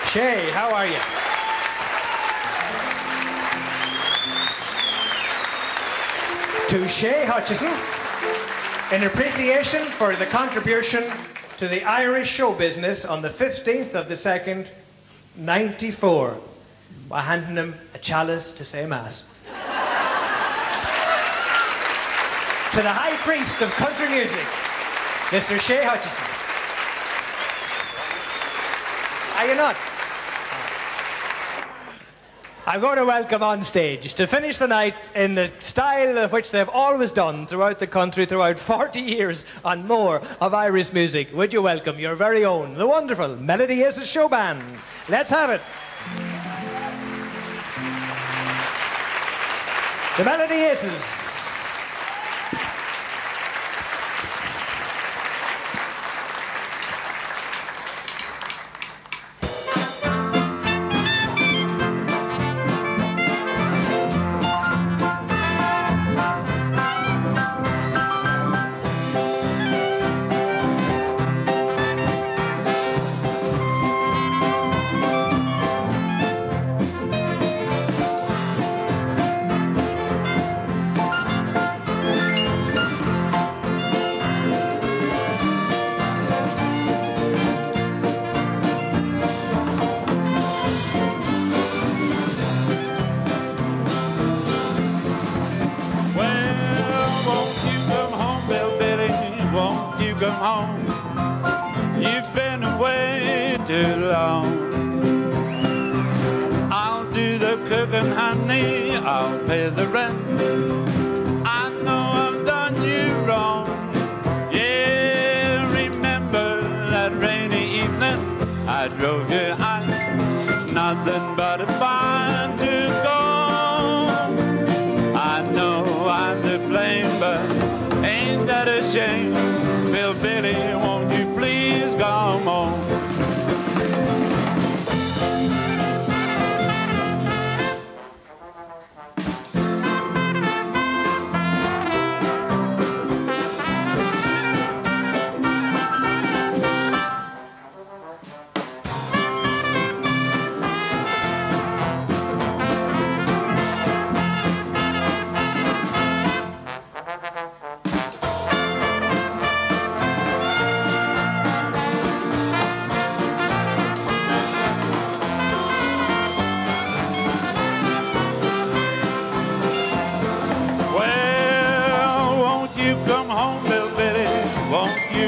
[SPEAKER 11] Shay, how are you? To Shay Hutchinson, in appreciation for the contribution to the Irish show business on the 15th of the 2nd, 94, by handing him a chalice to say Mass. To the High Priest of country music, Mr. Shay Hutchinson. Are you not? I'm going to welcome on stage, to finish the night in the style of which they've always done throughout the country, throughout 40 years and more of Irish music. Would you welcome your very own, the wonderful Melody Aces Show Band. Let's have it. The Melody Aces.
[SPEAKER 12] I'll pay the rent. I know I've done you wrong. Yeah, remember that rainy evening I drove you out, nothing but a fine to go. I know I'm to blame, but ain't that a shame? Bill Billy, won't you please come home?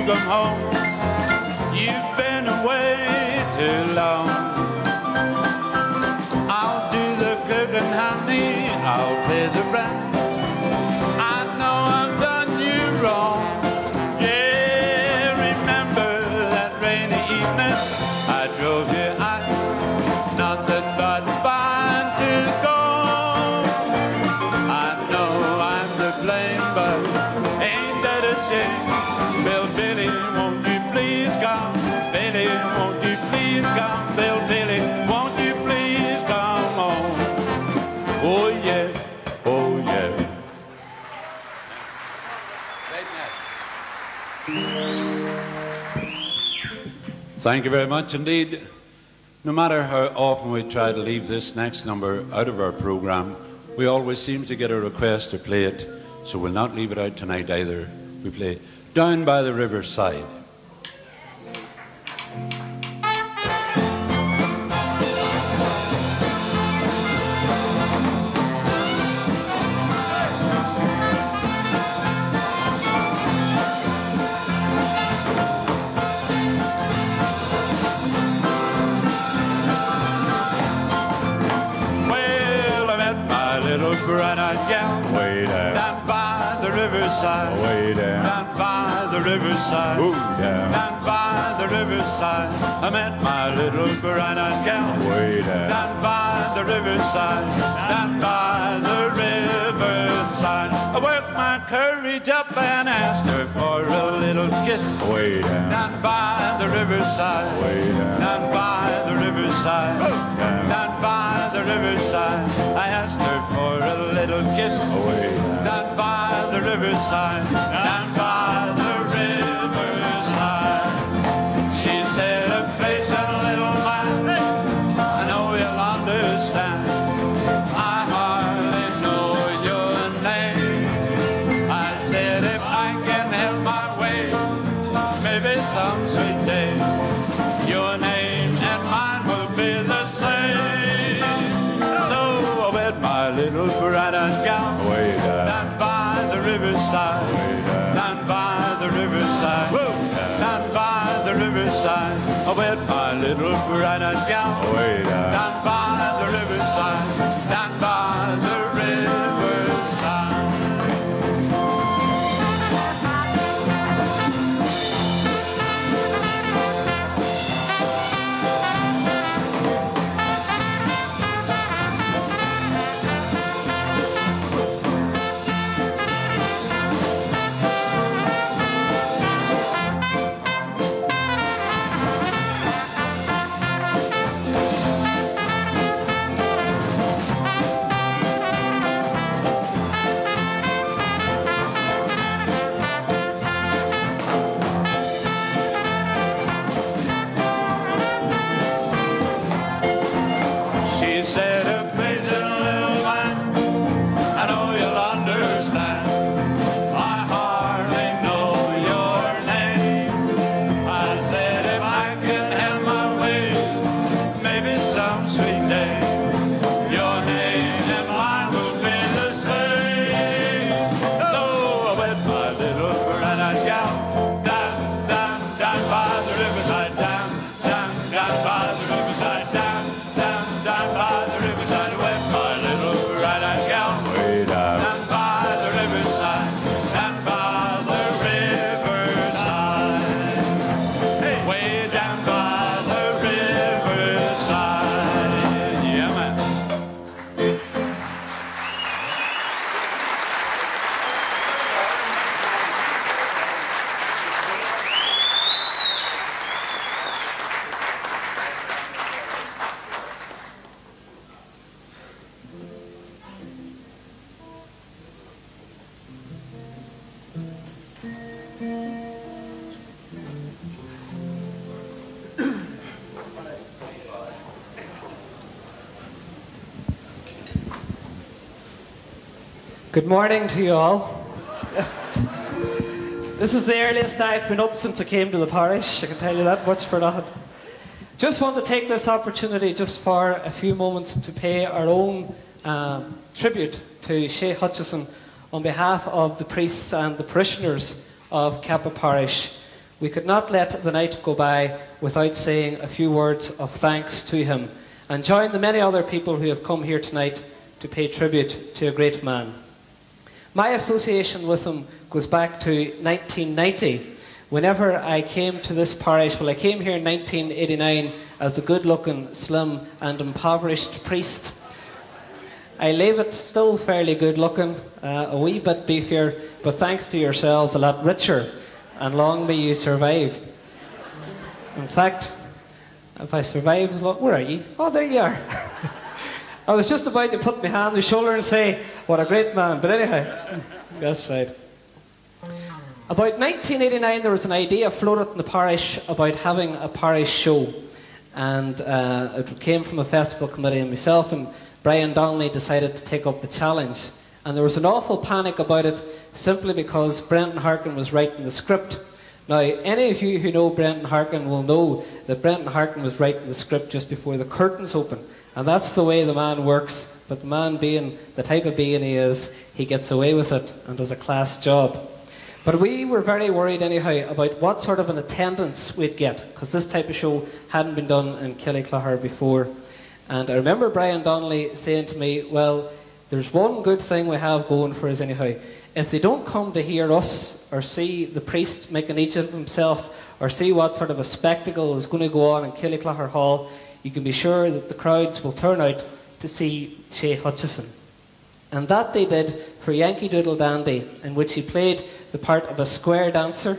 [SPEAKER 12] Come home, you've been away too long. I'll do the cooking, honey, I'll pay the rent. I know I've done you wrong. Yeah, remember that rainy evening I drove you out, nothing but fine to go. I know I'm to blame, but ain't that a shame? Bill Billy, won't you please come? Billy, won't you please come? Bill Billy, won't you please come home? Oh yeah, oh yeah.
[SPEAKER 13] Thank you very much indeed. No matter how often we try to leave this next number out of our programme, we always seem to get a request to play it, so we'll not leave it out tonight either. We play Down by the Riverside.
[SPEAKER 12] Well, I met my little brown-eyed gal way down by the riverside, way down by the riverside, ooh, down by the riverside. I met my little brown-eyed gal way down by the riverside, down by the riverside. I worked my courage up and asked her for a little kiss, way down by the riverside, way down by the riverside, down by the riverside. I asked her for a little kiss, way down by the riverside, down by the riverside. She said, a place in Little Man, I know you'll understand. I hardly know your name. I said, if I can help my way, maybe some sweet day, your name and mine will be the same. So I wed my little brown-eyed gal way down by the riverside, down by the riverside, down by the riverside. I wed my little brown-eyed gal way down by the riverside, down by the riverside.
[SPEAKER 14] Good morning to you all. This is the earliest I've been up since I came to the parish, I can tell you that much for nothing. Just want to take this opportunity just for a few moments to pay our own tribute to Shay Hutchinson on behalf of the priests and the parishioners of Kappa Parish. We could not let the night go by without saying a few words of thanks to him and join the many other people who have come here tonight to pay tribute to a great man. My association with him goes back to 1990. Whenever I came to this parish, well, I came here in 1989 as a good-looking, slim and impoverished priest. I leave it still fairly good-looking, a wee bit beefier, but thanks to yourselves, a lot richer, and long may you survive. In fact, if I survive, where are you? Oh, there you are. I was just about to put my hand on the shoulder and say, what a great man, but anyhow, that's right. About 1989, there was an idea floated in the parish about having a parish show. And it came from a festival committee, and myself and Brian Donnelly decided to take up the challenge. And there was an awful panic about it, simply because Brendan Harkin was writing the script. Now, any of you who know Brendan Harkin will know that Brendan Harkin was writing the script just before the curtains open. And that's the way the man works. But the man being the type of being he is, he gets away with it and does a class job. But we were very worried anyhow about what sort of an attendance we'd get, because this type of show hadn't been done in Killyclahar before. And I remember Brian Donnelly saying to me, well, there's one good thing we have going for us anyhow. If they don't come to hear us or see the priest making each of himself or see what sort of a spectacle is going to go on in Killyclahar Hall, you can be sure that the crowds will turn out to see Shay Hutchinson. And that they did for Yankee Doodle Dandy, in which he played the part of a square dancer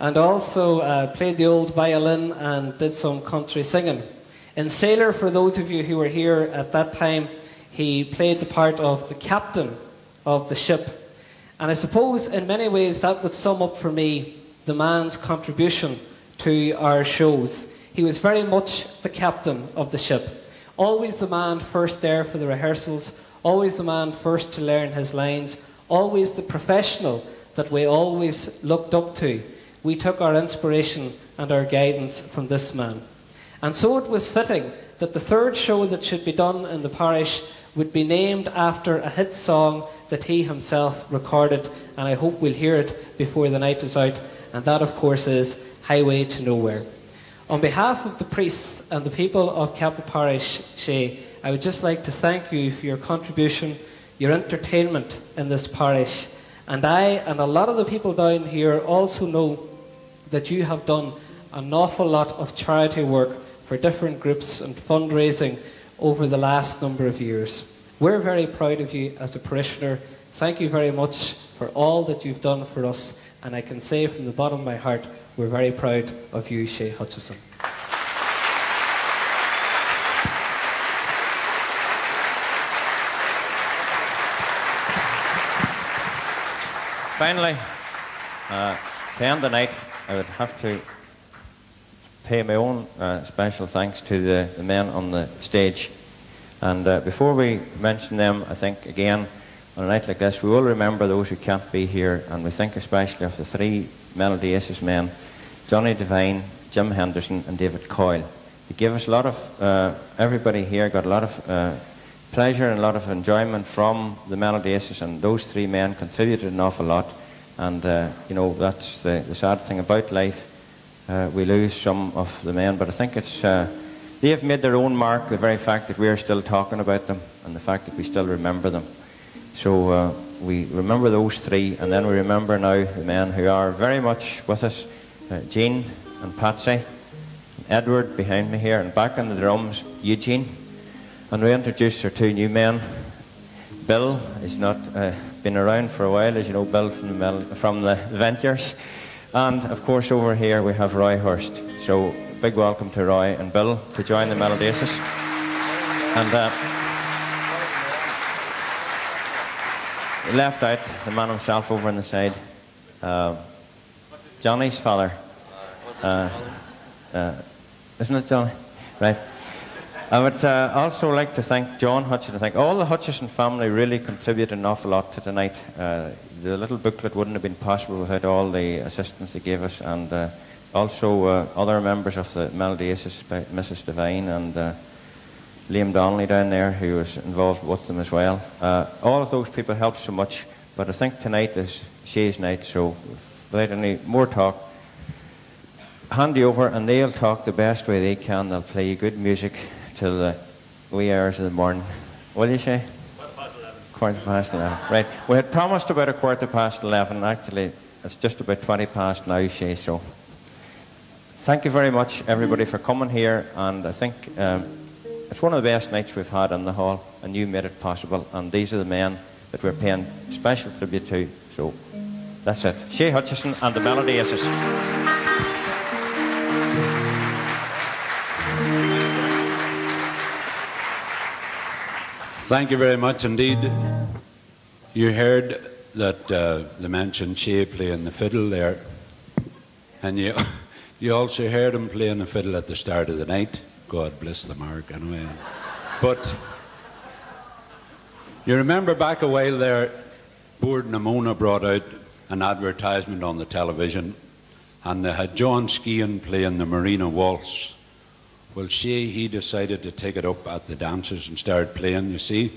[SPEAKER 14] and also played the old violin and did some country singing. In Sailor, for those of you who were here at that time, he played the part of the captain of the ship. And I suppose in many ways that would sum up for me the man's contribution to our shows. He was very much the captain of the ship. Always the man first there for the rehearsals, always the man first to learn his lines, always the professional that we always looked up to. We took our inspiration and our guidance from this man. And so it was fitting that the third show that should be done in the parish would be named after a hit song that he himself recorded, and I hope we'll hear it before the night is out, and that of course is Highway to Nowhere. On behalf of the priests and the people of Kappa Parish, Shay, I would just like to thank you for your contribution, your entertainment in this parish. And I and a lot of the people down here also know that you have done an awful lot of charity work for different groups and fundraising over the last number of years. We're very proud of you as a parishioner. Thank you very much for all that you've done for us. And I can say from the bottom of my heart, we're very proud of you, Shay Hutchinson.
[SPEAKER 3] Finally, to end the night, I would have to pay my own special thanks to the men on the stage. And before we mention them, I think, again, on a night like this, we will remember those who can't be here, and we think especially of the three Melody Aces men, Johnny Devine, Jim Henderson, and David Coyle. They gave us a lot of, everybody here got a lot of pleasure and a lot of enjoyment from the Melody Aces, and those three men contributed an awful lot. And, you know, that's the sad thing about life. We lose some of the men, but I think it's, they have made their own mark, the very fact that we are still talking about them, and the fact that we still remember them. So we remember those three, and then we remember now the men who are very much with us, Jean and Patsy, and Edward behind me here, and back on the drums, Eugene. And we introduced our two new men. Bill has not been around for a while, as you know, Bill from the Ventures. And of course over here we have Roy Hurst. So big welcome to Roy and Bill to join the Melody Aces. And he left out the man himself over on the side, Johnny's father. Isn't it, Johnny? Right. I would also like to thank John Hutchinson. I think all the Hutchinson family really contributed an awful lot to tonight. The little booklet wouldn't have been possible without all the assistance they gave us, and also other members of the Melody Aces, Mrs. Devine and Liam Donnelly down there, who was involved with them as well. All of those people helped so much, but I think tonight is Shay's night, so without any more talk, hand you over and they'll talk the best way they can. They'll play you good music till the wee hours of the morning. Will you, Shay? 11:15. Right. We had promised about 11:15. Actually, it's just about 20 past now, Shay, so thank you very much, everybody, for coming here, and I think it's one of the best nights we've had in the hall, and you made it possible, and these are the men that we're paying special tribute to, so that's it. Shay Hutchinson and the Melody Aces.
[SPEAKER 13] Thank you very much indeed. You heard that they mentioned Shay playing the fiddle there, and you also heard him playing the fiddle at the start of the night. God bless the mark, anyway. But you remember back a while there, Board Namona brought out an advertisement on the television, and they had John Skean playing the Marina Waltz. Well, Shay, he decided to take it up at the dances and start playing. You see,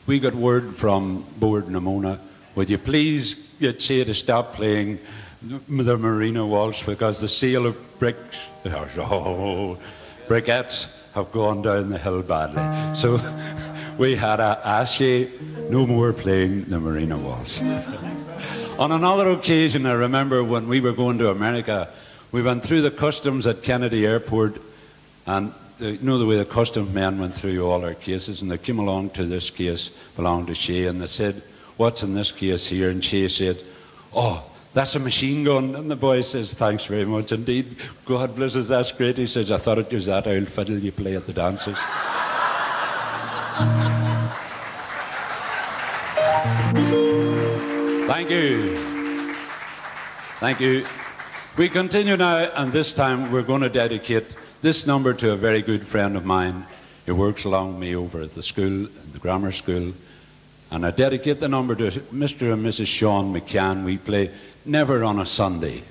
[SPEAKER 13] we got word from Board Namona, would you please get Shay to stop playing the Marina Waltz because the sale of briquettes have gone down the hill badly. So we had a Shay, no more playing the Marina Waltz. On another occasion, I remember when we were going to America, we went through the customs at Kennedy Airport, and you know the way the customs men went through all our cases, and they came along to this case, belonged to Shay, and they said, what's in this case here? And Shay said, oh, that's a machine gun. And the boy says, thanks very much indeed. God bless us, that's great. He says, I thought it was that old fiddle you play at the dances. Thank you. Thank you. We continue now, and this time we're going to dedicate this number to a very good friend of mine who works along with me over at the school, the grammar school. And I dedicate the number to Mr. and Mrs. Sean McCann. We play Never on a Sunday.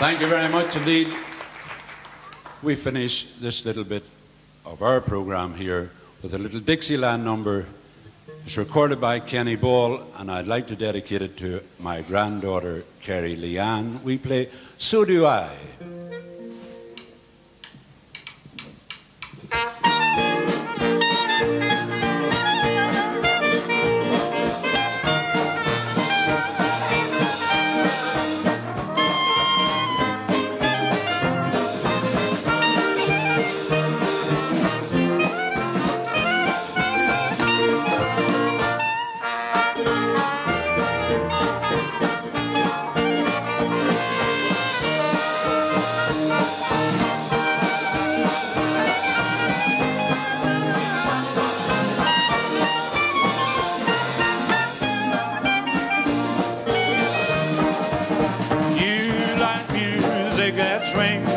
[SPEAKER 13] Thank you very much indeed. We finish this little bit of our program here with a little Dixieland number. It's recorded by Kenny Ball, and I'd like to dedicate it to my granddaughter, Carrie Leanne. We play So Do I.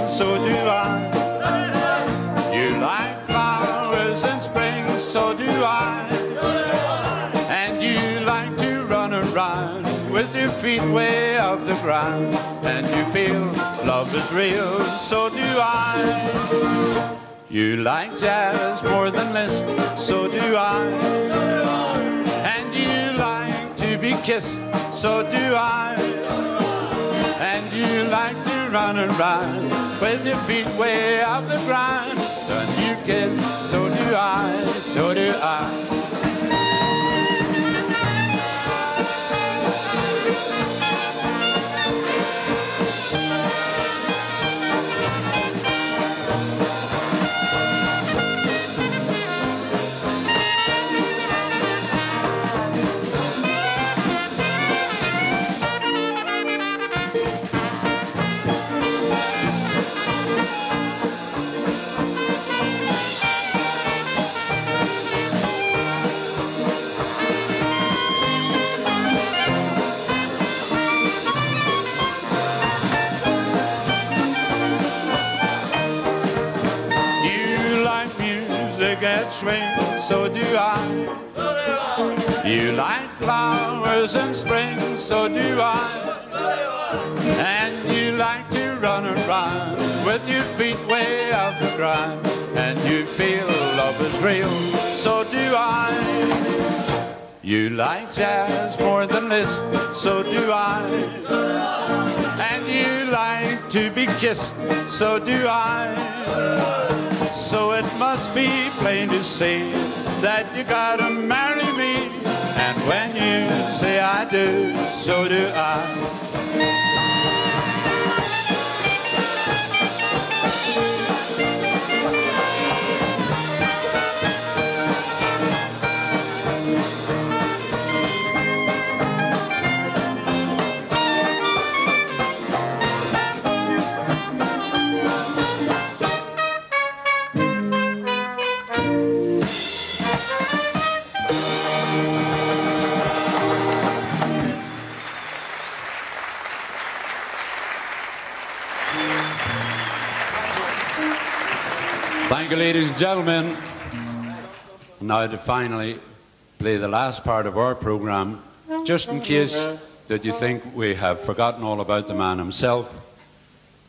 [SPEAKER 12] So do I. You like flowers in spring, so do I. And you like to run around with your feet way off the ground. And you feel love is real, so do I. You like jazz more than Liszt, so do I. And you like to be kissed, so do I. And you like to run around with your feet way off the ground. Don't you kids, so do I, so do I. Swing, so do I. You like flowers in spring, so do I. And you like to run around with your feet way off the ground. And you feel love is real, so do I. You like jazz more than Liszt, so do I. And you like to be kissed, so do I. So it must be plain to see that you gotta marry me. And when you say I do, so do I.
[SPEAKER 13] Thank you, ladies and gentlemen. Now to finally play the last part of our program, just in case that you think we have forgotten all about the man himself,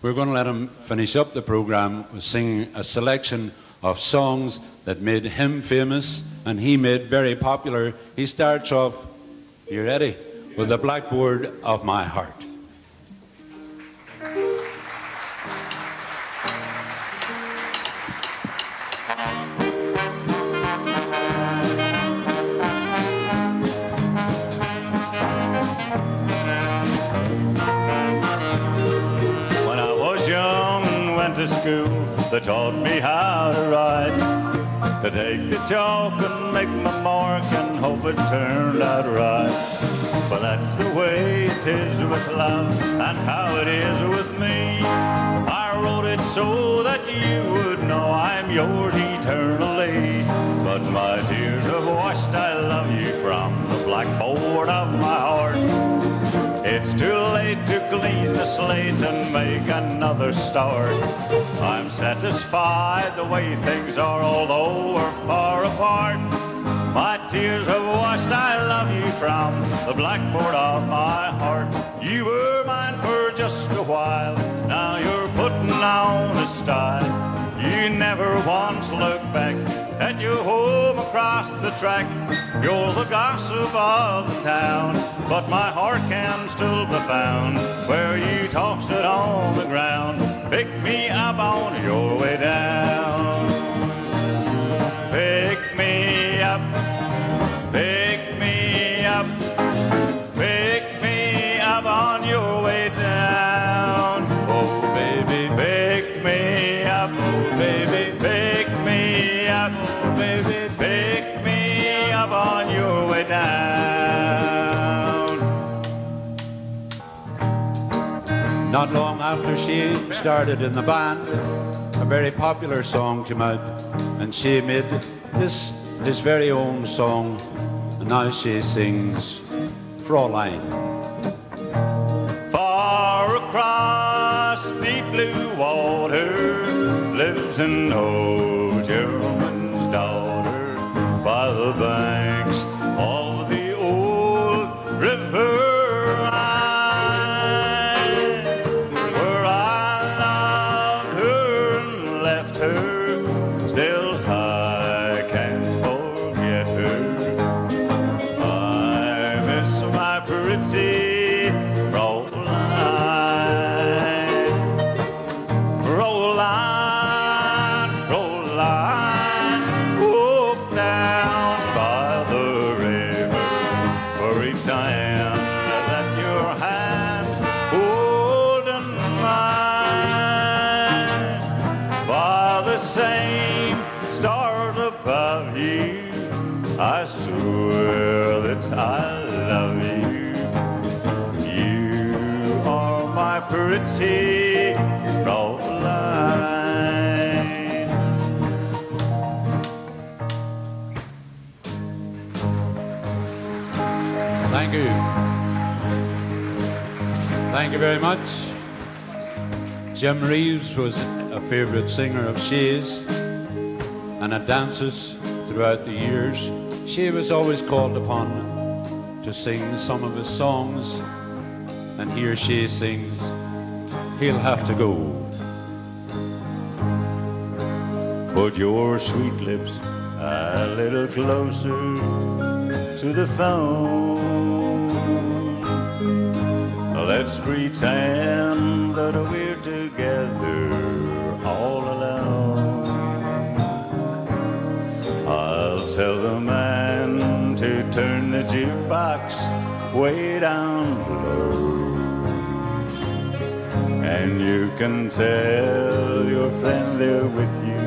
[SPEAKER 13] we're going to let him finish up the program with singing a selection of songs that made him famous and he made very popular. He starts off, you ready, with the blackboard of my heart.
[SPEAKER 12] To school, they taught me how to write, to take the chalk and make my mark and hope it turned out right. But that's the way it is with love and how it is with me. I wrote it so that you would know I'm yours eternally. But my tears have washed I love you from the blackboard of my heart. It's too late to clean the slates and make another start. I'm satisfied the way things are, although we're far apart. My tears have washed I love you from the blackboard of my heart. You were mine for just a while, now honest eye. You never once look back at your home across the track. You're the gossip of the town, but my heart can still be found where you tossed it on the ground. Pick me up on your way down. Pick me up, pick me up, pick me up on your way down. Oh baby, pick me up, oh baby, pick me up, oh baby, pick me up on your way down.
[SPEAKER 13] Not long after she started in the band, a very popular song came out, and she made this his very own song, and now she sings Fraulein.
[SPEAKER 12] Far across deep blue water lives an old gentleman's daughter by the banks of the old river line, where I loved her and left her. Still I can't forget her. I miss my pretty Fraulein. Fraulein, Fraulein, walk down by the river for each time that your hand hold in mine. By the same stars above you, I swear that I love you. You are my pretty Fraulein.
[SPEAKER 13] Thank you. Thank you very much. Jim Reeves was a favourite singer of Shay's, and at dances throughout the years, Shay was always called upon to sing some of his songs, and here Shay sings He'll Have to Go.
[SPEAKER 12] Put your sweet lips a little closer to the phone. Let's pretend that we're together all alone. I'll tell the man to turn the jukebox way down low, and you can tell your friend there with you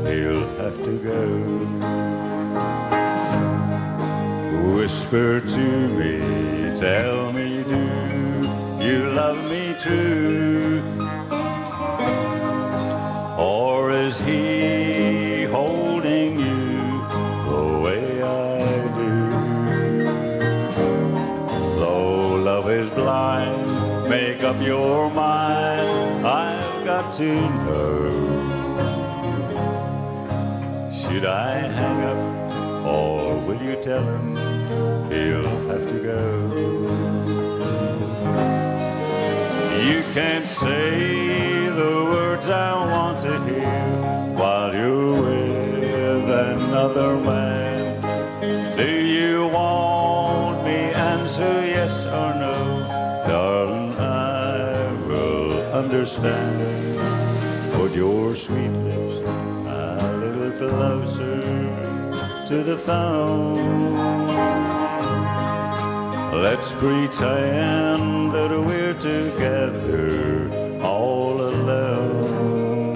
[SPEAKER 12] he'll have to go. Whisper to me, tell me, do you love me true? Or is he holding you the way I do? Though love is blind, make up your mind, I've got to know. Should I hang up, or will you tell him he'll have to go? You can't say the words I want to hear while you're with another man. Do you want me? Answer yes or no, darling, I will understand. Put your sweet lips a little closer to the phone. Let's pretend that we're together all alone.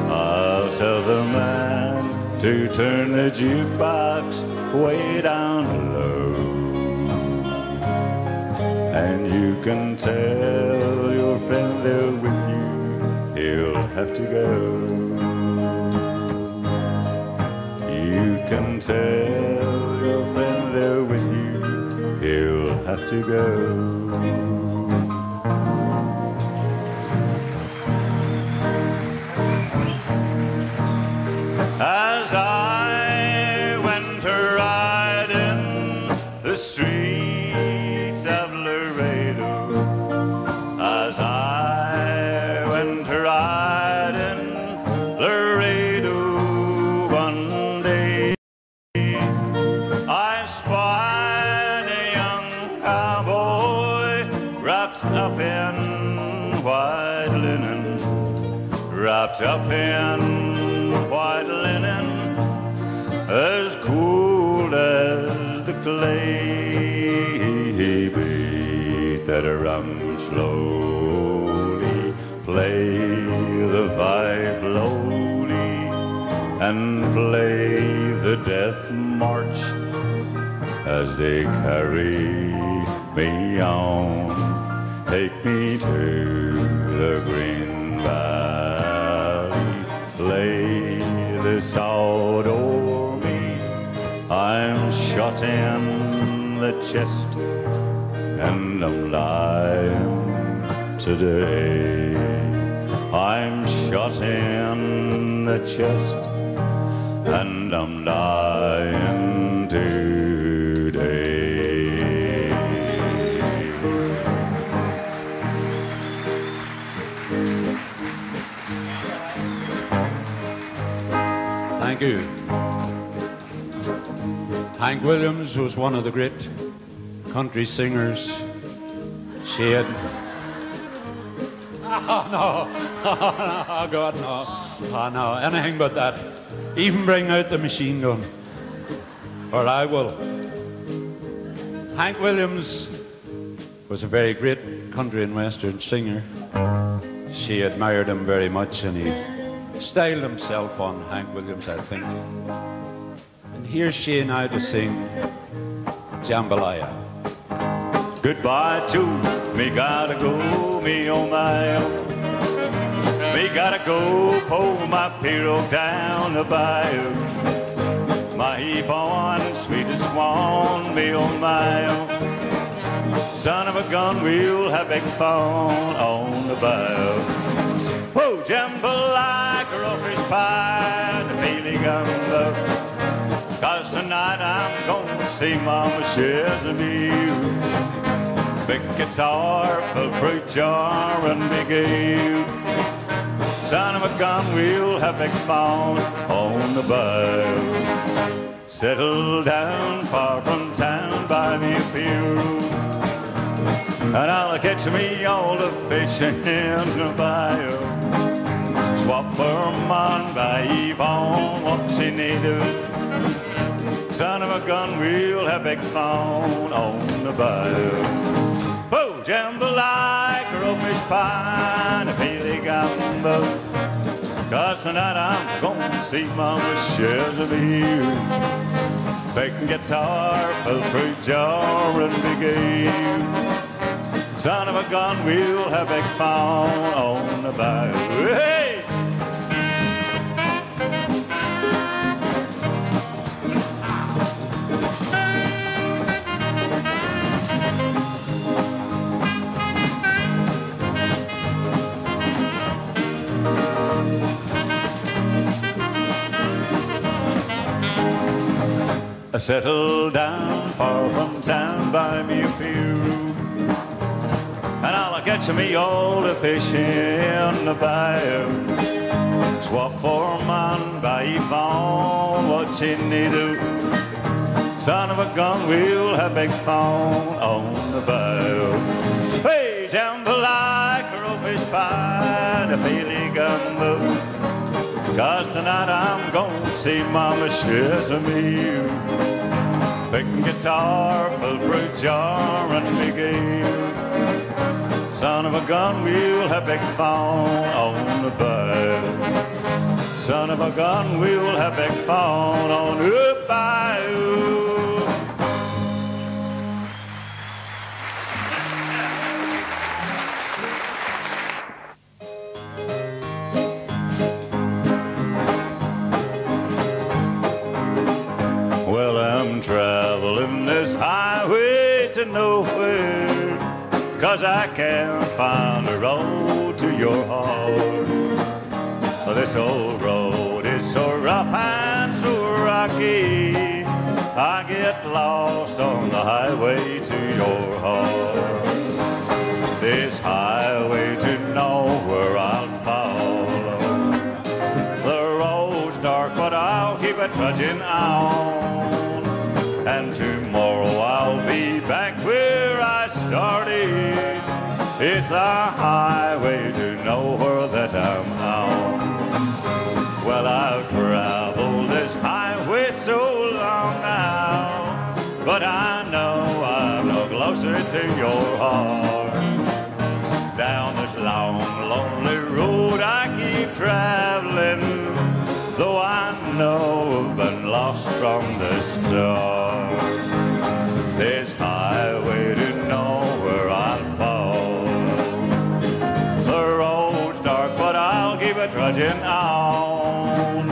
[SPEAKER 12] I'll tell the man to turn the jukebox way down low, and you can tell your friend there with you he'll have to go. You can tell your friend there with you he'll have to go. As I went riding the streets of Laredo, as I went tucked up in white linen, as cool as the clay. Beat that rum slowly, play the pipe slowly, and play the death march as they carry me on. Take me to the green valley, lay this out o'er me. I'm shot in the chest and I'm lying today. I'm shot in the chest and I'm dying today.
[SPEAKER 13] Thank you. Hank Williams was one of the great country singers. She had... Oh, no. Oh, God, no. Oh, no. Anything but that. Even bring out the machine gun. Or I will. Hank Williams was a very great country and western singer. She admired him very much, and he styled himself on Hank Williams, I think. And here's she now to sing Jambalaya.
[SPEAKER 12] Goodbye to me, gotta go, me oh my oh. Me gotta go, pull my pirogue down the bayou. My he-born, sweetest swan, me oh my oh. Son of a gun, we'll have big fun on the bayou. Whoa, jambalaya, crawfish pie, the feeling gumbo. 'Cause tonight I'm gonna see Mama Chesapeake. Big guitar, full fruit jar, and big ale. Son of a gun, we'll have big fun on the bayou. Settle down far from town, buy me a pier, and I'll catch me all the fish in the bayou. Swap for a man by Yvonne, what's in need. Son of a gun, we'll have big fun on the bayou. Oh, jambalaya, crawfish pie, and a peely gumbo. 'Cause tonight I'm gonna see Mama Chesapeake. Big guitar, full fruit jar, and big ale. Son of a gun, we'll have big fun on the bayou. Hey! I settle down far from town, buy me a pier, and I'll catch me all the fish in the bayou. Swap for a man by Yvonne, what you need to. Son of a gun, we'll have big fun on the bayou. Hey, jambalaya, crawfish pie, and a feely gumbo. 'Cause tonight I'm gonna see Mama Chesapeake. Big guitar, full fruit jar, and big ale. Son of a gun, we'll have big fun on the bayou. Son of a gun, we'll have big fun on the bayou. Well, I'm traveling this highway to nowhere, 'cause I can't find a road to your heart. This old road is so rough and so rocky, I get lost on the highway to your heart. This highway to nowhere I'll follow. The road's dark, but I'll keep it trudging on. And tomorrow I'll be back where I started. It's the highway to nowhere that I'm on. but I know I'm no closer to your heart. Down this long, lonely road I keep traveling, though I know I've been lost from the start. This highway to nowhere I'll follow. The road's dark, but I'll keep it trudging on.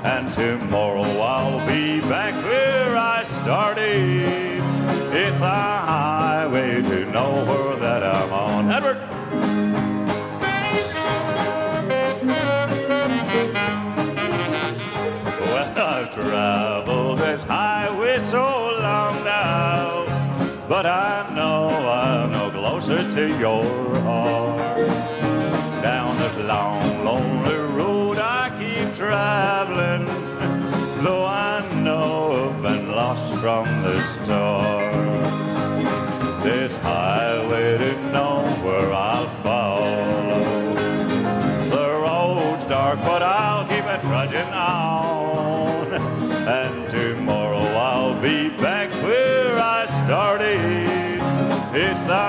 [SPEAKER 12] And tomorrow I'll be back where I started. It's the highway to nowhere that I'm on. Edward! Well, I've traveled this highway so long now, but I know I'm no closer to your heart. Down this long, lonely road I keep traveling, though I know I've been lost from the start. This highway to nowhere I'll follow. The road's dark, but I'll keep it trudging on. And tomorrow I'll be back where I started. It's the